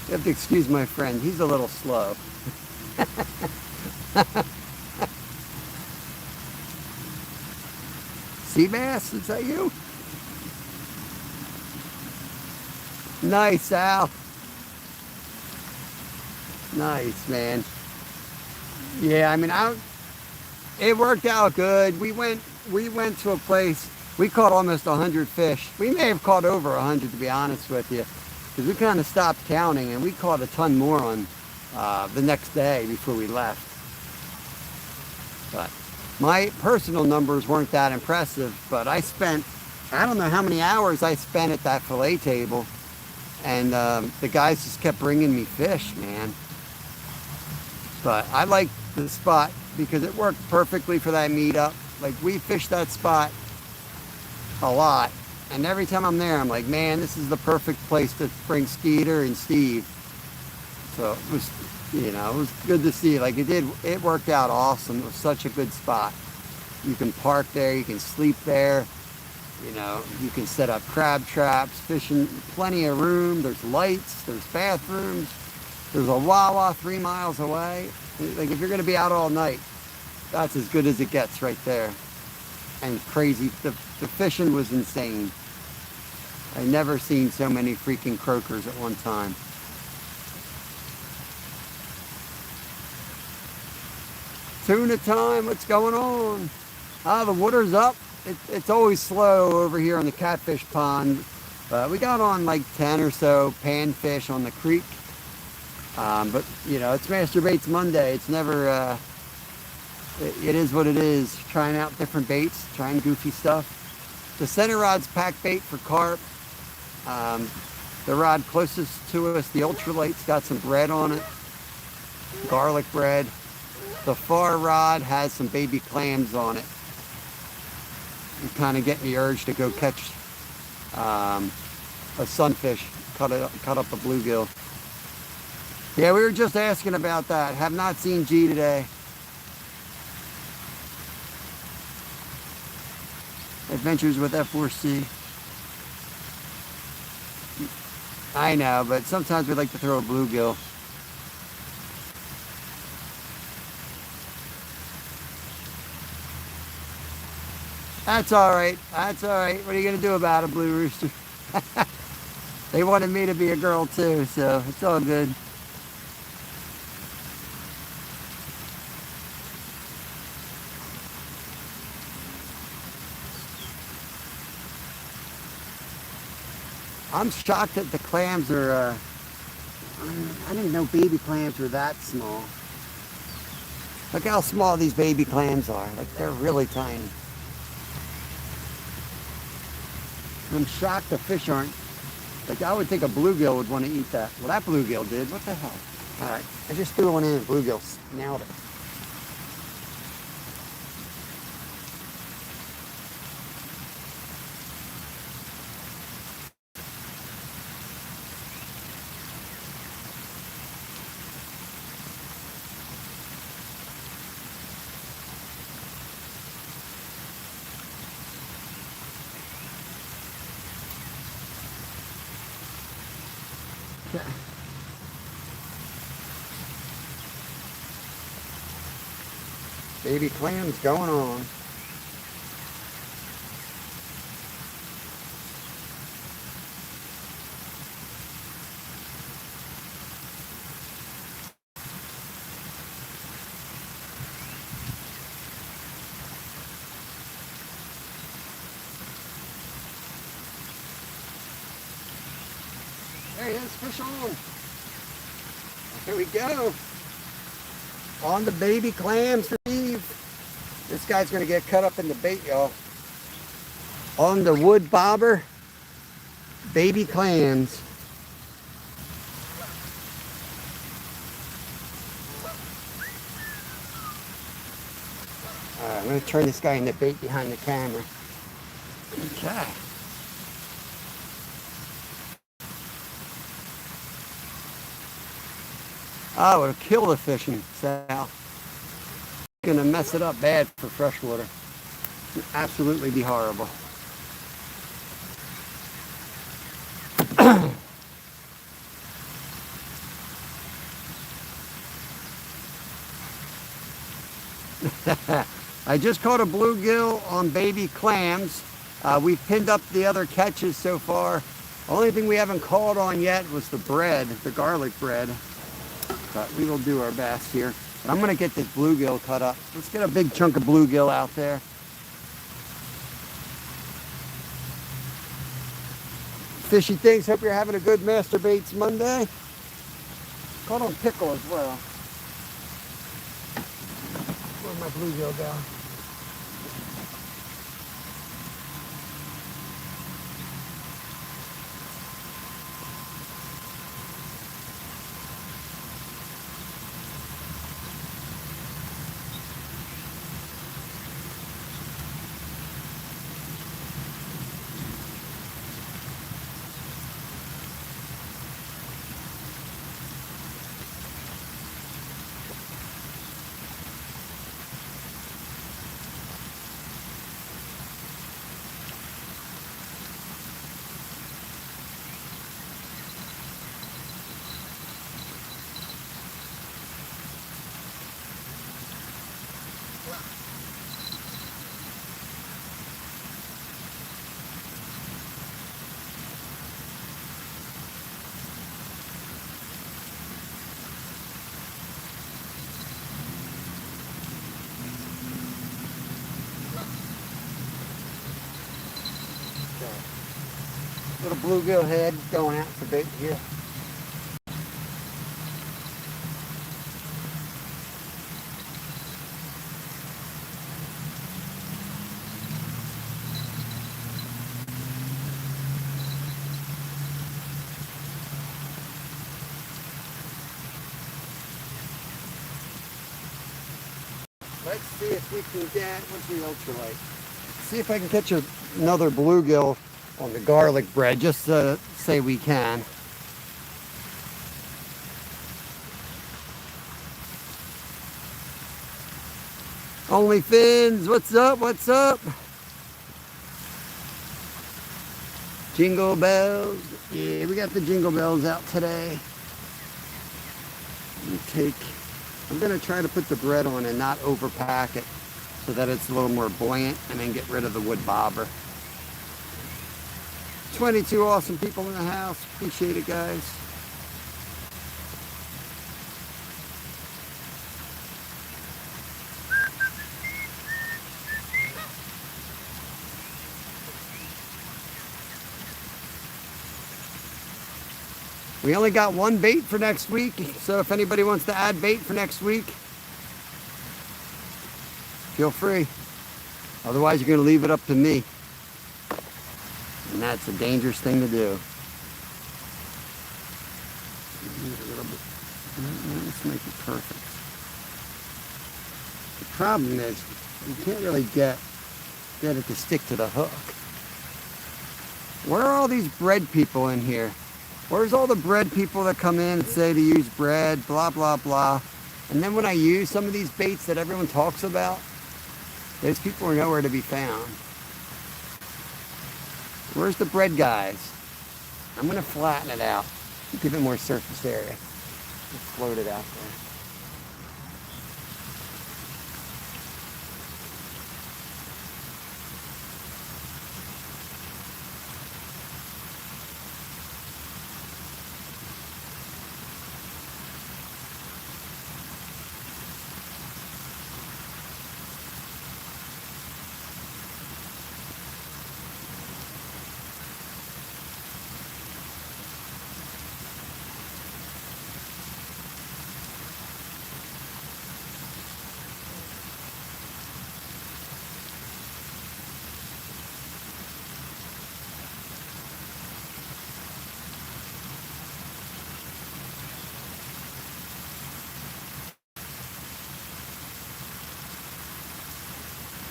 You have to excuse my friend. He's a little slow. Sea bass? Is that you? Nice, Al. Nice, man. Yeah, I mean, it worked out good. We went to a place. We caught almost 100 fish. We may have caught over 100, to be honest with you, because we kind of stopped counting, and we caught a ton more on the next day before we left. But my personal numbers weren't that impressive, but I don't know how many hours I spent at that fillet table, and the guys just kept bringing me fish, man. But I liked the spot because it worked perfectly for that meetup. Like, we fished that spot a lot, and every time I'm there, I'm like, man, this is the perfect place to bring Skeeter and Steve. So it was, you know, it was good to see. Like, it worked out awesome. It was such a good spot. You can park there, you can sleep there, you know, you can set up crab traps, fishing, plenty of room. There's lights, there's bathrooms, there's a Wawa 3 miles away. Like, if you're going to be out all night, that's as good as it gets right there. And crazy, the fishing was insane. I never seen so many freaking croakers at one time. Tuna time, what's going on? The water's up. It's always slow over here on the catfish pond. But we got on like 10 or so panfish on the creek. But, you know, it's Master Baits Monday. It's never, it is what it is. Trying out different baits, trying goofy stuff. The center rod's pack bait for carp. The rod closest to us, the ultralight's got some bread on it. Garlic bread. The far rod has some baby clams on it. I'm kind of getting the urge to go catch a sunfish, cut up a bluegill. Yeah, we were just asking about that. Have not seen G today. Adventures with F4C. I know, but sometimes we like to throw a bluegill. That's all right. That's all right. What are you going to do about it, Blue Rooster? They wanted me to be a girl too, so it's all good. I'm shocked that the clams are, I didn't know baby clams were that small. Look how small these baby clams are. Like, they're really tiny. I'm shocked the fish aren't, like, I would think a bluegill would want to eat that. Well, that bluegill did. What the hell? All right, I just threw one in and bluegill nailed it. Baby clams going on. There he is, fish on. Here we go. On the baby clams for Eve. This guy's gonna get cut up in the bait, y'all. On the wood bobber, baby clams. All right, I'm gonna turn this guy into bait behind the camera. Okay. Oh, it'll kill the fishing, Sal. Gonna mess it up bad for freshwater. It'll absolutely be horrible. I just caught a bluegill on baby clams. We've pinned up the other catches so far. Only thing we haven't caught on yet was the bread, the garlic bread. But we will do our best here. But I'm gonna get this bluegill cut up. Let's get a big chunk of bluegill out there. Fishy things, hope you're having a good Master Baits Monday. Caught on pickle as well. Where'd my bluegill go? Little bluegill head going out for bait here. Let's see if we can get, what's the ultralight? See if I can catch another bluegill on the garlic bread, just to say we can. Only Fins, what's up, what's up? Jingle bells, yeah, we got the jingle bells out today. I'm gonna try to put the bread on and not overpack it so that it's a little more buoyant, and then get rid of the wood bobber. 22 awesome people in the house. Appreciate it, guys. We only got one bait for next week, so if anybody wants to add bait for next week, feel free. Otherwise, you're going to leave it up to me. And that's a dangerous thing to do. Let's make it perfect. The problem is, you can't really get it to stick to the hook. Where are all these bread people in here? Where's all the bread people that come in and say to use bread, blah, blah, blah. And then when I use some of these baits that everyone talks about, those people are nowhere to be found. Where's the bread guys? I'm gonna flatten it out, give it more surface area. Just float it out there.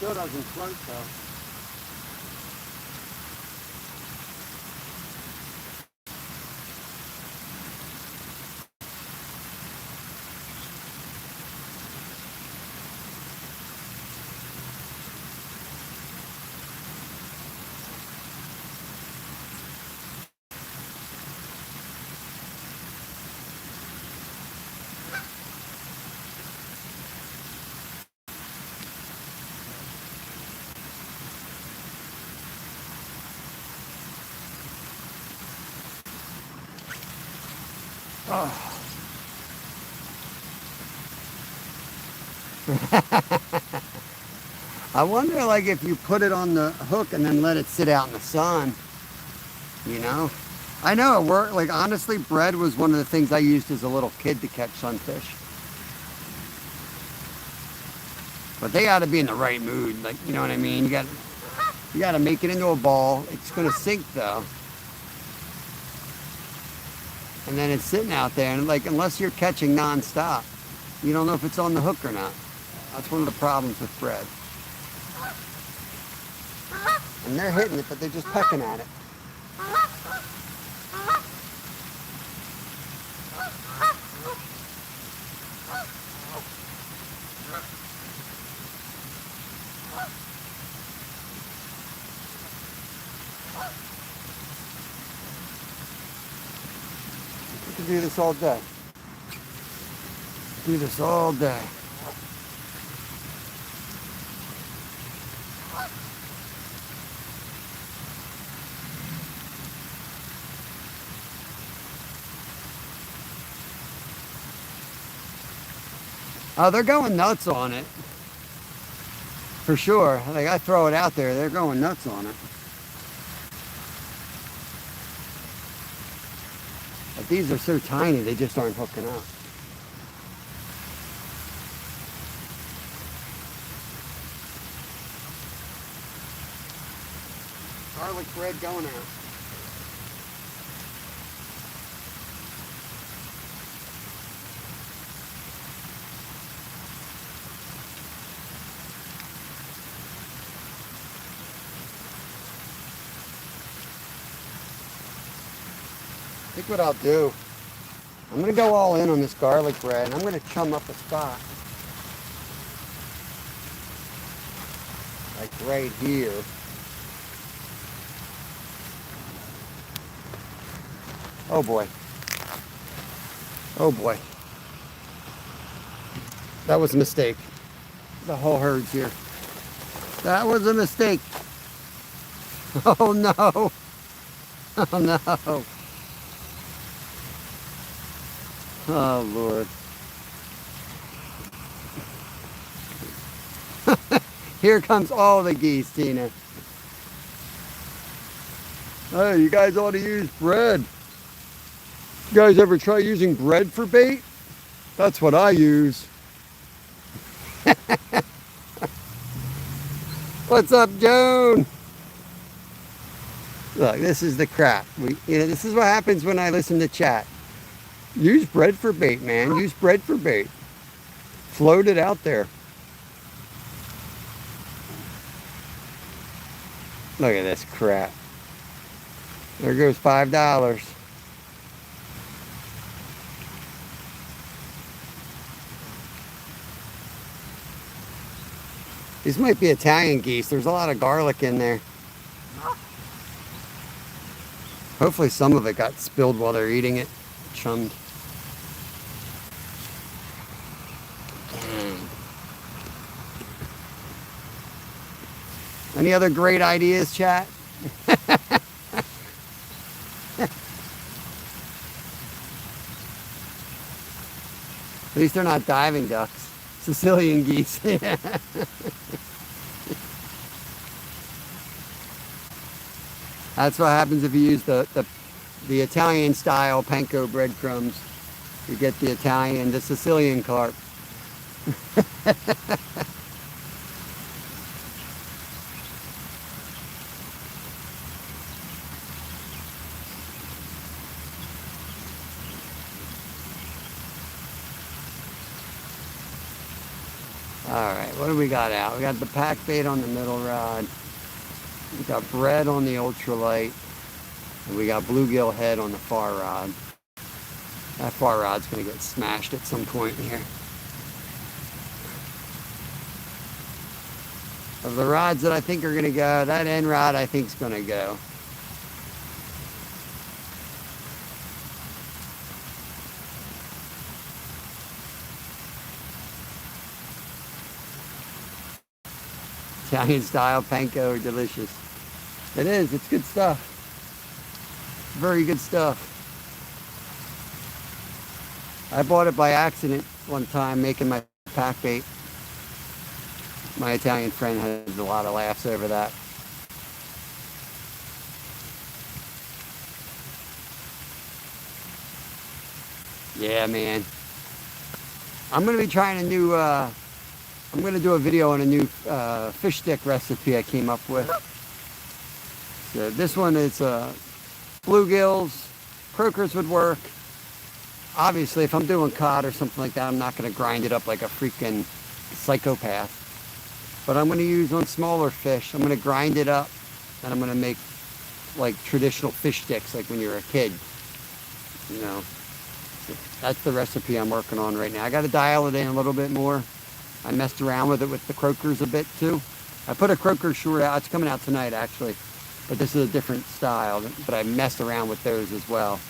Still doesn't float though. Oh. I wonder, like, if you put it on the hook and then let it sit out in the sun, you know? I know it worked. Like, honestly, bread was one of the things I used as a little kid to catch sunfish. But they got to be in the right mood, like, you know what I mean? You got to make it into a ball. It's going to sink, though. And then it's sitting out there, and, like, unless you're catching nonstop, you don't know if it's on the hook or not. That's one of the problems with bread. And they're hitting it, but they're just pecking at it. You can do this all day. Do this all day. Oh, they're going nuts on it. For sure. Like, I throw it out there, they're going nuts on it. But these are so tiny, they just aren't hooking up. Garlic bread going out. I think what I'll do, I'm going to go all in on this garlic bread, and I'm going to chum up a spot. Like right here. Oh boy. Oh boy. That was a mistake. The whole herd's here. That was a mistake. Oh no. Oh no. Oh Lord. Here comes all the geese, Tina. Hey, you guys ought to use bread. You guys ever try using bread for bait? That's what I use. What's up, Joan? Look, this is the crap. This is what happens when I listen to chat. Use bread for bait, man. Use bread for bait. Float it out there. Look at this crap. There goes $5. These might be Italian geese. There's a lot of garlic in there. Hopefully some of it got spilled while they're eating it. Chummed. Any other great ideas, chat? At least they're not diving ducks. Sicilian geese. That's what happens if you use the Italian style panko breadcrumbs. You get the Sicilian carp. Alright, what do we got out? We got the pack bait on the middle rod. We got bread on the ultralight. And we got bluegill head on the far rod. That far rod's going to get smashed at some point here. Of the rods that I think are going to go, that end rod I think is going to go. Italian style panko are delicious. It is, it's good stuff. Very good stuff. I bought it by accident one time making my pack bait. My Italian friend has a lot of laughs over that. Yeah, man. I'm going to be trying a new, I'm going to do a video on a new fish stick recipe I came up with. So this one is bluegills, croakers would work. Obviously, if I'm doing cod or something like that, I'm not going to grind it up like a freaking psychopath. But I'm going to use on smaller fish. I'm going to grind it up, and I'm going to make like traditional fish sticks, like when you're a kid. You know, so that's the recipe I'm working on right now. I got to dial it in a little bit more. I messed around with it with the croakers a bit too. I put a croaker short out. It's coming out tonight actually, but this is a different style. But I messed around with those as well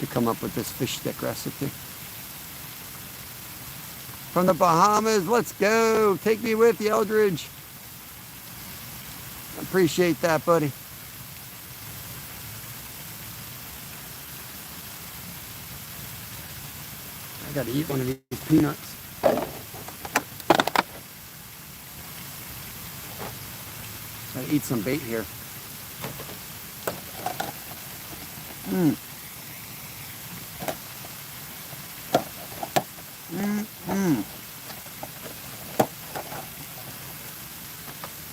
to come up with this fish stick recipe. From the Bahamas, let's go. Take me with you, Eldridge. I appreciate that, buddy. I gotta eat one of these peanuts. Gotta eat some bait here.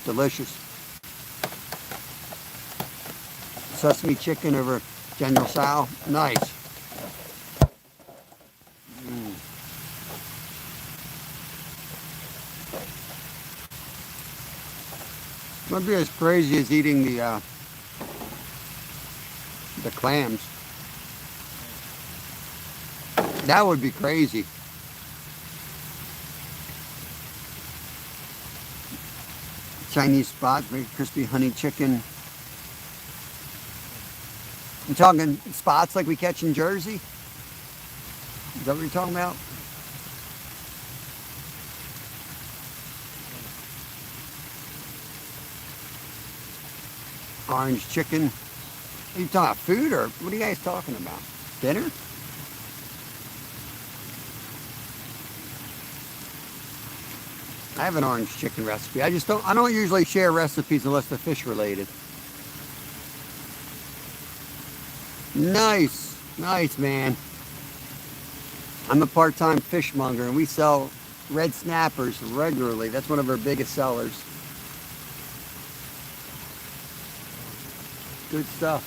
Delicious. Sesame chicken over General Tso. Nice. Wouldn't be as crazy as eating the clams. That would be crazy. Chinese spot, very crispy honey chicken. I'm talking spots like we catch in Jersey. Is that what you're talking about? Orange chicken. Are you talking about food, or what are you guys talking about? Dinner? I have an orange chicken recipe. I don't usually share recipes unless they're fish related. Nice. Nice, man. I'm a part-time fishmonger and we sell red snappers regularly. That's one of our biggest sellers. Good stuff.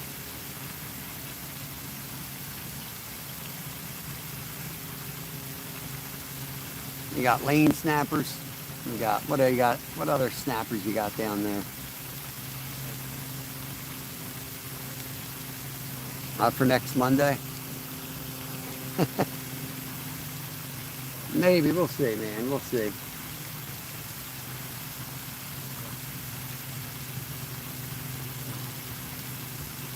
You got lane snappers. You got, what do you got? What other snappers you got down there? For next Monday? Maybe, we'll see, man, we'll see.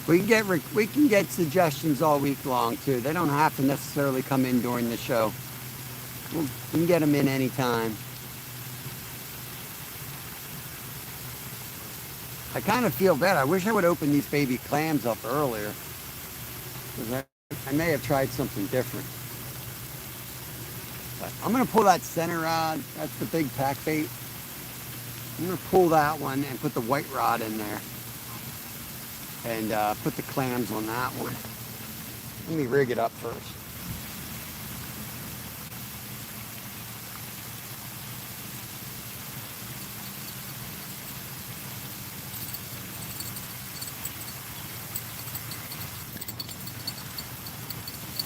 We can get suggestions all week long too. They don't have to necessarily come in during the show. We can get them in anytime. I kind of feel bad. I wish I would open these baby clams up earlier. I may have tried something different. But I'm going to pull that center rod. That's the big pack bait. I'm going to pull that one and put the white rod in there. And put the clams on that one. Let me rig it up first.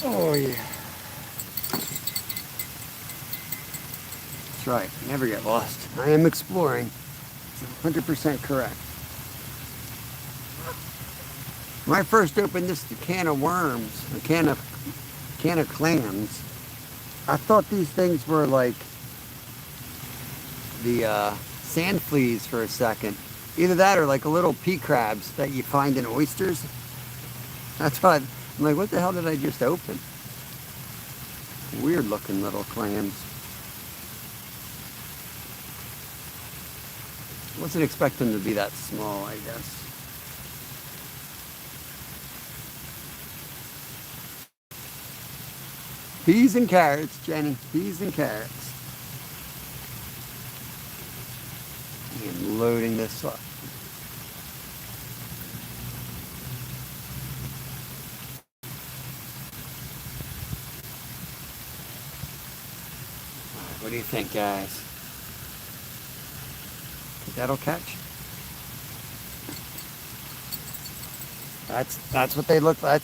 Oh yeah. That's right. Never get lost. I am exploring. 100% correct. When I first opened this can of worms, a can of clams, I thought these things were like the sand fleas for a second. Either that or like a little pea crabs that you find in oysters. That's why I'm like, what the hell did I just open? Weird looking little clams. Wasn't expecting them to be that small, I guess. Peas and carrots, Jenny. Peas and carrots. And loading this up. What do you think, guys? Think that'll catch? That's what they look like.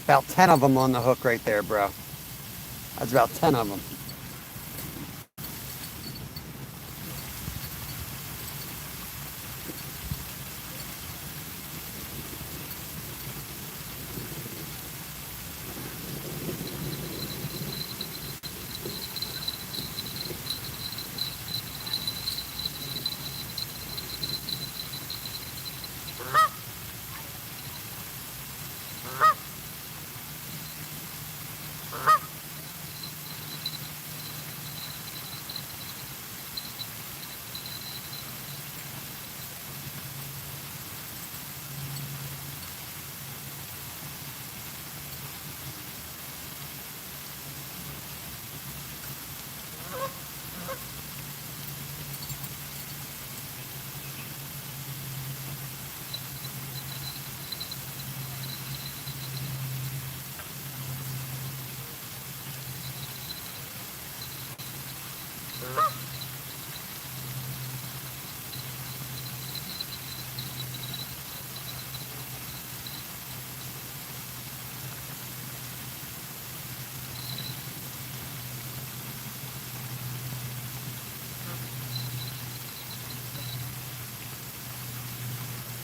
About 10 of them on the hook right there, bro. That's about 10 of them.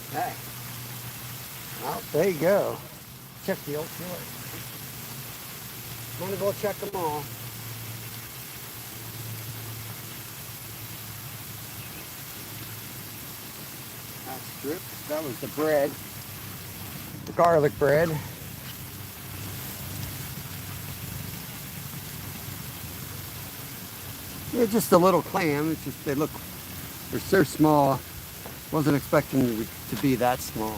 Hey. Well, there you go. Check the old killer. Might as well check them all. That's stripped. That was the bread. The garlic bread. Yeah, just a little clam. It's just, they're so small. Wasn't expecting them to be that small.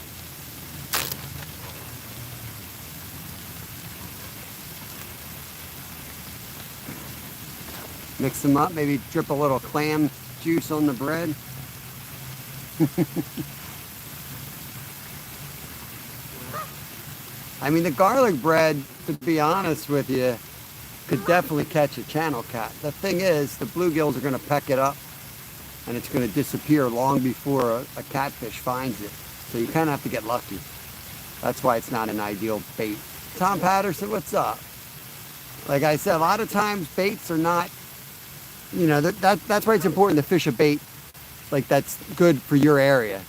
Mix them up, maybe drip a little clam juice on the bread. I mean, the garlic bread, to be honest with you, could definitely catch a channel cat. The thing is, the bluegills are going to peck it up and it's going to disappear long before a catfish finds it. So you kind of have to get lucky. That's why it's not an ideal bait. Tom Patterson, what's up? Like I said, a lot of times baits are not, you know, that's why it's important to fish a bait like that's good for your area.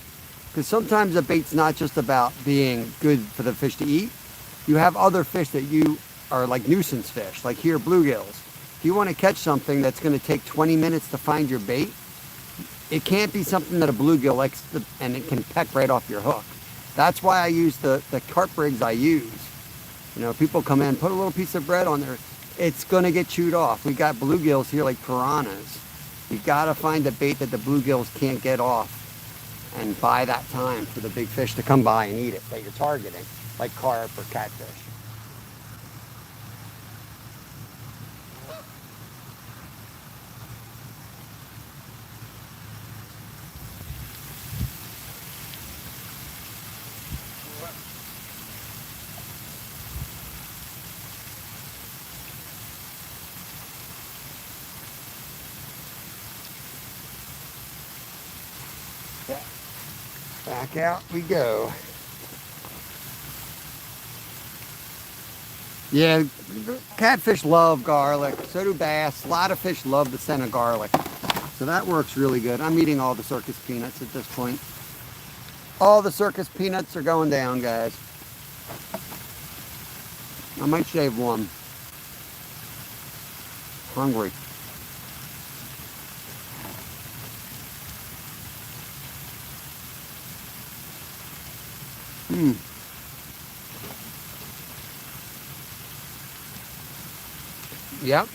Because sometimes a bait's not just about being good for the fish to eat. You have other fish that you are like nuisance fish, like here, bluegills. If you want to catch something that's going to take 20 minutes to find your bait, it can't be something that a bluegill likes and it can peck right off your hook. That's why I use the carp rigs I use. You know, people come in, put a little piece of bread on there, it's going to get chewed off. We got bluegills here like piranhas. You got to find a bait that the bluegills can't get off and buy that time for the big fish to come by and eat it that you're targeting, like carp or catfish. Back out we go. Yeah, catfish love garlic. So do bass. A lot of fish love the scent of garlic. So that works really good. I'm eating all the circus peanuts at this point. All the circus peanuts are going down, guys. I might shave one. Hungry. Hmm. Yep.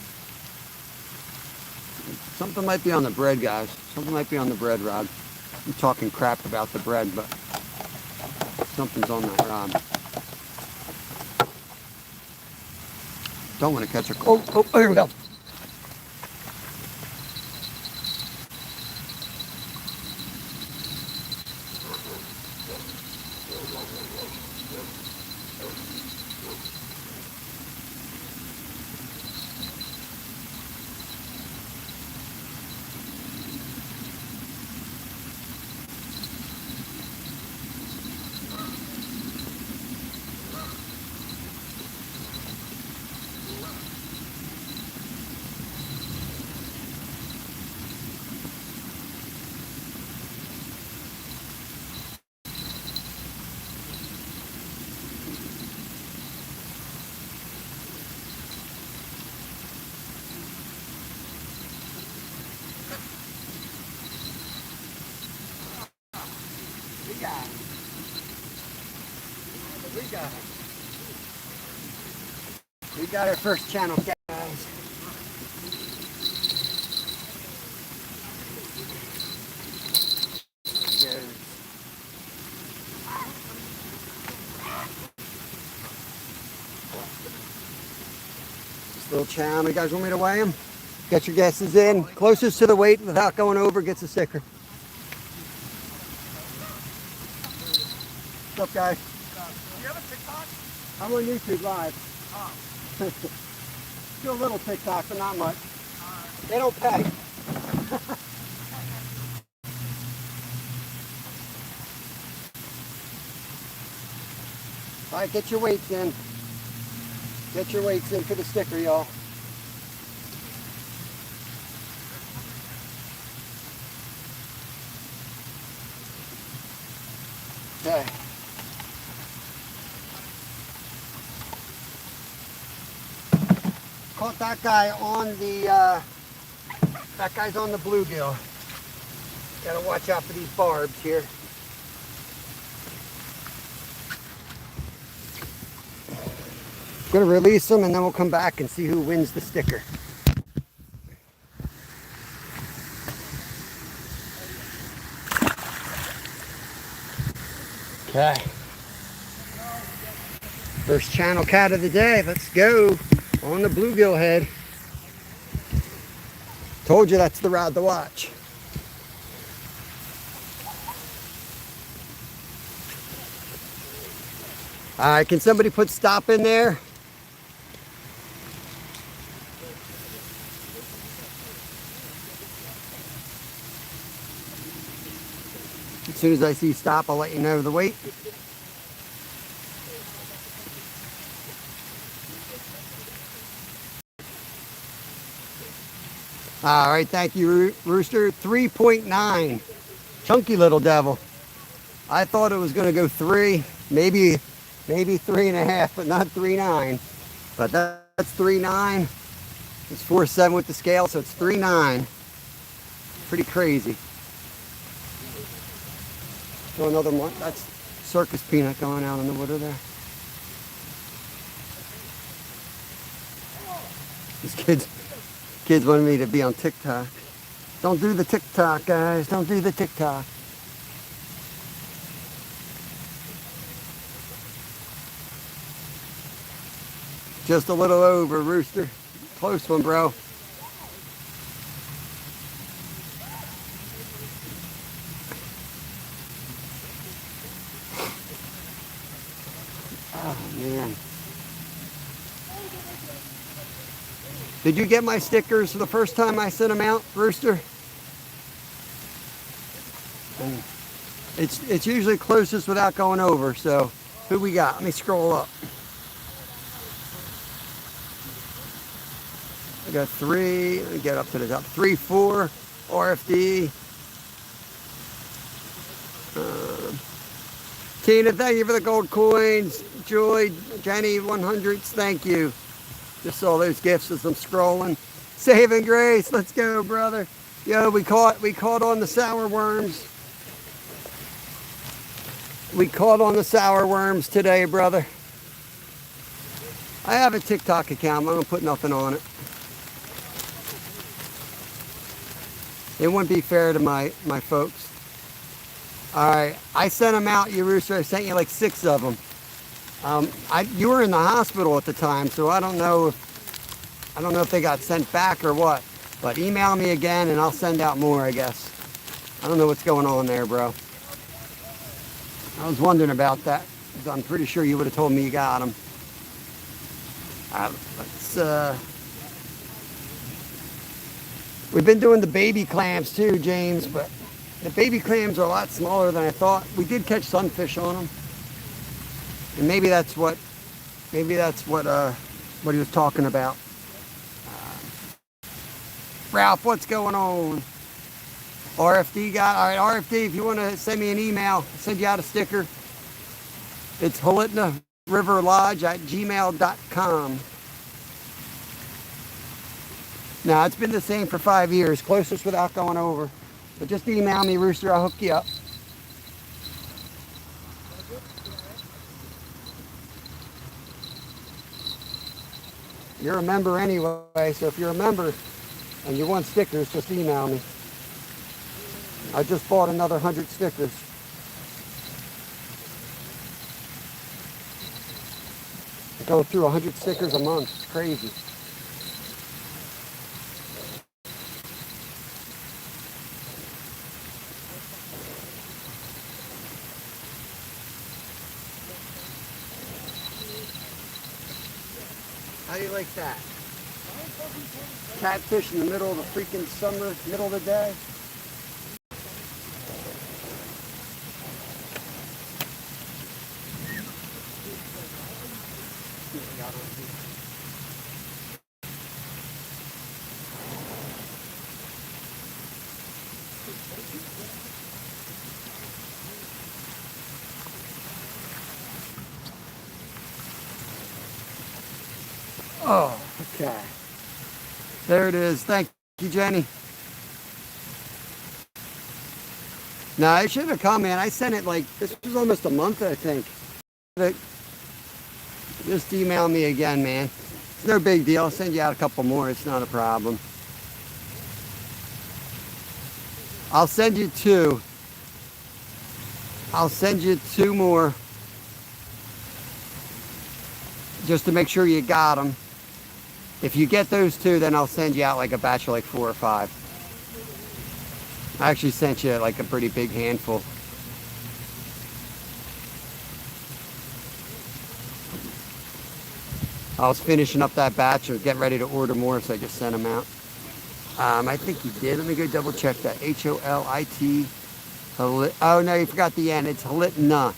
Something might be on the bread, guys. Something might be on the bread, Rod. I'm talking crap about the bread, but something's on that rod. Don't want to catch a... Oh, here we go. We got it. We got it. We got our first channel, guys. This little channel. You guys want me to weigh him? Get your guesses in. Closest to the weight without going over gets a sticker. What's up, guys? Do you have a TikTok? I'm on YouTube Live. Oh. Do a little TikTok, but not much. They don't pay. All right, get your weights in. Get your weights in for the sticker, y'all. Okay. Caught that guy on the, that guy's on the bluegill. Gotta watch out for these barbs here. I'm gonna release them and then we'll come back and see who wins the sticker. Okay. First channel cat of the day. Let's go. On the bluegill head. Told you that's the rod to watch. All right, can somebody put stop in there? As soon as I see stop, I'll let you know the weight. All right, thank you, Rooster. 3.9. Chunky little devil. I thought it was going to go 3, maybe 3.5, but not 3.9. But that's 3.9. It's 4.7 with the scale, so it's 3.9. Pretty crazy. So another one. That's circus peanut going out in the water there. These kids wanted me to be on TikTok. Don't do the TikTok, guys. Don't do the TikTok. Just a little over, Rooster. Close one, bro. Oh, man. Did you get my stickers the first time I sent them out, Rooster? It's usually closest without going over, so who we got? Let me scroll up. I got 3. Let me get up to the top. 3, 4 RFD. Tina, thank you for the gold coins. Joy, Jenny, 100s. Thank you. Just saw those gifts as I'm scrolling. Saving grace. Let's go, brother. Yo, we caught on the sour worms. We caught on the sour worms today, brother. I have a TikTok account. I'm gonna put nothing on it. It wouldn't be fair to my folks. All right, I sent them out, you rooster. I sent you like 6 of them. You were in the hospital at the time, so I don't know if they got sent back or what. But email me again, and I'll send out more, I guess. I don't know what's going on there, bro. I was wondering about that, because I'm pretty sure you would have told me you got them. We've been doing the baby clams too, James, but the baby clams are a lot smaller than I thought. We did catch sunfish on them, and maybe that's what he was talking about. Ralph, what's going on? RFD guy. All right, RFD, if you want to send me an email, I'll send you out a sticker. It's holitnariverlodge@gmail.com. Now, it's been the same for 5 years, closest without going over. But just email me, Rooster, I'll hook you up. You're a member anyway, so if you're a member and you want stickers, just email me. I just bought another 100 stickers. I go through 100 stickers a month. It's crazy. How do you like that? Catfish in the middle of the freaking summer, middle of the day. Oh, okay. There it is. Thank you, Jenny. No, I should have come, man. I sent it like, this was almost a month, I think. Just email me again, man. It's no big deal. I'll send you out a couple more. It's not a problem. I'll send you 2. I'll send you 2 more. Just to make sure you got them. If you get those 2, then I'll send you out like a batch of like 4 or 5. I actually sent you like a pretty big handful. I was finishing up that batch and getting ready to order more, so I just sent them out. I think you did. Let me go double check that. H-O-L-I-T. Oh no, you forgot the N. It's Holitna.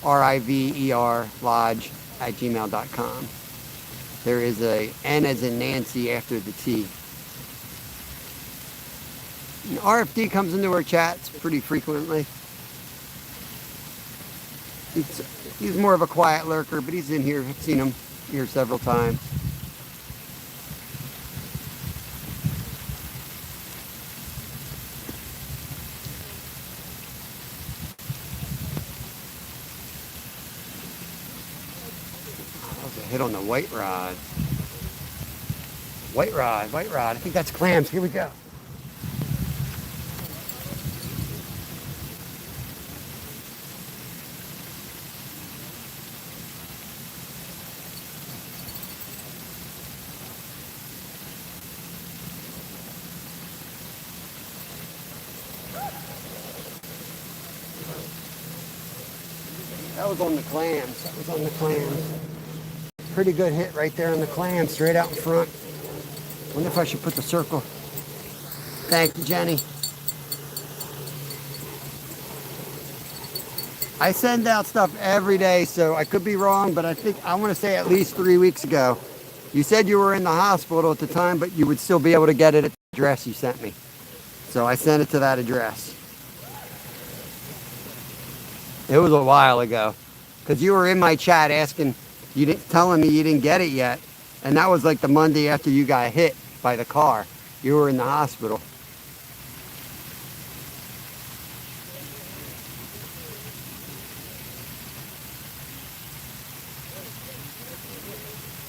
HOLITNA Lodge @gmail.com. There is a N as in Nancy after the T. And RFD comes into our chats pretty frequently. He's more of a quiet lurker, but he's in here. I've seen him here several times. Hit on the white rod. White rod. I think that's clams. Here we go. That was on the clams. Pretty good hit right there on the clam, straight out in front. Wonder if I should put the circle. Thank you, Jenny. I send out stuff every day, so I could be wrong, but I want to say at least 3 weeks ago. You said you were in the hospital at the time, but you would still be able to get it at the address you sent me. So I sent it to that address. It was a while ago, because you were in my chat asking, telling me you didn't get it yet, and that was like the Monday after you got hit by the car. You were in the hospital.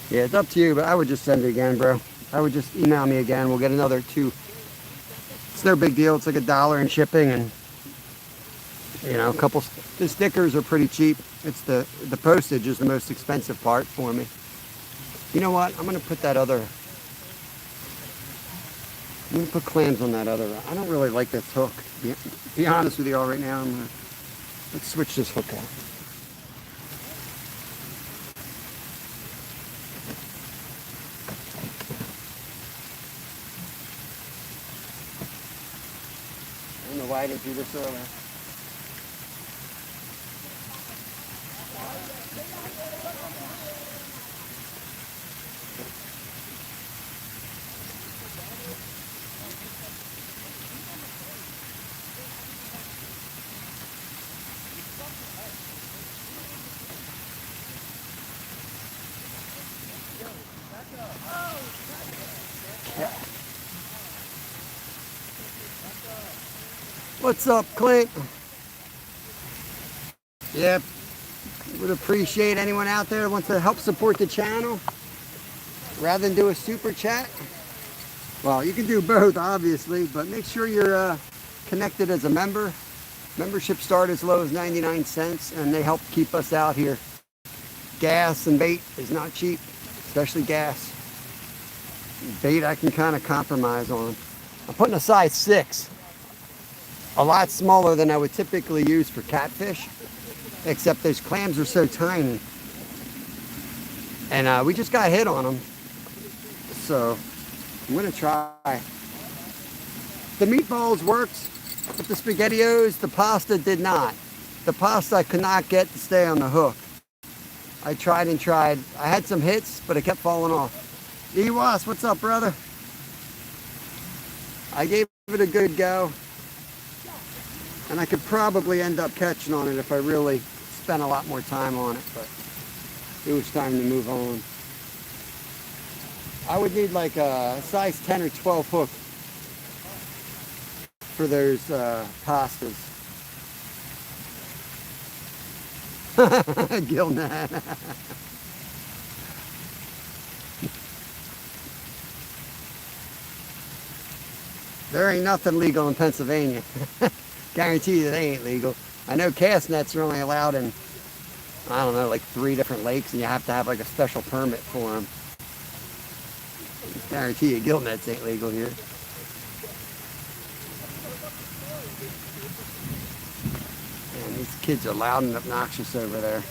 Yeah, it's up to you, but I would just send it again, bro. I would just email me again. We'll get another 2. It's no big deal. It's like $1 in shipping, and you know, a couple. The stickers are pretty cheap. It's the postage is the most expensive part for me. You know what? I'm gonna put that other. I'm gonna put clams on that other. I don't really like this hook. Be honest with you all right now. Let's switch this hook out. I don't know why I didn't do this earlier. What's up, Clint? Yep. Would appreciate anyone out there that wants to help support the channel rather than do a super chat. Well, you can do both, obviously, but make sure you're connected as a member. Memberships start as low as 99 cents, and they help keep us out here. Gas and bait is not cheap, especially gas. Bait I can kind of compromise on. I'm putting a size 6. A lot smaller than I would typically use for catfish, except those clams are so tiny. And we just got hit on them. So I'm gonna try. The meatballs worked, but the SpaghettiOs, the pasta did not. The pasta I could not get to stay on the hook. I tried and tried. I had some hits, but it kept falling off. Ewas, what's up, brother? I gave it a good go. And I could probably end up catching on it if I really spent a lot more time on it, but it was time to move on. I would need like a size 10 or 12 hook for those pastas. Gilnet. There ain't nothing legal in Pennsylvania. Guarantee you they ain't legal. I know cast nets are only allowed in, I don't know, like 3 different lakes, and you have to have like a special permit for them. Guarantee you gill nets ain't legal here. Man, these kids are loud and obnoxious over there.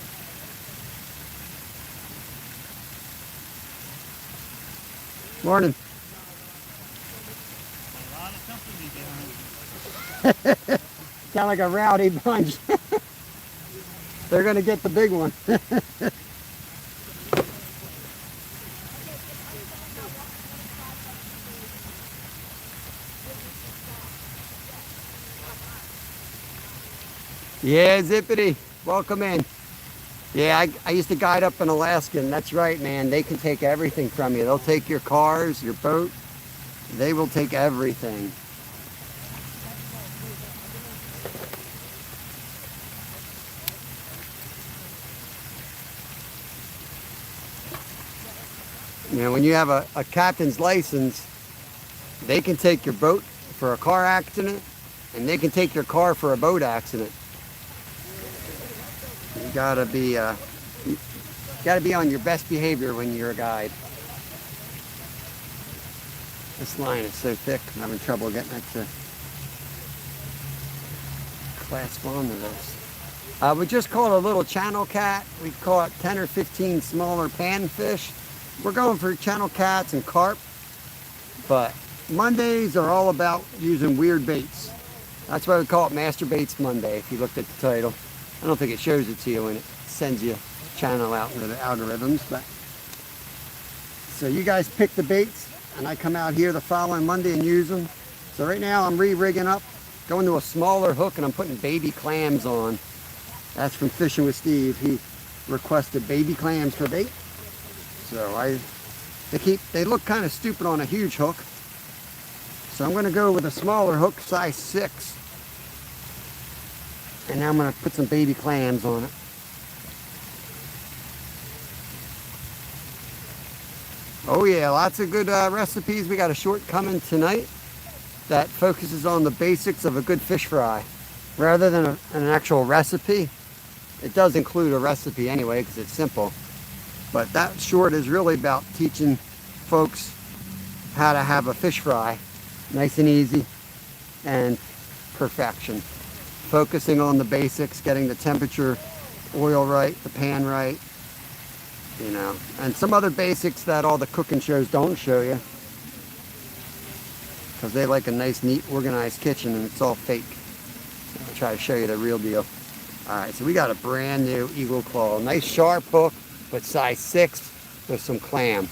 Morning. A lot of company behind. Sound like a rowdy bunch. They're gonna get the big one. Yeah, Zippity, welcome in. Yeah, I used to guide up in Alaska, and that's right, man. They can take everything from you. They'll take your cars, your boat. They will take everything. You know, when you have a captain's license, they can take your boat for a car accident, and they can take your car for a boat accident. You gotta be on your best behavior when you're a guide. This line is so thick, I'm having trouble getting it to clasp onto this. We just caught a little channel cat. We caught 10 or 15 smaller panfish. We're going for channel cats and carp, but Mondays are all about using weird baits. That's why we call it Master Baits Monday, if you looked at the title. I don't think it shows it to you when it sends you channel out into the algorithms. But so you guys pick the baits, and I come out here the following Monday and use them. So right now I'm re-rigging up, going to a smaller hook, and I'm putting baby clams on. That's from Fishing with Steve. He requested baby clams for bait. So they look kind of stupid on a huge hook. So I'm going to go with a smaller hook, size 6. And now I'm going to put some baby clams on it. Oh yeah, lots of good recipes. We got a short coming tonight that focuses on the basics of a good fish fry. Rather than an actual recipe, it does include a recipe anyway because it's simple. But that short is really about teaching folks how to have a fish fry. Nice and easy and perfection. Focusing on the basics, getting the temperature, oil right, the pan right, you know, and some other basics that all the cooking shows don't show you because they like a nice, neat, organized kitchen, and it's all fake. I'll try to show you the real deal. All right, so we got a brand new Eagle Claw. Nice sharp hook, but size 6 with some clam.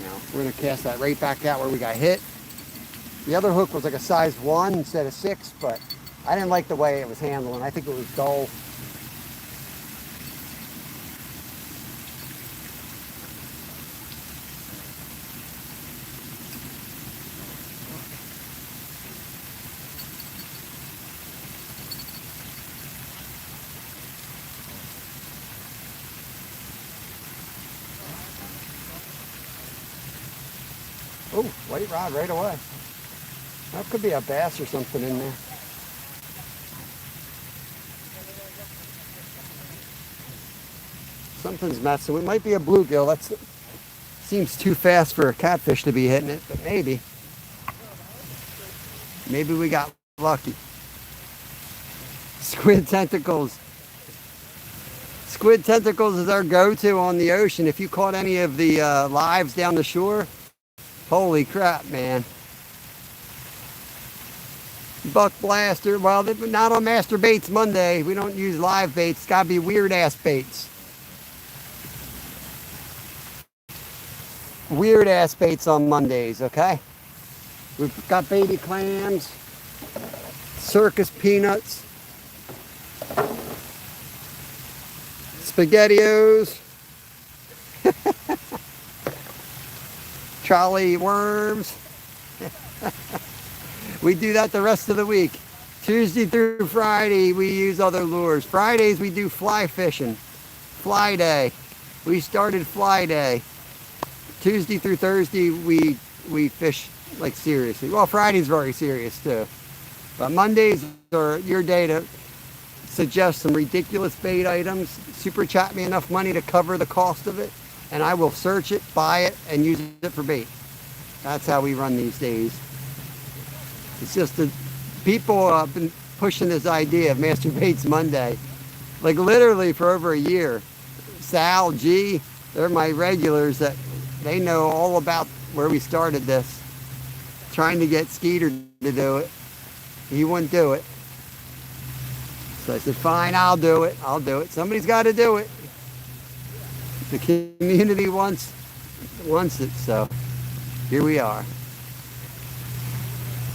Now, we're gonna cast that right back out where we got hit. The other hook was like a size 1 instead of 6, but I didn't like the way it was handling. I think it was dull. Oh, white rod right away. That could be a bass or something in there. Something's messing. It might be a bluegill. That seems too fast for a catfish to be hitting it, but maybe. Maybe we got lucky. Squid tentacles. Squid tentacles is our go-to on the ocean. If you caught any of the lives down the shore, holy crap, man. Buck blaster. Well, not on Master Baits Monday. We don't use live baits. It's got to be weird ass baits. Weird ass baits on Mondays, okay? We've got baby clams, circus peanuts, SpaghettiOs, trolley worms. We do that the rest of the week. Tuesday through Friday, we use other lures. Fridays, we do fly fishing. Fly day. We started fly day. Tuesday through Thursday, we fish like seriously. Well, Friday's very serious too. But Mondays are your day to suggest some ridiculous bait items. Super chat me enough money to cover the cost of it, and I will search it, buy it, and use it for bait. That's how we run these days. It's just that people have been pushing this idea of Master Baits Monday, like literally for over a year. Sal, G, they're my regulars that they know all about where we started this. Trying to get Skeeter to do it. He wouldn't do it. So I said, fine, I'll do it. I'll do it. Somebody's got to do it. The community wants it, so here we are.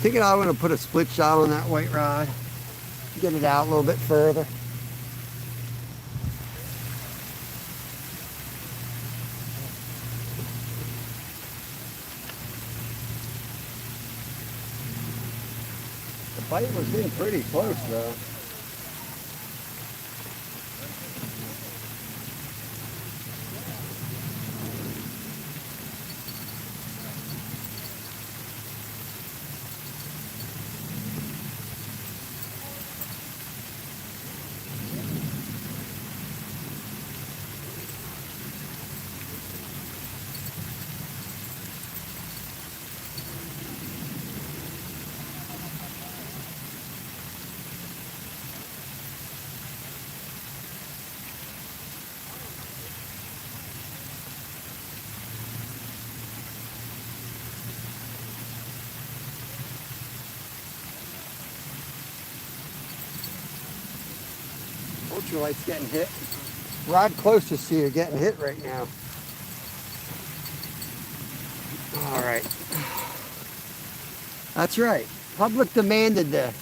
Thinking I'm going to put a split shot on that white rod. Get it out a little bit further. The bite was getting pretty close though. ultralight's getting hit. Rod closest to you getting hit right now. All right. That's right. Public demanded this.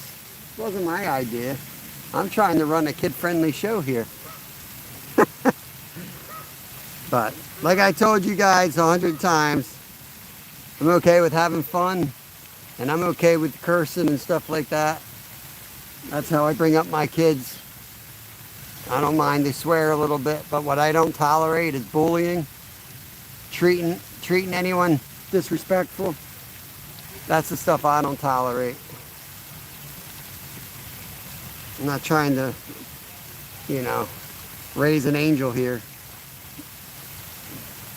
It wasn't my idea. I'm trying to run a kid-friendly show here. But like I told you guys 100 times, I'm okay with having fun, and I'm okay with cursing and stuff like that. That's how I bring up my kids. I don't mind they swear a little bit, but what I don't tolerate is bullying, treating anyone disrespectful. That's the stuff I don't tolerate. I'm not trying to, you know, raise an angel here.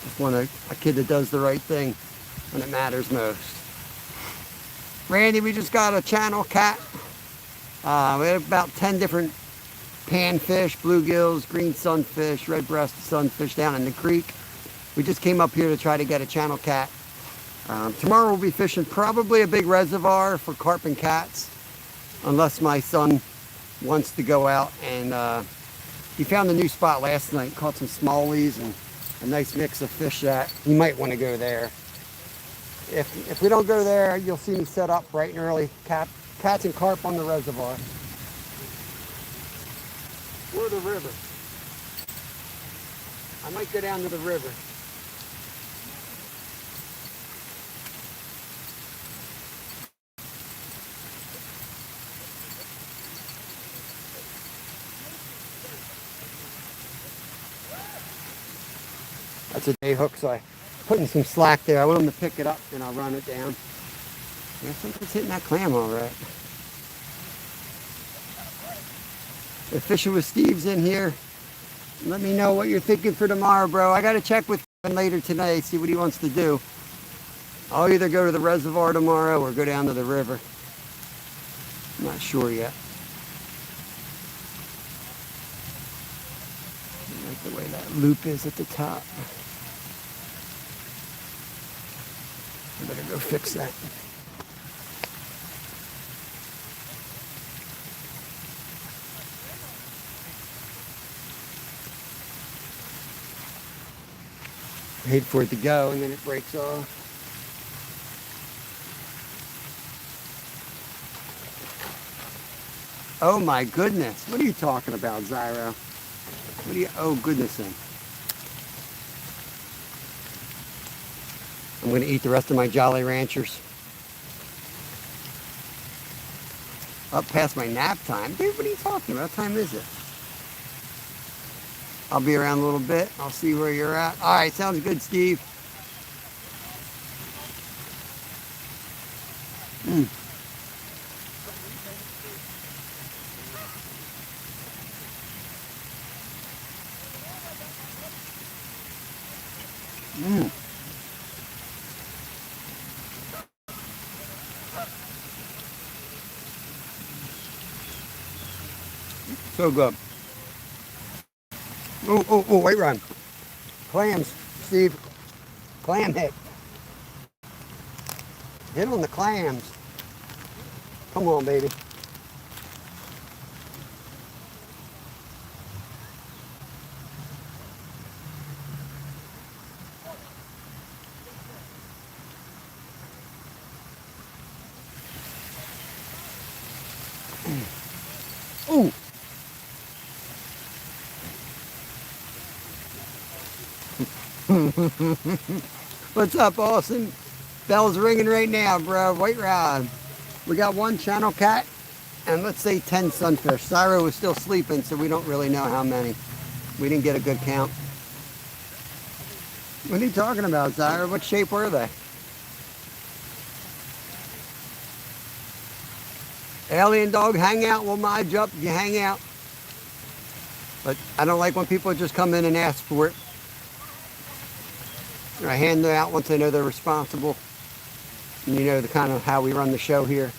Just want a kid that does the right thing when it matters most. Randy, we just got a channel cat. We have about 10 different panfish, bluegills, green sunfish, red-breasted sunfish down in the creek. We just came up here to try to get a channel cat. Tomorrow we'll be fishing probably a big reservoir for carp and cats, unless my son wants to go out. And he found a new spot last night, caught some smallies and a nice mix of fish that you might want to go there. If we don't go there, you'll see me set up bright and early. Cats and carp on the reservoir. Or the river. I might go down to the river. That's a day hook, so I put in some slack there. I want him to pick it up, and I'll run it down. Yeah, something's hitting that clam all right. If Fishing with Steve's in here, let me know what you're thinking for tomorrow, bro. I got to check with him later tonight, see what he wants to do. I'll either go to the reservoir tomorrow or go down to the river. I'm not sure yet. I like the way that loop is at the top. I better go fix that. I hate for it to go and then it breaks off. Oh my goodness. What are you talking about, Zyro? What are you, oh goodness then. I'm gonna eat the rest of my Jolly Ranchers. Up past my nap time. Dude, what are you talking about? What time is it? I'll be around a little bit. I'll see where you're at. All right, sounds good, Steve. Mm. Mm. So good. Oh, wait, Ron. Clams, Steve. Clam hit. Hit on the clams. Come on, baby. Ooh. What's up, Austin? Bell's ringing right now, bro. White rod. We got one channel cat and let's say 10 sunfish. Syro was still sleeping, so we don't really know how many. We didn't get a good count. What are you talking about, Syro? What shape were they? Alien dog, hang out. We'll mod you up. You hang out. But I don't like when people just come in and ask for it. I hand them out once I know they're responsible. And you know the kind of how we run the show here.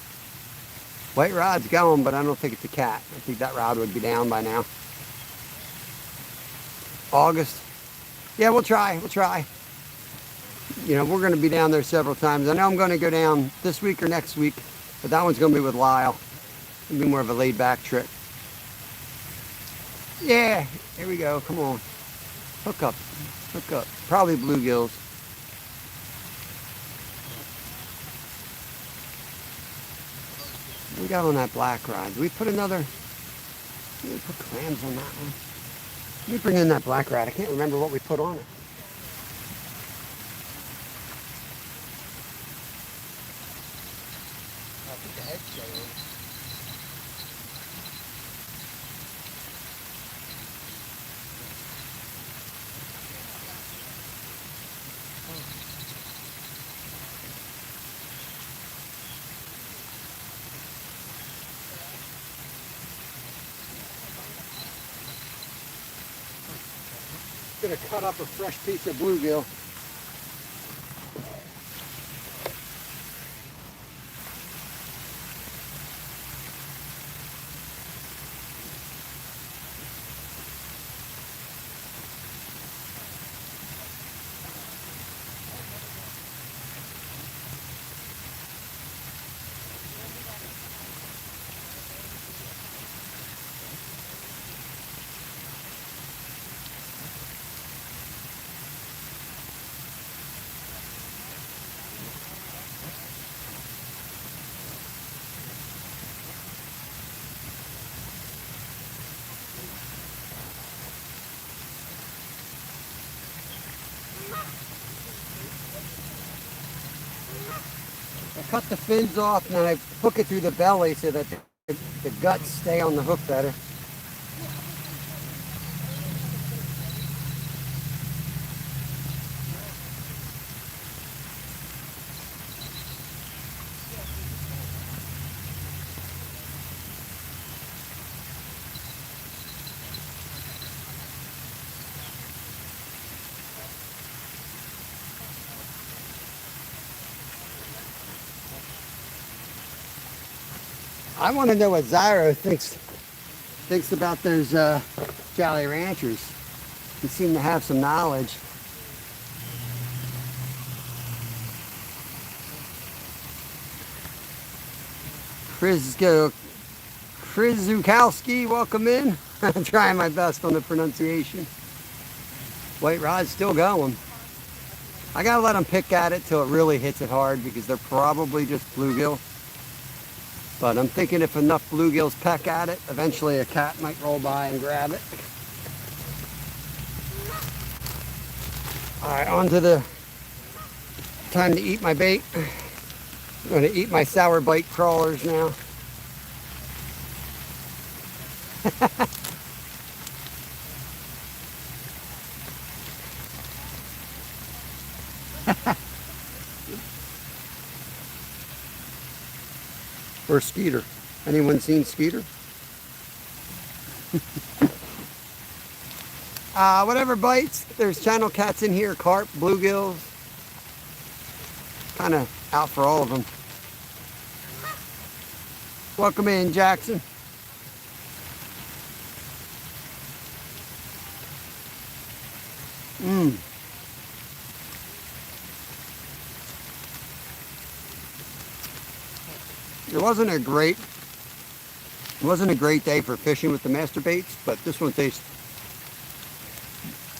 White rod's going, but I don't think it's a cat. I think that rod would be down by now. August. Yeah, we'll try. We'll try. You know, we're going to be down there several times. I know I'm going to go down this week or next week, but that one's going to be with Lyle. It'll be more of a laid-back trip. Yeah, here we go. Come on. Hook up. Hook up. Probably bluegills. What we got on that black rod? Do we put another? Did we put clams on that one? Let me bring in that black rod. I can't remember what we put on it. I think the head's showing. Gonna cut up a fresh piece of bluegill. I cut the fins off and then I hook it through the belly so that the guts stay on the hook better. I want to know what Zyro thinks about those Jolly Ranchers. He seemed to have some knowledge. Zukowski, welcome in. I'm trying my best on the pronunciation. White rod's still going. I gotta let them pick at it till it really hits it hard because they're probably just bluegill. But I'm thinking if enough bluegills peck at it, eventually a cat might roll by and grab it. All right, on to the time to eat my bait. I'm going to eat my sour bite crawlers now. Or Skeeter. Anyone seen Skeeter? Whatever bites. There's channel cats in here, carp, bluegills. Kind of out for all of them. Welcome in, Jackson. It wasn't a great day for fishing with the master baits, but this one tastes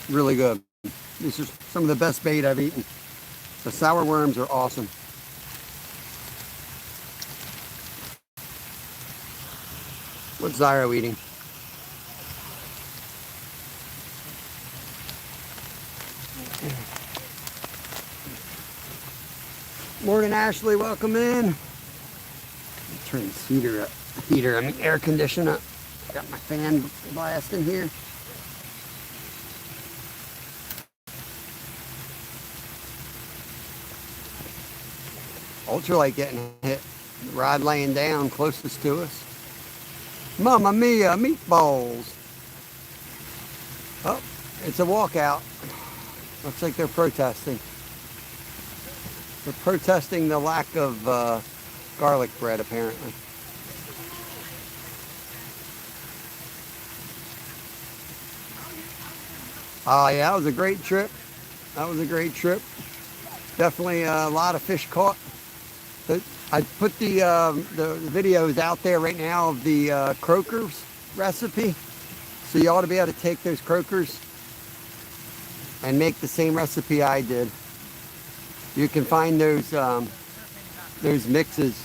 really good. This is some of the best bait I've eaten. The sour worms are awesome. What's Zyro eating? Morning, Ashley. Welcome in. Turn this air conditioner up. Got my fan blasting here. Ultralight getting hit. Rod laying down closest to us. Mamma mia, meatballs. Oh, it's a walkout. Looks like they're protesting. They're protesting the lack of garlic bread, apparently. Oh yeah, that was a great trip. That was a great trip. Definitely a lot of fish caught. I put the videos out there right now of the croakers recipe. So you ought to be able to take those croakers and make the same recipe I did. You can find those mixes.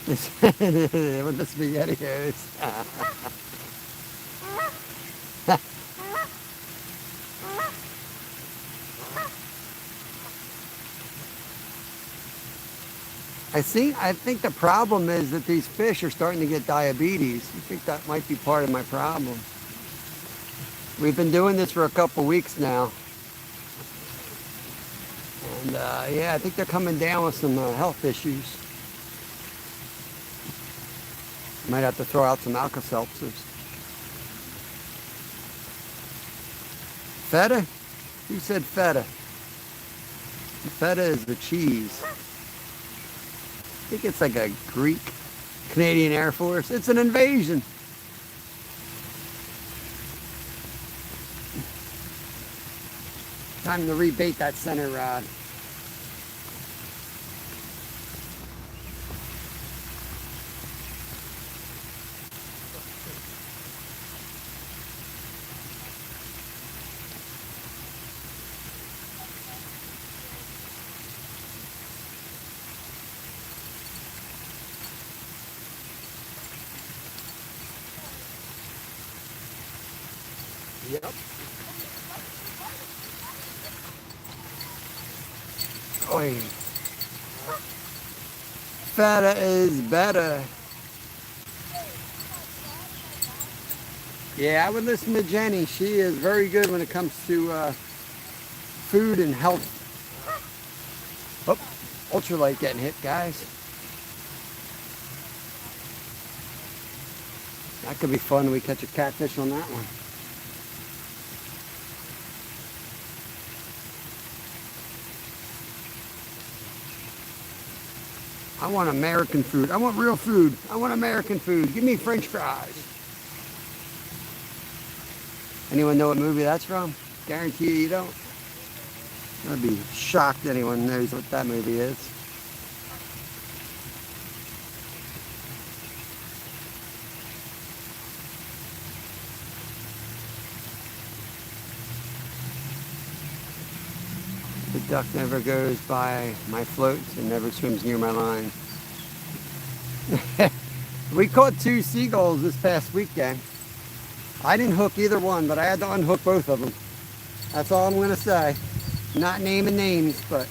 With the SpaghettiOs. I think the problem is that these fish are starting to get diabetes. I think that might be part of my problem. We've been doing this for a couple weeks now. And yeah, I think they're coming down with some health issues. Might have to throw out some Alka-Seltzers. Feta? Who said feta? Feta is the cheese. I think it's like a Greek Canadian Air Force. It's an invasion. Time to rebait that center rod. Yep. Oy. Feta is better. Yeah, I would listen to Jenny. She is very good when it comes to food and health. Oh, ultralight getting hit, guys. That could be fun when we catch a catfish on that one. I want American food. I want real food. I want American food. Give me French fries. Anyone know what movie that's from? Guarantee you don't. I'd be shocked anyone knows what that movie is. The duck never goes by my floats and never swims near my line. We caught 2 seagulls this past weekend. I didn't hook either one, but I had to unhook both of them. That's all I'm going to say. Not naming names, but...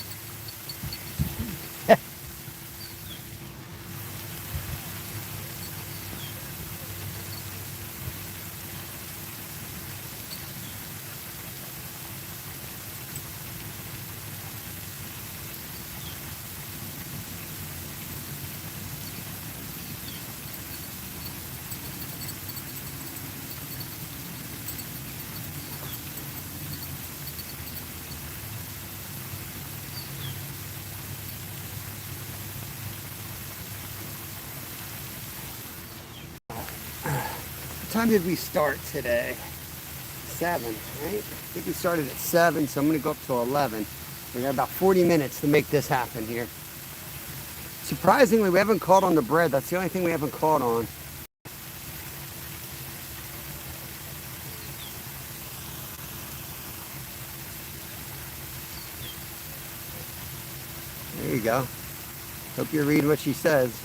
What time did we start today? 7, right? I think we started at 7, so I'm going to go up to 11. We got about 40 minutes to make this happen here. Surprisingly, we haven't caught on the bread. That's the only thing we haven't caught on. There you go. Hope you read what she says.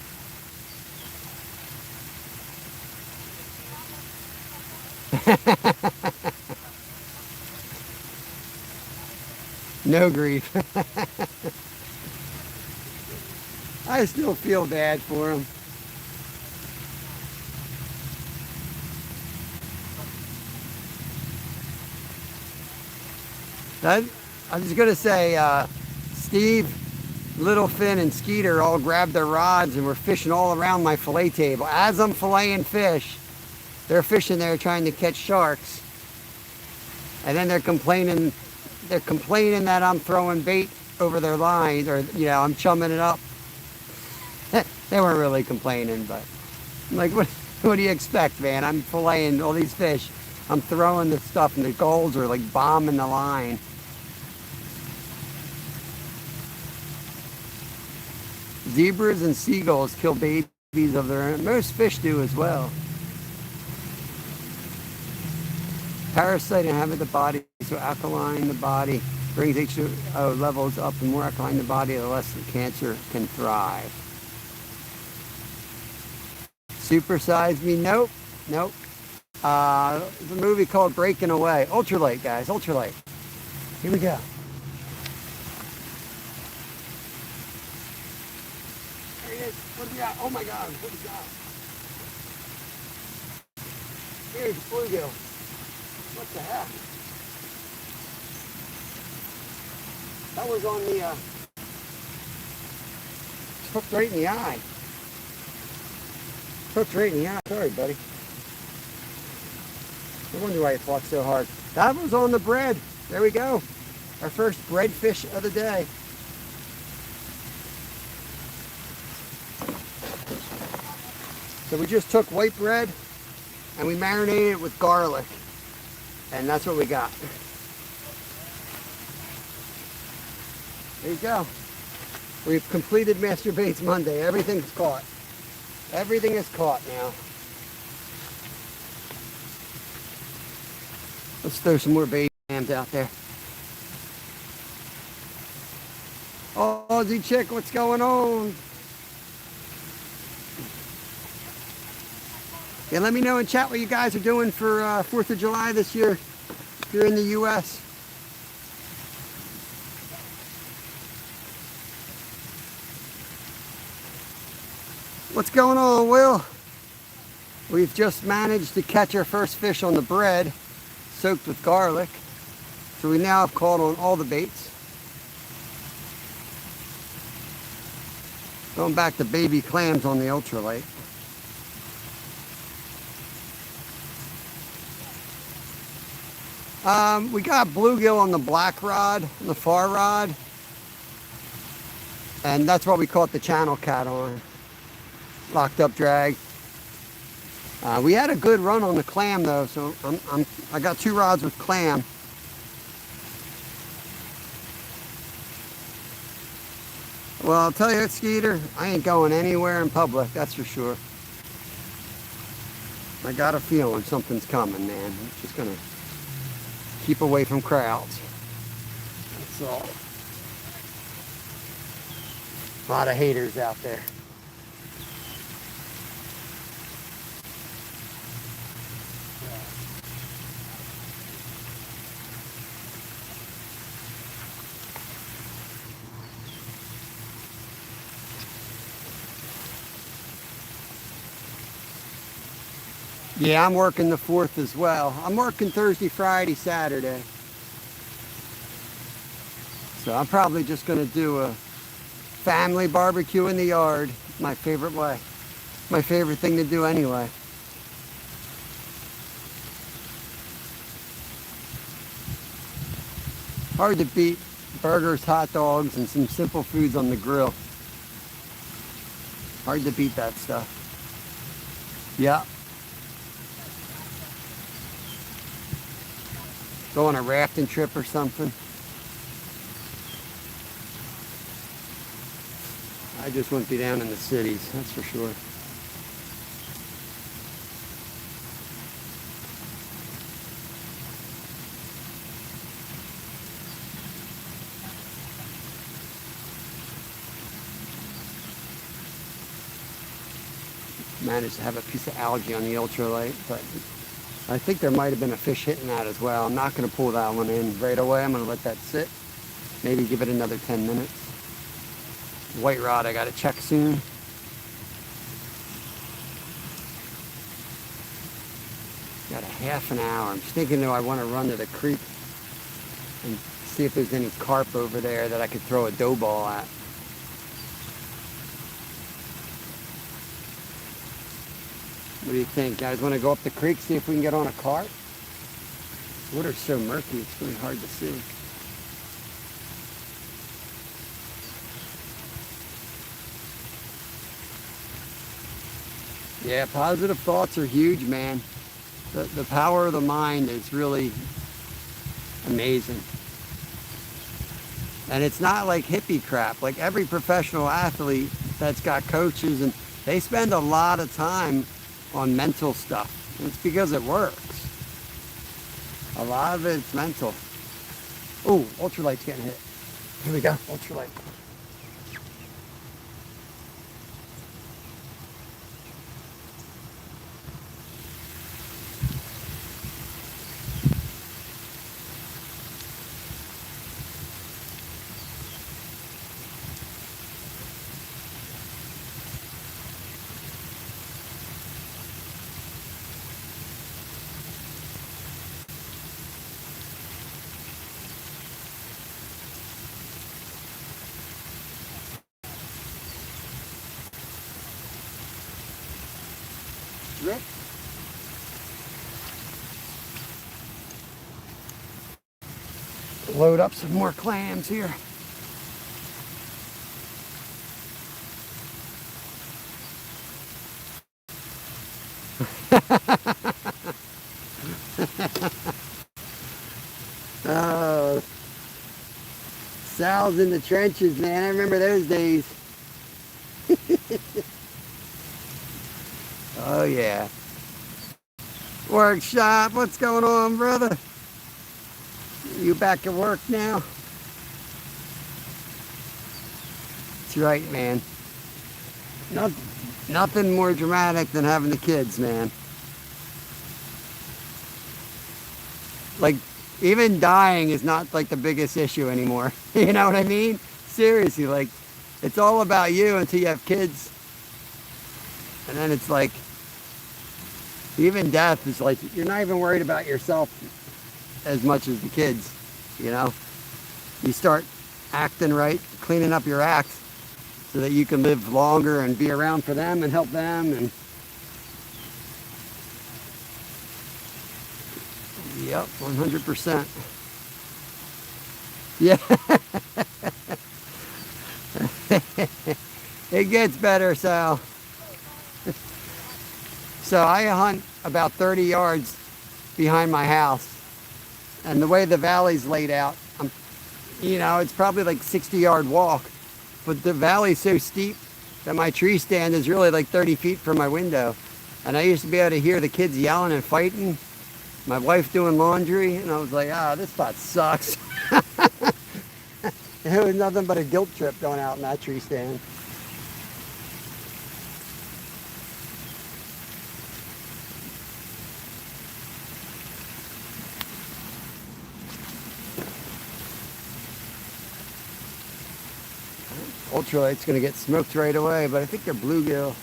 No grief. I still feel bad for him. I was going to say, Steve, Little Finn, and Skeeter all grabbed their rods and were fishing all around my fillet table. As I'm filleting fish, they're fishing there trying to catch sharks. And then they're complaining that I'm throwing bait over their lines, or, you know, I'm chumming it up. They weren't really complaining, but I'm like, what do you expect, man? I'm filleting all these fish. I'm throwing the stuff and the gulls are like bombing the line. Zebras and seagulls kill babies of their own. Most fish do as well. Parasite inhabit the body, so alkaline the body brings H2O levels up. The more alkaline the body, the less the cancer can thrive. Supersize me? Nope. Nope. The movie called Breaking Away. Ultralight, guys. Ultralight. Here we go. There he is. What do we got? Oh my God. What do we got? Here's bluegill. What the heck? That was on the, hooked right in the eye. Hooked right in the eye. Sorry, buddy. I wonder why you fought so hard. That was on the bread. There we go. Our first bread fish of the day. So we just took white bread and we marinated it with garlic. And that's what we got. There you go. We've completed Master Baits Monday. Everything's caught. Everything is caught now. Let's throw some more baby clams out there. Oh, Aussie chick, what's going on? Yeah, let me know in chat what you guys are doing for 4th of July this year if you're in the U.S. What's going on, Will? We've just managed to catch our first fish on the bread, soaked with garlic. So we now have caught on all the baits. Going back to baby clams on the ultralight. We got bluegill on the black rod, on the far rod. And that's what we caught the channel cat on. Locked up drag. We had a good run on the clam though, so I got 2 rods with clam. Well, I'll tell you, Skeeter, I ain't going anywhere in public, that's for sure. I got a feeling something's coming, man. I'm just gonna keep away from crowds. That's all. A lot of haters out there. Yeah, I'm working the 4th as well. I'm working Thursday, Friday, Saturday. So I'm probably just going to do a family barbecue in the yard. My favorite way. My favorite thing to do anyway. Hard to beat burgers, hot dogs, and some simple foods on the grill. Hard to beat that stuff. Yeah. Go on a rafting trip or something. I just wouldn't be down in the cities, that's for sure. Managed to have a piece of algae on the ultralight, but I think there might have been a fish hitting that as well. I'm not going to pull that one in right away. I'm going to let that sit. Maybe give it another 10 minutes. White rod I got to check soon. Got a half an hour. I'm just thinking though I want to run to the creek and see if there's any carp over there that I could throw a dough ball at. What do you think? Guys want to go up the creek, see if we can get on a carp? The water's so murky, it's really hard to see. Yeah, positive thoughts are huge, man. The power of the mind is really amazing. And it's not like hippie crap. Like every professional athlete that's got coaches, and they spend a lot of time on mental stuff. And it's because it works. A lot of it's mental. Oh, ultralight's getting hit. Here we go, ultralight. Rick? Load up some more clams here. Oh, Sal's in the trenches, man. I remember those days. Oh, yeah. Workshop, what's going on, brother? You back at work now? That's right, man. Nothing more dramatic than having the kids, man. Like, even dying is not like the biggest issue anymore. You know what I mean? Seriously, like, it's all about you until you have kids. And then it's like, even death is like, you're not even worried about yourself as much as the kids, you know? You start acting right, cleaning up your act so that you can live longer and be around for them and help them. And yep, 100%. Yeah. It gets better, Sal. So I hunt about 30 yards behind my house. And the way the valley's laid out, it's probably like 60-yard walk. But the valley's so steep that my tree stand is really like 30 feet from my window. And I used to be able to hear the kids yelling and fighting, my wife doing laundry, and I was like, this spot sucks. It was nothing but a guilt trip going out in that tree stand. Ultralight's going to get smoked right away, but I think they're bluegill.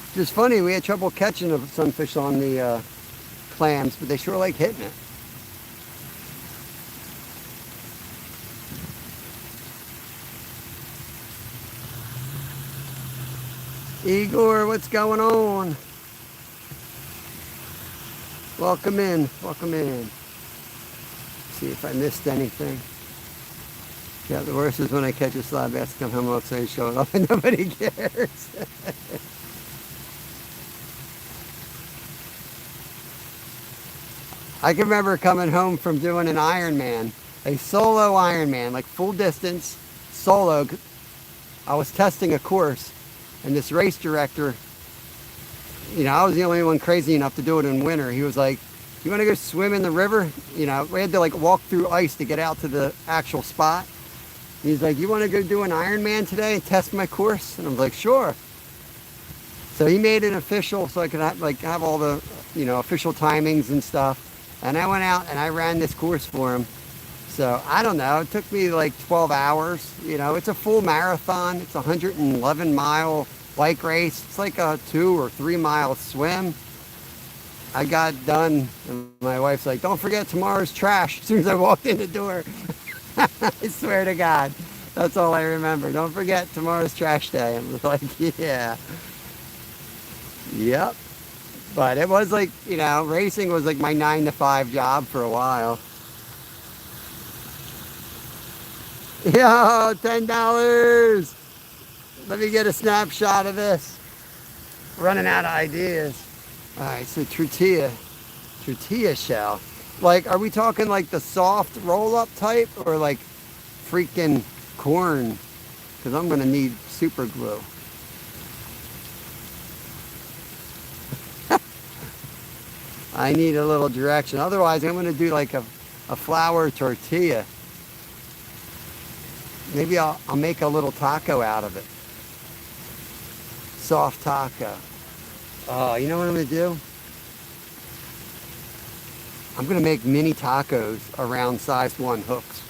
It's just funny, we had trouble catching a sunfish on the clams, but they sure like hitting it. Igor, what's going on? Welcome in, welcome in. See if I missed anything. Yeah, the worst is when I catch a slab bass, come home outside, show it off, and nobody cares. I can remember coming home from doing an Ironman, a solo Ironman, like full distance, solo. I was testing a course, and this race director, I was the only one crazy enough to do it in winter. He was like, you want to go swim in the river? We had to like walk through ice to get out to the actual spot. He's like, you want to go do an Ironman today and test my course? And I'm like, sure. So he made it official so I could have all the, official timings and stuff. And I went out and I ran this course for him. So I don't know, it took me like 12 hours. It's a full marathon. It's a 111-mile bike race. It's like a 2 or 3 mile swim. I got done and my wife's like, don't forget tomorrow's trash, as soon as I walked in the door. I swear to God, that's all I remember. Don't forget tomorrow's trash day. I was like, yeah. Yep. But it was like, racing was like my 9-to-5 job for a while. Yo, $10. Let me get a snapshot of this. running out of ideas. All right, so tortilla shell. Like, are we talking like the soft roll-up type or like freaking corn? Because I'm going to need super glue. I need a little direction. Otherwise, I'm going to do like a flour tortilla. Maybe I'll make a little taco out of it. Soft taco. Oh, you know what I'm going to do? I'm going to make mini tacos around size 1 hooks.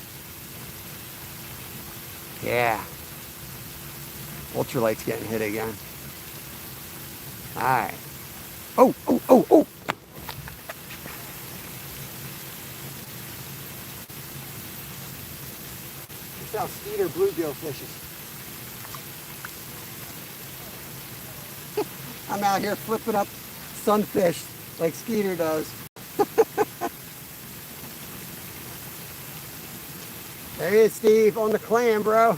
Yeah. Ultralight's getting hit again. All right. Oh, oh, oh, oh. This is how Skeeter bluegill fishes. I'm out here flipping up sunfish like Skeeter does. There he is, Steve, on the clam, bro.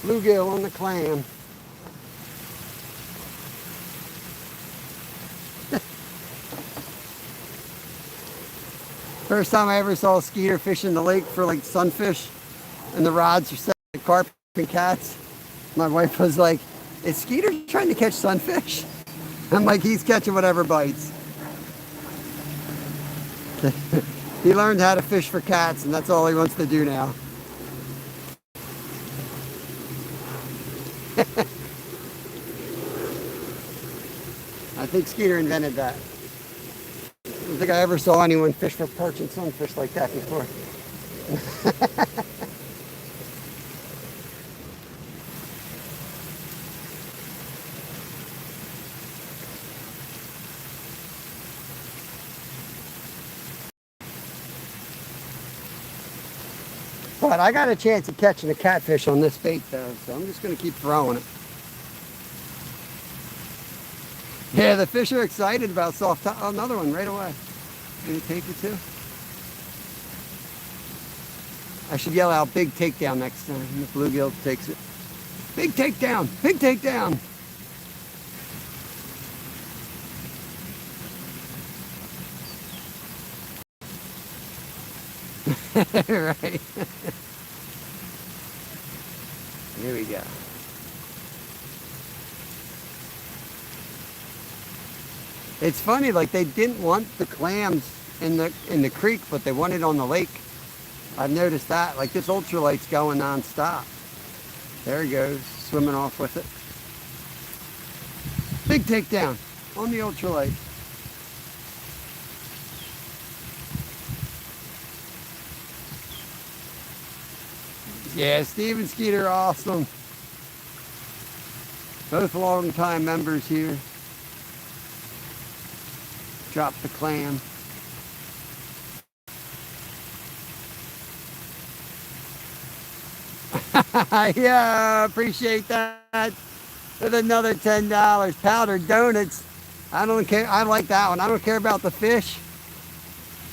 Bluegill on the clam. First time I ever saw a Skeeter fish in the lake for like sunfish, and the rods are set like carp and cats. My wife was like, "Is Skeeter trying to catch sunfish?" I'm like, "He's catching whatever bites." He learned how to fish for cats, and that's all he wants to do now. I think Skeeter invented that. I don't think I ever saw anyone fish for perch and sunfish like that before. But I got a chance of catching a catfish on this bait though, so I'm just going to keep throwing it. Yeah, the fish are excited about soft top. Oh, another one right away. Gonna take it too. I should yell out big takedown next time. The bluegill takes it. Big takedown! Big takedown! Right. Here we go. It's funny, like they didn't want the clams in the creek, but they wanted on the lake. I've noticed that. Like this ultralight's going non-stop. There he goes, swimming off with it. Big takedown on the ultralight. Yeah, Steve and Skeeter are awesome. Both long-time members here. Drop the clam. Yeah, appreciate that. With another $10. Powdered donuts. I don't care. I like that one. I don't care about the fish.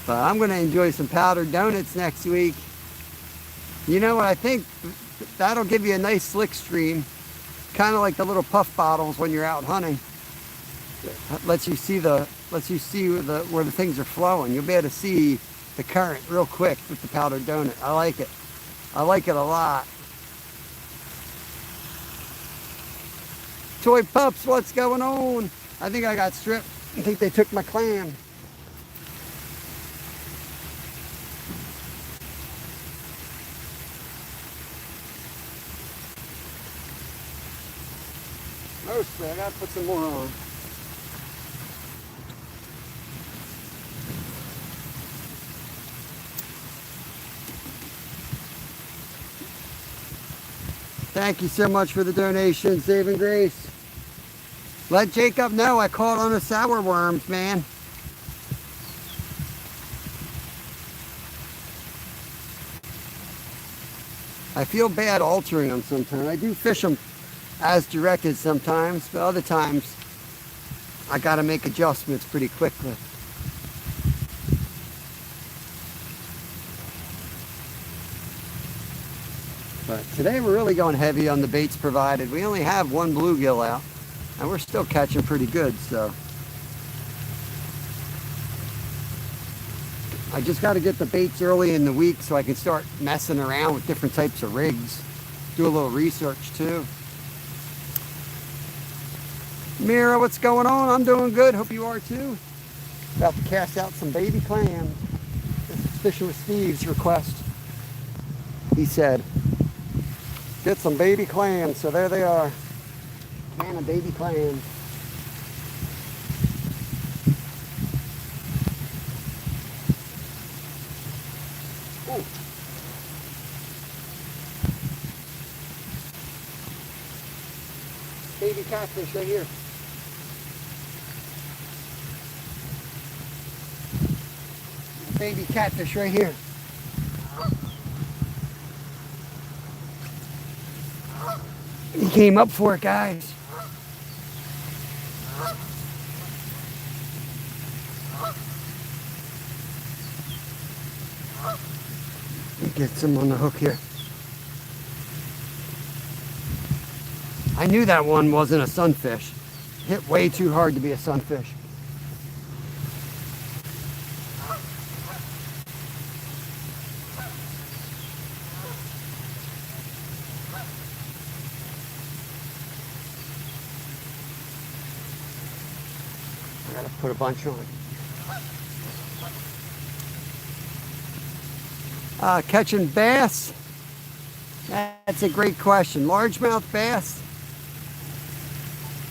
But I'm going to enjoy some powdered donuts next week. You know what? I think that'll give you a nice slick stream. Kind of like the little puff bottles when you're out hunting. Lets you see where the things are flowing. You'll be able to see the current real quick with the powdered donut. I like it. I like it a lot. Toy pups, what's going on? I think I got stripped. I think they took my clam. Mostly, I gotta put some more on. Thank you so much for the donation, Saving Grace. Let Jacob know I caught on the sour worms, man. I feel bad altering them sometimes. I do fish them as directed sometimes, but other times I gotta make adjustments pretty quickly. But today we're really going heavy on the baits provided. We only have one bluegill out, and we're still catching pretty good, so. I just got to get the baits early in the week so I can start messing around with different types of rigs. Do a little research too. Mira, what's going on? I'm doing good. Hope you are too. About to cast out some baby clams. This is Fishing with Steve's request. He said, get some baby clams. So there they are. Can of baby clams. Ooh. Baby catfish right here. Baby catfish right here. He came up for it, guys. Gets him on the hook here. I knew that one wasn't a sunfish. Hit way too hard to be a sunfish. I gotta put a bunch on. Catching bass? That's a great question. Largemouth bass?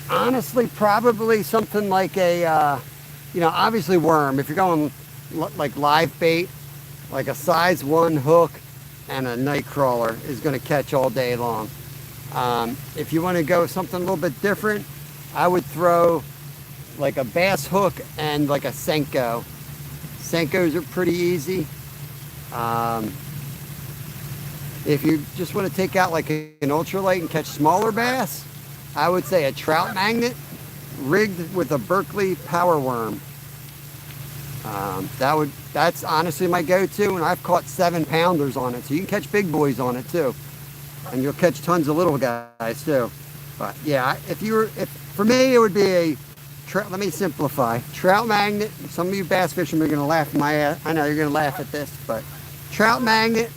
Honestly, probably something like a, obviously worm. If you're going like live bait, like a size 1 hook and a night crawler is going to catch all day long. If you want to go something a little bit different, I would throw like a bass hook and like a Senko. Senkos are pretty easy. If you just want to take out like an ultralight and catch smaller bass, I would say a trout magnet rigged with a Berkeley power worm. That's honestly my go-to, and I've caught 7-pounders on it, so you can catch big boys on it too, and you'll catch tons of little guys too. But yeah, for me, it would be a let me simplify. Trout magnet. Some of you bass fishermen are going to laugh at my ass. I know you're going to laugh at this, but trout magnet,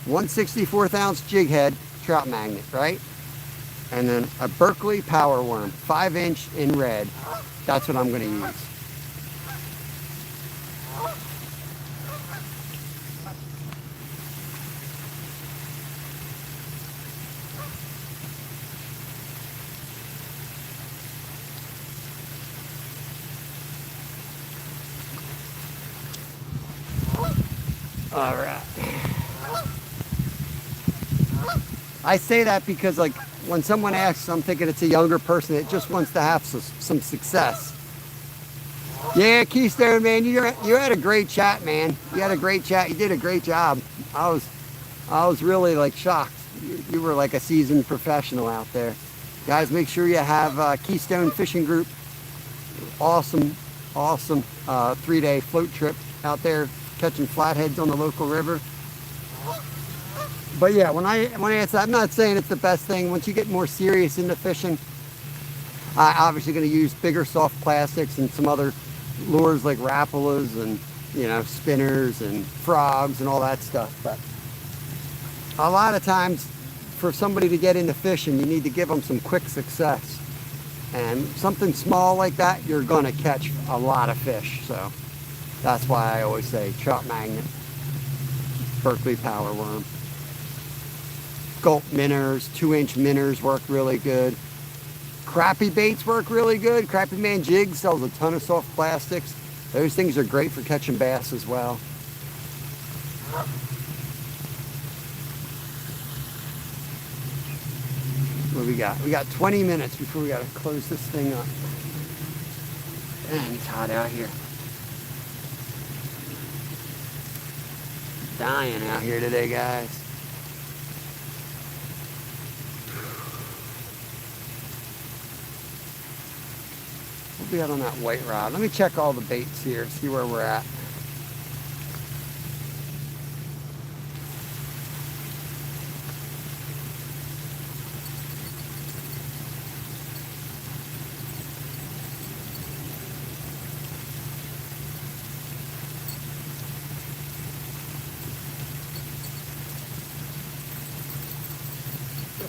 1/64 ounce jig head, trout magnet, right? And then a Berkeley power worm, 5-inch in red. That's what I'm going to use. All right. I say that because, like, when someone asks, I'm thinking it's a younger person that just wants to have some success. Yeah, Keystone, man, you had a great chat, man. You had a great chat. You did a great job. I was really like shocked. You were like a seasoned professional out there. Guys, make sure you have Keystone Fishing Group. Awesome 3-day float trip out there catching flatheads on the local river. But yeah, when I answer, I'm not saying it's the best thing. Once you get more serious into fishing, I'm obviously going to use bigger soft plastics and some other lures like Rapalas and spinners and frogs and all that stuff. But a lot of times, for somebody to get into fishing, you need to give them some quick success. And something small like that, you're going to catch a lot of fish. So that's why I always say trout magnet, Berkeley power worm. Gulp minnows, 2-inch minnows work really good. Crappie baits work really good. Crappie Man Jigs sells a ton of soft plastics. Those things are great for catching bass as well. What do we got? We got 20 minutes before we got to close this thing up. Man, it's hot out here. Dying out here today, guys. We'll be out on that white rod. Let me check all the baits here, see where we're at.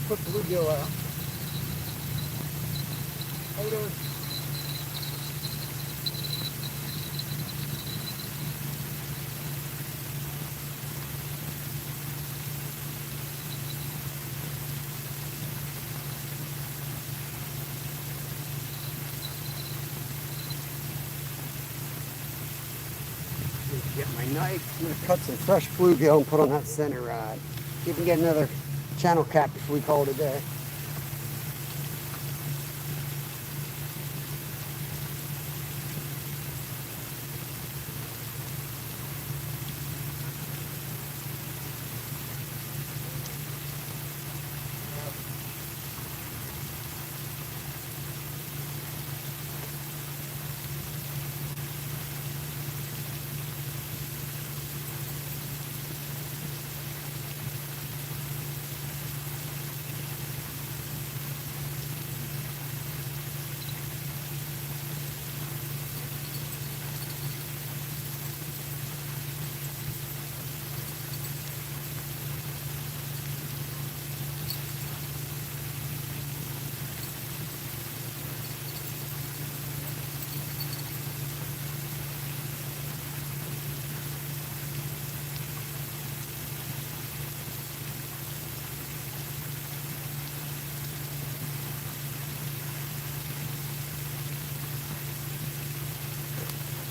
put bluegill out. How you doing? Get my knife. I'm going to cut some fresh bluegill and put on that center rod. See if we can get another channel cap before we call it a day.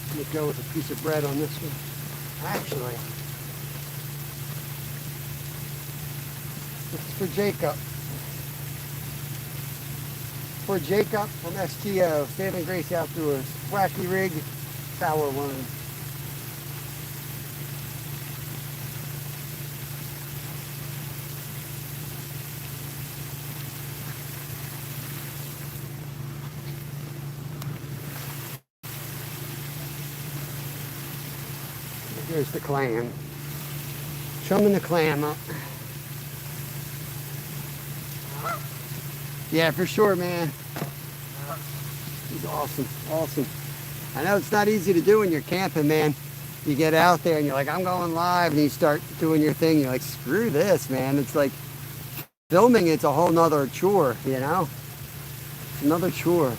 I'm going to go with a piece of bread on this one. Actually, this is for Jacob. For Jacob from STO, Saving Grace Outdoors. Wacky rig, sour worm. Here's the clam. Chumming the clam up. Yeah, for sure, man. He's awesome, awesome. I know it's not easy to do when you're camping, man. You get out there and you're like, I'm going live, and you start doing your thing. You're like, screw this, man. It's like filming. It's a whole nother chore, you know. It's another chore.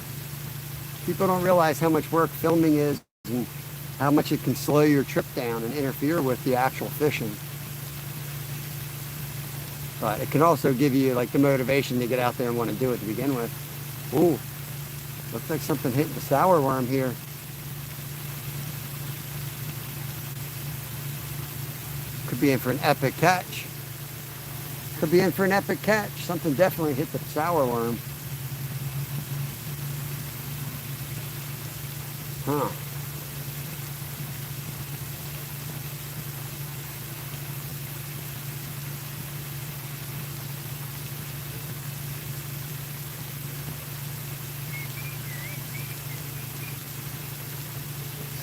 People don't realize how much work filming is and how much it can slow your trip down and interfere with the actual fishing. But it can also give you like the motivation to get out there and want to do it to begin with. Ooh, looks like something hit the sour worm here. Could be in for an epic catch. Could be in for an epic catch. Something definitely hit the sour worm. Huh.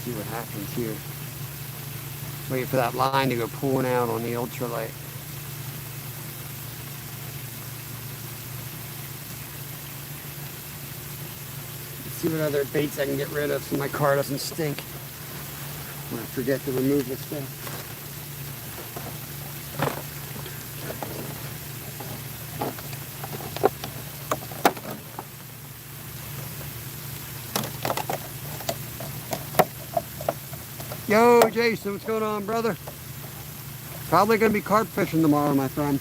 See what happens here. Wait for that line to go pulling out on the ultralight. Let's see what other baits I can get rid of so my car doesn't stink when I forget to remove this stuff. Yo, Jason, what's going on, brother? Probably going to be carp fishing tomorrow, my friend.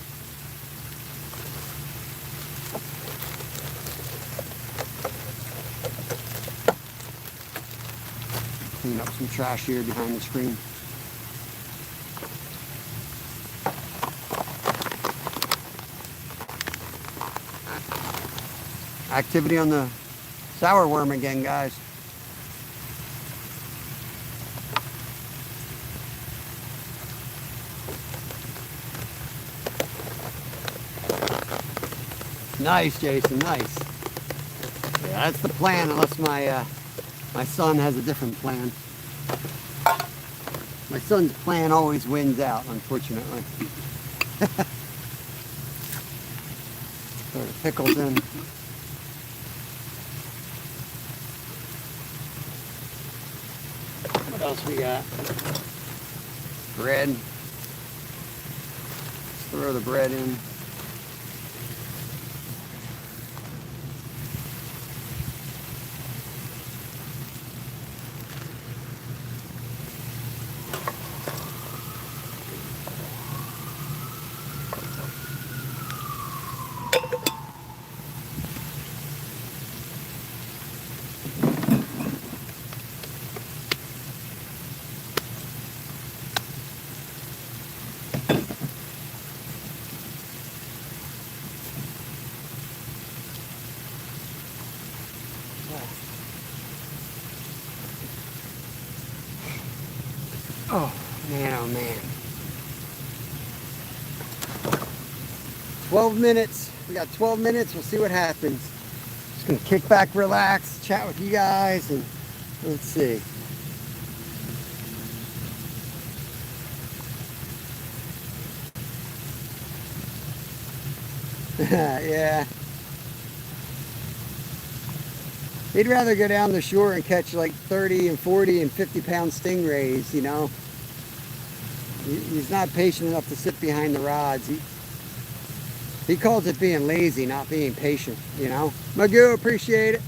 Clean up some trash here behind the screen. Activity on the sour worm again, guys. Nice, Jason, nice. Yeah, that's the plan, unless my son has a different plan. My son's plan always wins out, unfortunately. Throw the pickles in. What else we got? Bread. Let's throw the bread in. Oh, man, oh, man. 12 minutes. We got 12 minutes. We'll see what happens. Just going to kick back, relax, chat with you guys, and let's see. Yeah. He'd rather go down the shore and catch like 30 and 40 and 50-pound stingrays, you know. He's not patient enough to sit behind the rods. He calls it being lazy, not being patient, you know. Magoo, appreciate it.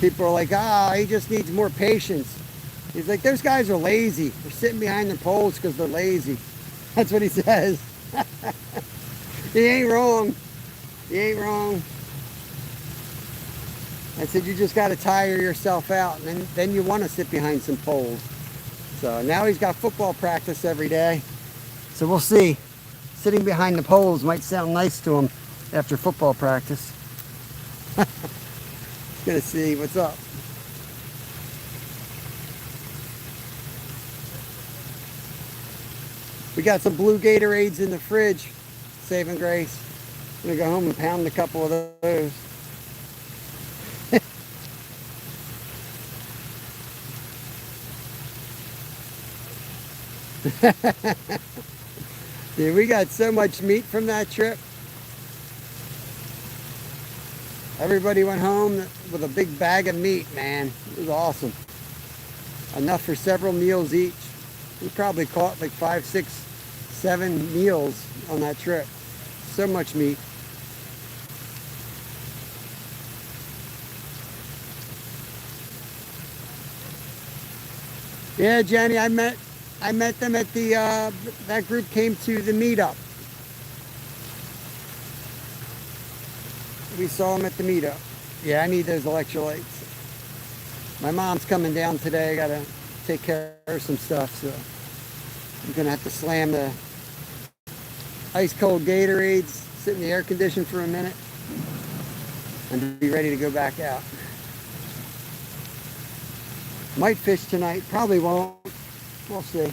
People are like, he just needs more patience. He's like, those guys are lazy. They're sitting behind the poles because they're lazy. That's what he says. He ain't wrong. He ain't wrong. I said, you just got to tire yourself out, and then you want to sit behind some poles. So now he's got football practice every day. So we'll see. Sitting behind the poles might sound nice to him after football practice. Gonna see what's up. We got some blue Gatorades in the fridge, saving grace. I'm gonna go home and pound a couple of those. Dude, we got so much meat from that trip. Everybody went home with a big bag of meat, man. It was awesome. Enough for several meals each. We probably caught like 5, 6, 7 meals on that trip. So much meat. Yeah, Jenny, I met them at the, that group came to the meetup. We saw them at the meetup. Yeah, I need those electrolytes. My mom's coming down today. I gotta take care of some stuff, so I'm gonna have to slam the ice cold Gatorades, sit in the air conditioner for a minute, and be ready to go back out. Might fish tonight, probably won't. We'll see.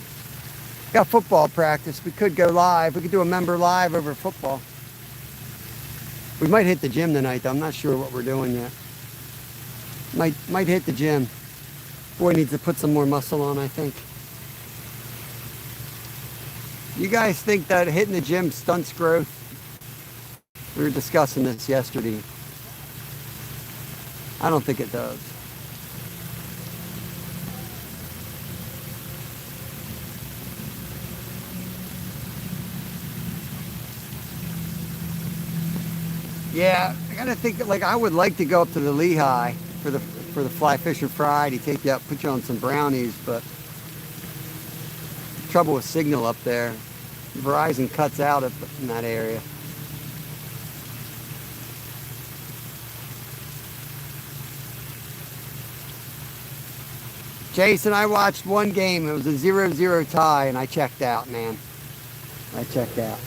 Got football practice. We could go live. We could do a member live over football. We might hit the gym tonight, though. I'm not sure what we're doing yet. Might hit the gym. Boy needs to put some more muscle on, I think. You guys think that hitting the gym stunts growth? We were discussing this yesterday. I don't think it does. Yeah, I gotta think. Like, I would like to go up to the Lehigh for the fly fishing Friday. Take you up, put you on some brownies, but trouble with signal up there. Verizon cuts out in that area. Jason, I watched one game. It was a 0-0 tie, and I checked out, man. I checked out.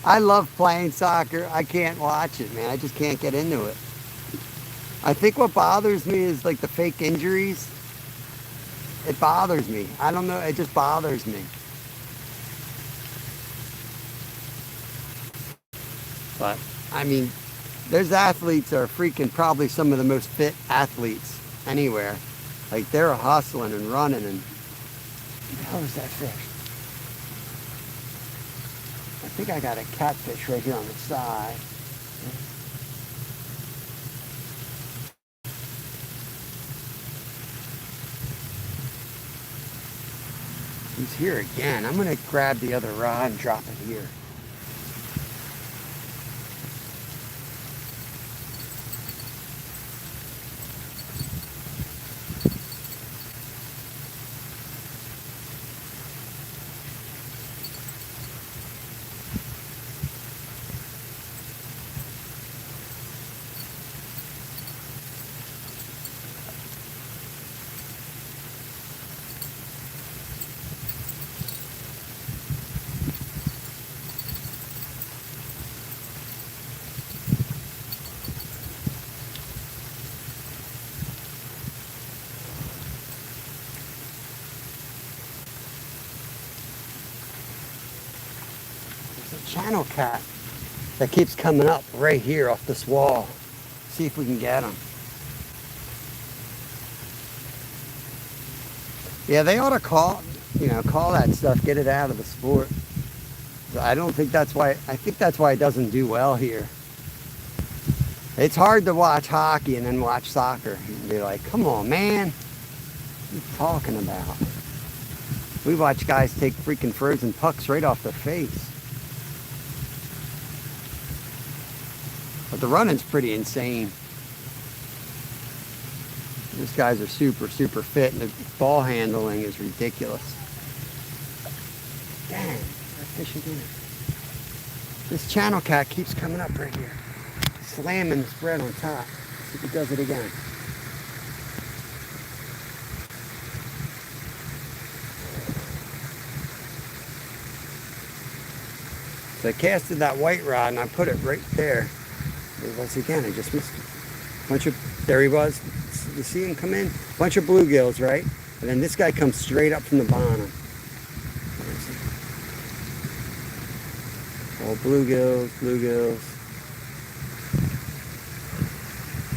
I love playing soccer. I can't watch it, man. I just can't get into it. I think what bothers me is like the fake injuries. It bothers me. I don't know. It just bothers me. But, I mean, those athletes are freaking probably some of the most fit athletes anywhere. Like, they're hustling and running and... What the hell is that fish? I think I got a catfish right here on the side. He's here again. I'm going to grab the other rod and drop it here. channel cat that keeps coming up right here off this wall. See if we can get him. Yeah, they ought to call that stuff, get it out of the sport. I don't think that's why, I think that's why it doesn't do well here. It's hard to watch hockey and then watch soccer and be like, come on, man. What are you talking about? We watch guys take freaking frozen pucks right off their face. But the running's pretty insane. These guys are super, super fit, and the ball handling is ridiculous. Dang, that fish again. This channel cat keeps coming up right here, slamming the spread on top. See if he does it again. So I casted that white rod and I put it right there. Once again, I just missed it. There he was. You see him come in? Bunch of bluegills, right? And then this guy comes straight up from the bottom. Oh, bluegills, bluegills.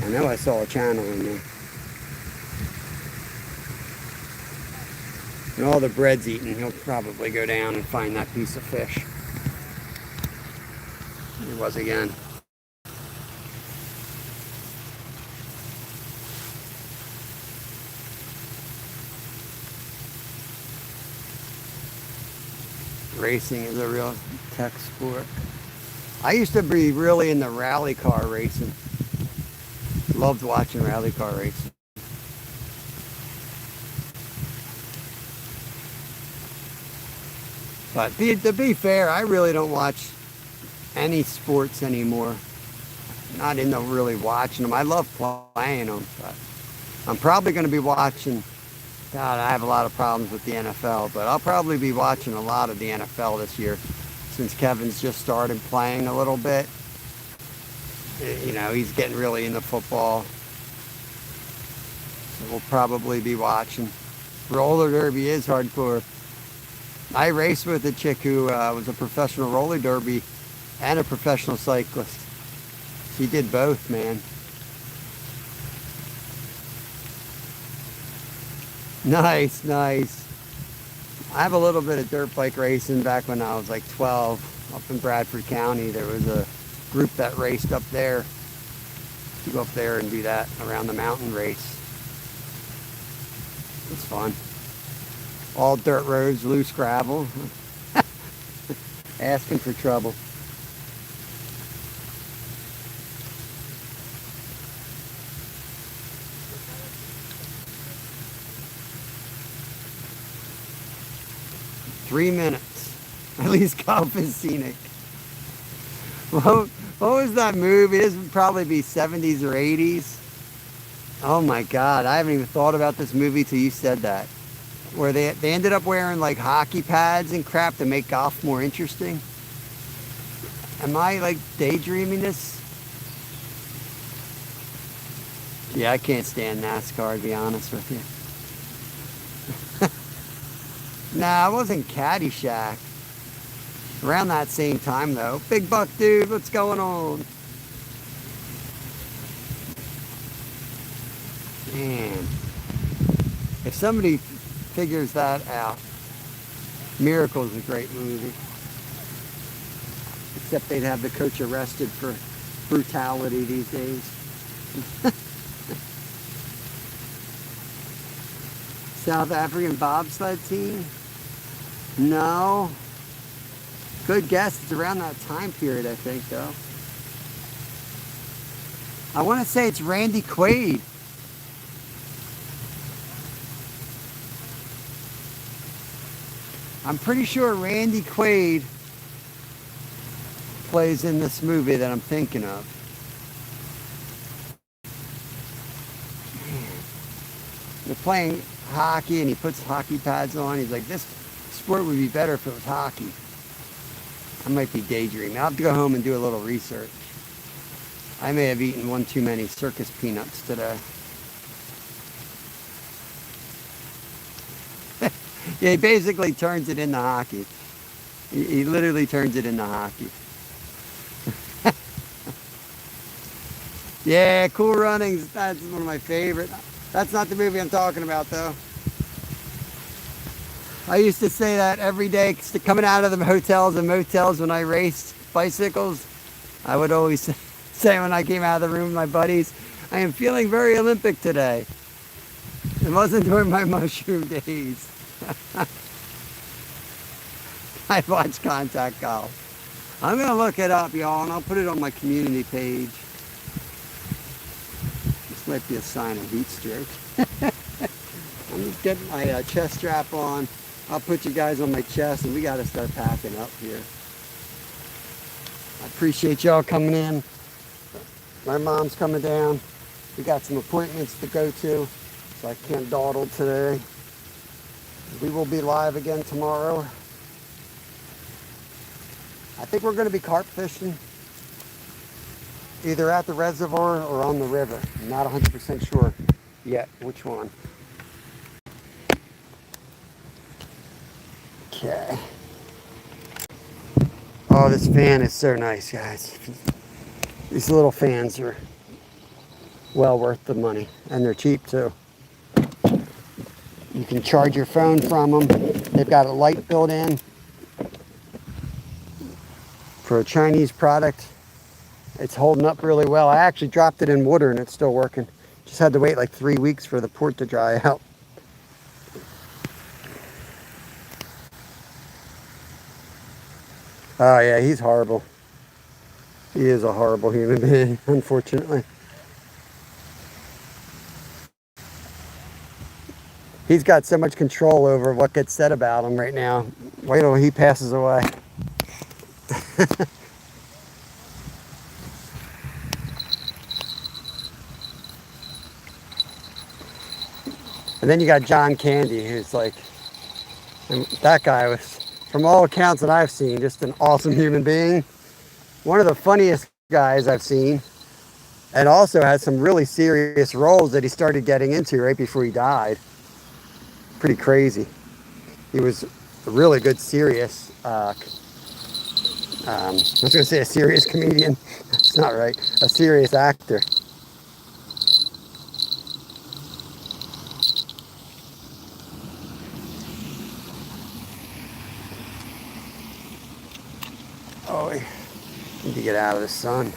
I know I saw a channel in there. And all the bread's eaten. He'll probably go down and find that piece of fish. There he was again. Racing is a real tech sport. I used to be really into rally car racing. Loved watching rally car racing. But to be fair, I really don't watch any sports anymore. Not into really watching them. I love playing them, but I'm probably going to be watching. God, I have a lot of problems with the NFL, but I'll probably be watching a lot of the NFL this year since Kevin's just started playing a little bit. You know, he's getting really into football. So we'll probably be watching. Roller derby is hardcore. I raced with a chick who was a professional roller derby and a professional cyclist. She did both, man. Nice, nice. I have a little bit of dirt bike racing back when I was like 12 up in Bradford County. There was a group that raced up there. You go up there and do that around the mountain race. It's fun. All dirt roads, loose gravel. Asking for trouble. Three minutes. At least golf is scenic. What was that movie? This would probably be 70s or 80s. Oh my God, I haven't even thought about this movie till you said that. Where they ended up wearing like hockey pads and crap to make golf more interesting. Am I like daydreaming this? Yeah, I can't stand NASCAR, to be honest with you. Nah, it wasn't Caddyshack. Around that same time, though. Big Buck Dude, what's going on? Man. If somebody figures that out, Miracle is a great movie. Except they'd have the coach arrested for brutality these days. South African bobsled team? No. Good guess. It's around that time period, I think, though. I want to say it's Randy Quaid. I'm pretty sure Randy Quaid plays in this movie that I'm thinking of. Man. They're playing hockey and he puts hockey pads on. He's like, this sport would be better if it was hockey. I might be daydreaming. I'll have to go home and do a little research. I may have eaten one too many circus peanuts today. Yeah, he basically turns it into hockey. He literally turns it into hockey. Yeah, Cool Runnings. That's one of my favorite. That's not the movie I'm talking about, though. I used to say that every day coming out of the hotels and motels when I raced bicycles. I would always say when I came out of the room with my buddies, I am feeling very Olympic today. It wasn't during my mushroom days. I watched Contact Golf. I'm going to look it up, y'all, and I'll put it on my community page. This might be a sign of heat stroke. I'm just getting my chest strap on. I'll put you guys on my chest, and we got to start packing up here. I appreciate y'all coming in. My mom's coming down. We got some appointments to go to, so I can't dawdle today. We will be live again tomorrow. I think we're going to be carp fishing, either at the reservoir or on the river. I'm not 100% sure yet which one. Okay. Oh, this fan is so nice, guys. These little fans are well worth the money, and they're cheap too. You can charge your phone from them. They've got a light built in. For a Chinese product, it's holding up really well. I actually dropped it in water and it's still working. Just had to wait like 3 weeks for the port to dry out. Oh yeah, he's horrible. He is a horrible human being, unfortunately. He's got so much control over what gets said about him right now. Wait till he passes away. And then you got John Candy, who's like, that guy was, from all accounts that I've seen, just an awesome human being. One of the funniest guys I've seen, and also had some really serious roles that he started getting into right before he died. Pretty crazy. He was a really good serious, I was going to say a serious comedian. That's not right. A serious actor. Oh, we need to get out of the sun.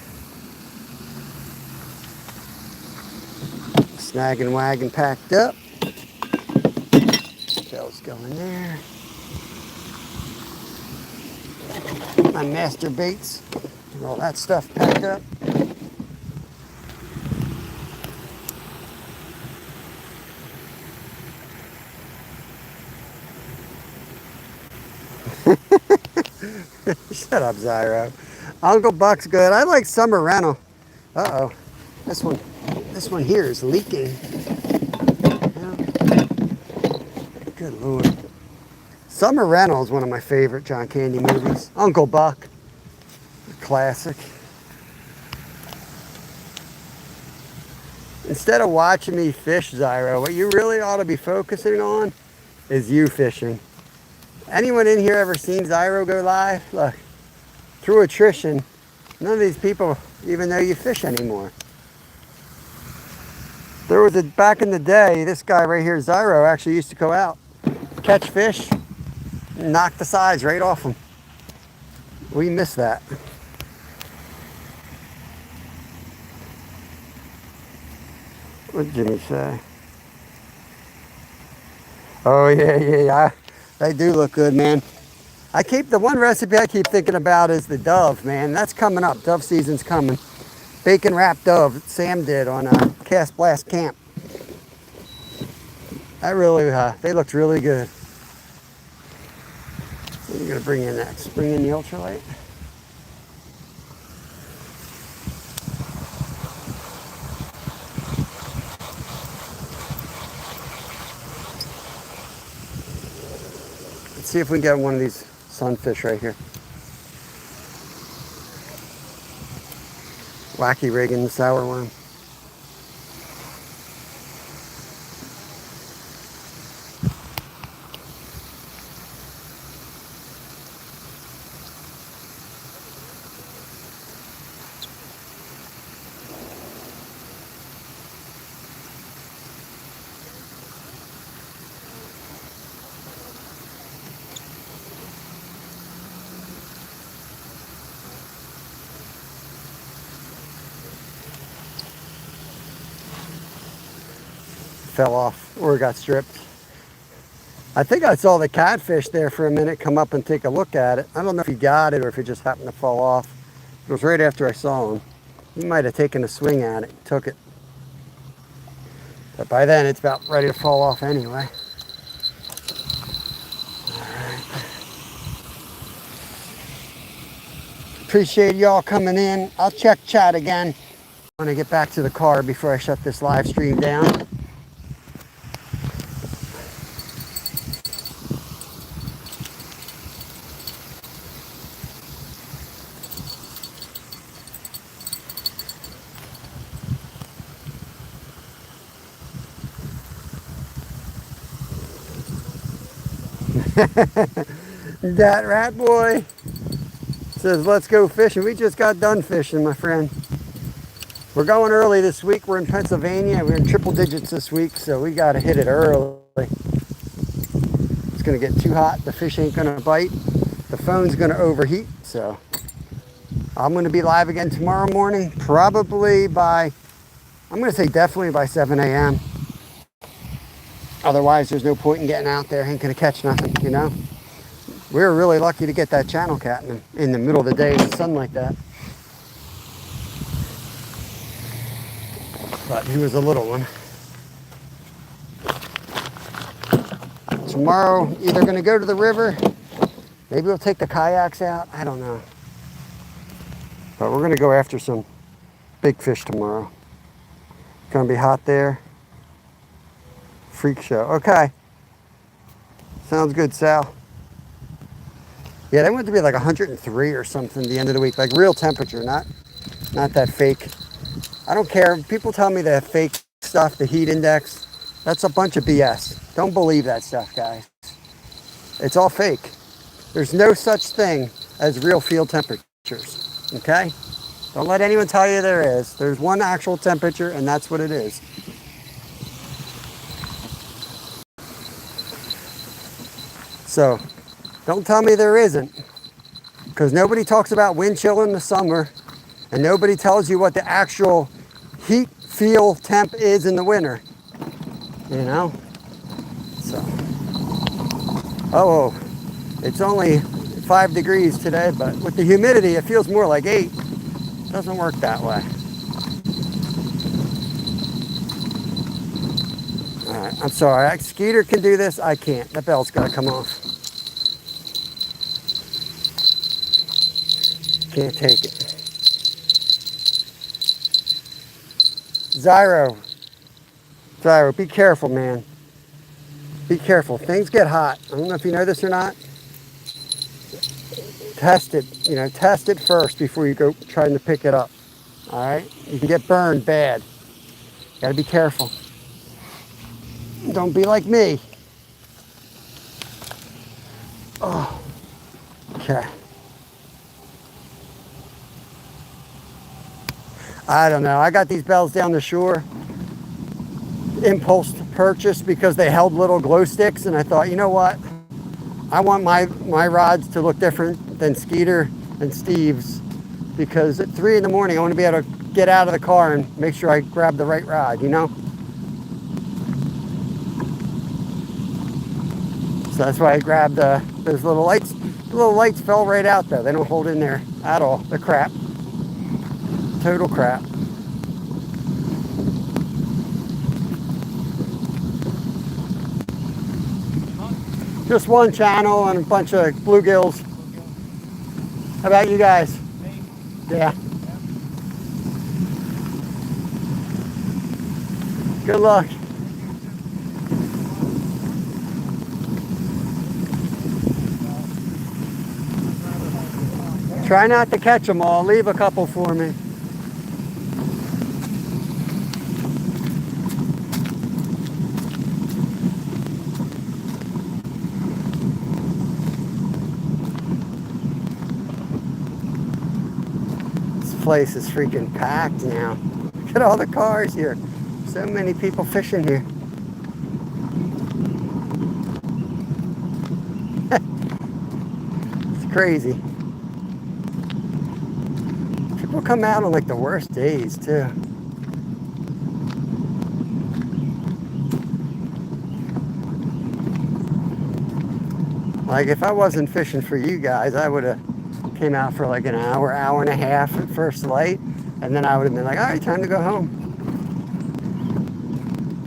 Snag and wagon packed up. Bells going there. My master baits and all that stuff packed up. Shut up, Zyro. Uncle Buck's good. I like summer rental. Uh-oh. This one here is leaking. Good Lord. Summer Rental is one of my favorite John Candy movies. Uncle Buck. Classic. Instead of watching me fish, Zyro, what you really ought to be focusing on is you fishing. Anyone in here ever seen Zyro go live? Look, through attrition, none of these people even know you fish anymore. There was back in the day, this guy right here, Zyro, actually used to go out, catch fish, knock the sides right off them. We miss that. What did Jimmy say? Oh yeah. They do look good, man. I keep the one recipe I keep thinking about is the dove, man. That's coming up. Dove season's coming. Bacon wrapped dove. Sam did on Cast Blast Camp. That really, they looked really good. What are you gonna bring in next? Bring in the ultralight. Let's see if we can get one of these sunfish right here. Wacky rigging sour worm. fell off or got stripped. I think I saw the catfish there for a minute come up and take a look at it. I don't know if he got it or if it just happened to fall off. It was right after I saw him. He might have taken a swing at it, took it. But by then it's about ready to fall off anyway. Appreciate y'all coming in. I'll check chat again. I want to get back to the car before I shut this live stream down. That rat boy says, let's go fishing. We just got done fishing, my friend. We're going early this week. We're in Pennsylvania. We're in triple digits this week, so we got to hit it early. It's going to get too hot. The fish ain't going to bite. The phone's going to overheat, so I'm going to be live again tomorrow morning, probably by, I'm going to say definitely by 7 a.m. Otherwise, there's no point in getting out there. Ain't going to catch nothing, you know? We were really lucky to get that channel cat in the middle of the day in the sun like that. But he was a little one. Tomorrow, either going to go to the river, maybe we'll take the kayaks out. I don't know. But we're going to go after some big fish tomorrow. Going to be hot there. Freak show. Okay. Sounds good, Sal. Yeah, they want it to be like 103 or something the end of the week. Like real temperature, not that fake. I don't care. People tell me that fake stuff, the heat index, that's a bunch of BS. Don't believe that stuff, guys. It's all fake. There's no such thing as real field temperatures, okay? Don't let anyone tell you there is. There's one actual temperature, and that's what it is. So, don't tell me there isn't, because nobody talks about wind chill in the summer, and nobody tells you what the actual heat feel temp is in the winter, you know? So, oh, it's only 5 degrees today, but with the humidity, it feels more like 8. It doesn't work that way. All right, I'm sorry. Skeeter can do this. I can't. That bell's got to come off. Can't take it. Zyro, be careful, man. Be careful. Things get hot. I don't know if you know this or not. Test it. You know, test it first before you go trying to pick it up. All right? You can get burned bad. Got to be careful. Don't be like me. Oh. Okay. I don't know. I got these bells down the shore. Impulse to purchase because they held little glow sticks, and I thought, you know what? I want my rods to look different than Skeeter and Steve's, because at 3 in the morning I want to be able to get out of the car and make sure I grab the right rod, you know? So that's why I grabbed those little lights. The little lights fell right out though. They don't hold in there at all. They're crap. Total crap. Just one channel and a bunch of bluegills. How about you guys? Yeah. Good luck. Try not to catch them all. Leave a couple for me. This place is freaking packed now. Look at all the cars here. So many people fishing here. It's crazy. People come out on like the worst days too. Like if I wasn't fishing for you guys, I would have came out for like an hour, hour and a half at first light, and then I would have been like, all right, time to go home.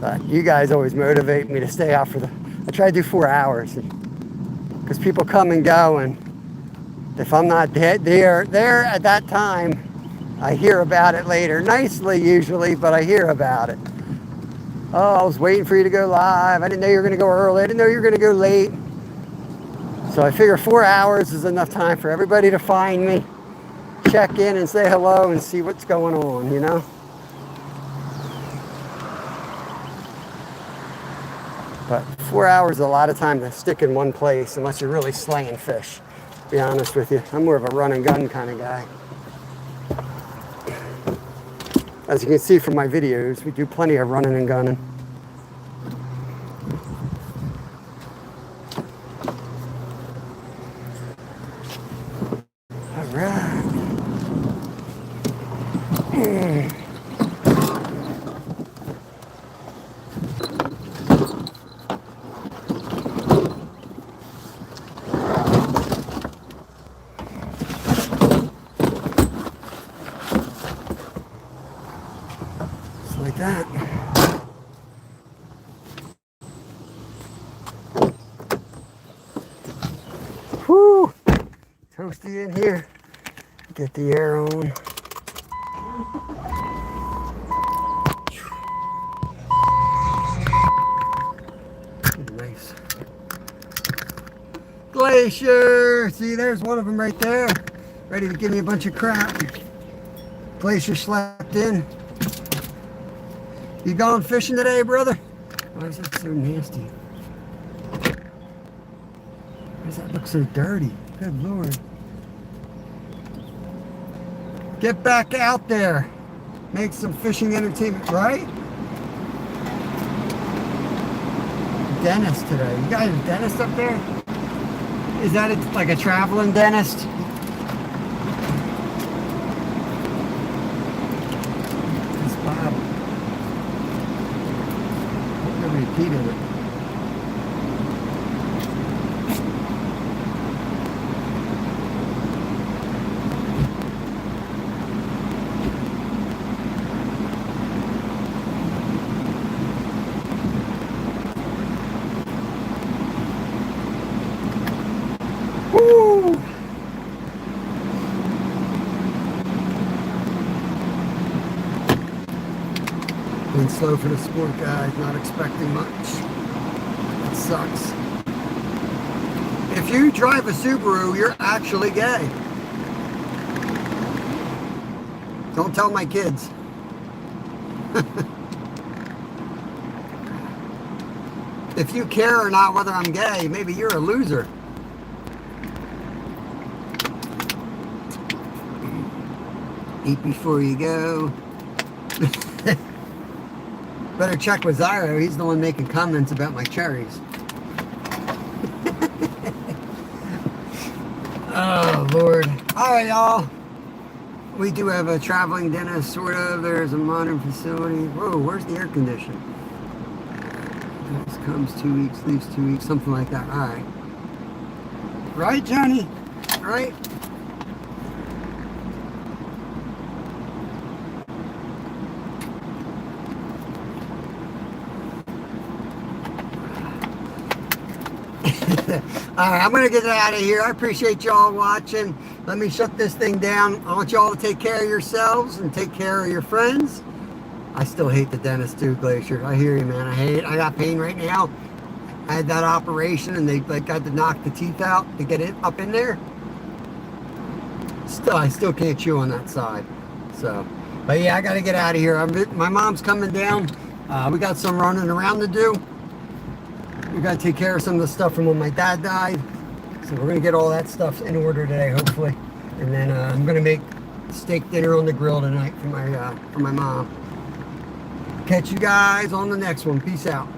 But you guys always motivate me to stay out for I try to do 4 hours because people come and go, and if I'm not there at that time, I hear about it later. Nicely usually, but I hear about it. Oh, I was waiting for you to go live. I didn't know you were going to go early. I didn't know you were going to go late. So I figure 4 hours is enough time for everybody to find me, check in and say hello and see what's going on, you know? But 4 hours is a lot of time to stick in one place unless you're really slaying fish, to be honest with you. I'm more of a run and gun kind of guy. As you can see from my videos, we do plenty of running and gunning. All right. Just like that. Whoo! Toasty in here. Get the air on. Nice. Glacier! See, there's one of them right there. Ready to give me a bunch of crap. Glacier slept in. You going fishing today, brother? Why is that so nasty? Why does that look so dirty? Good Lord. Get back out there. Make some fishing entertainment, right? Dentist today. You got a dentist up there? Is that like a traveling dentist? This bottle. Hope nobody peed in it. Woo! Been slow for the sport, guys. Not expecting much. It sucks. If you drive a Subaru, you're actually gay. Don't tell my kids. If you care or not whether I'm gay, maybe you're a loser. Eat before you go. Better check with Zyro. He's the one making comments about my cherries. Oh, Lord. All right, y'all. We do have a traveling dentist, sort of. There's a modern facility. Whoa, where's the air conditioner? This comes 2 weeks, leaves 2 weeks, something like that. All right. Right, Johnny? Right? All right, I'm going to get out of here. I appreciate y'all watching. Let me shut this thing down. I want y'all to take care of yourselves and take care of your friends. I still hate the dentist too, Glacier. I hear you, man. I got pain right now. I had that operation and they like got to knock the teeth out to get it up in there. I still can't chew on that side. So, but yeah, I got to get out of here. My mom's coming down. We got some running around to do. We got to take care of some of the stuff from when my dad died. So we're going to get all that stuff in order today, hopefully. And then I'm going to make steak dinner on the grill tonight for my mom. Catch you guys on the next one. Peace out.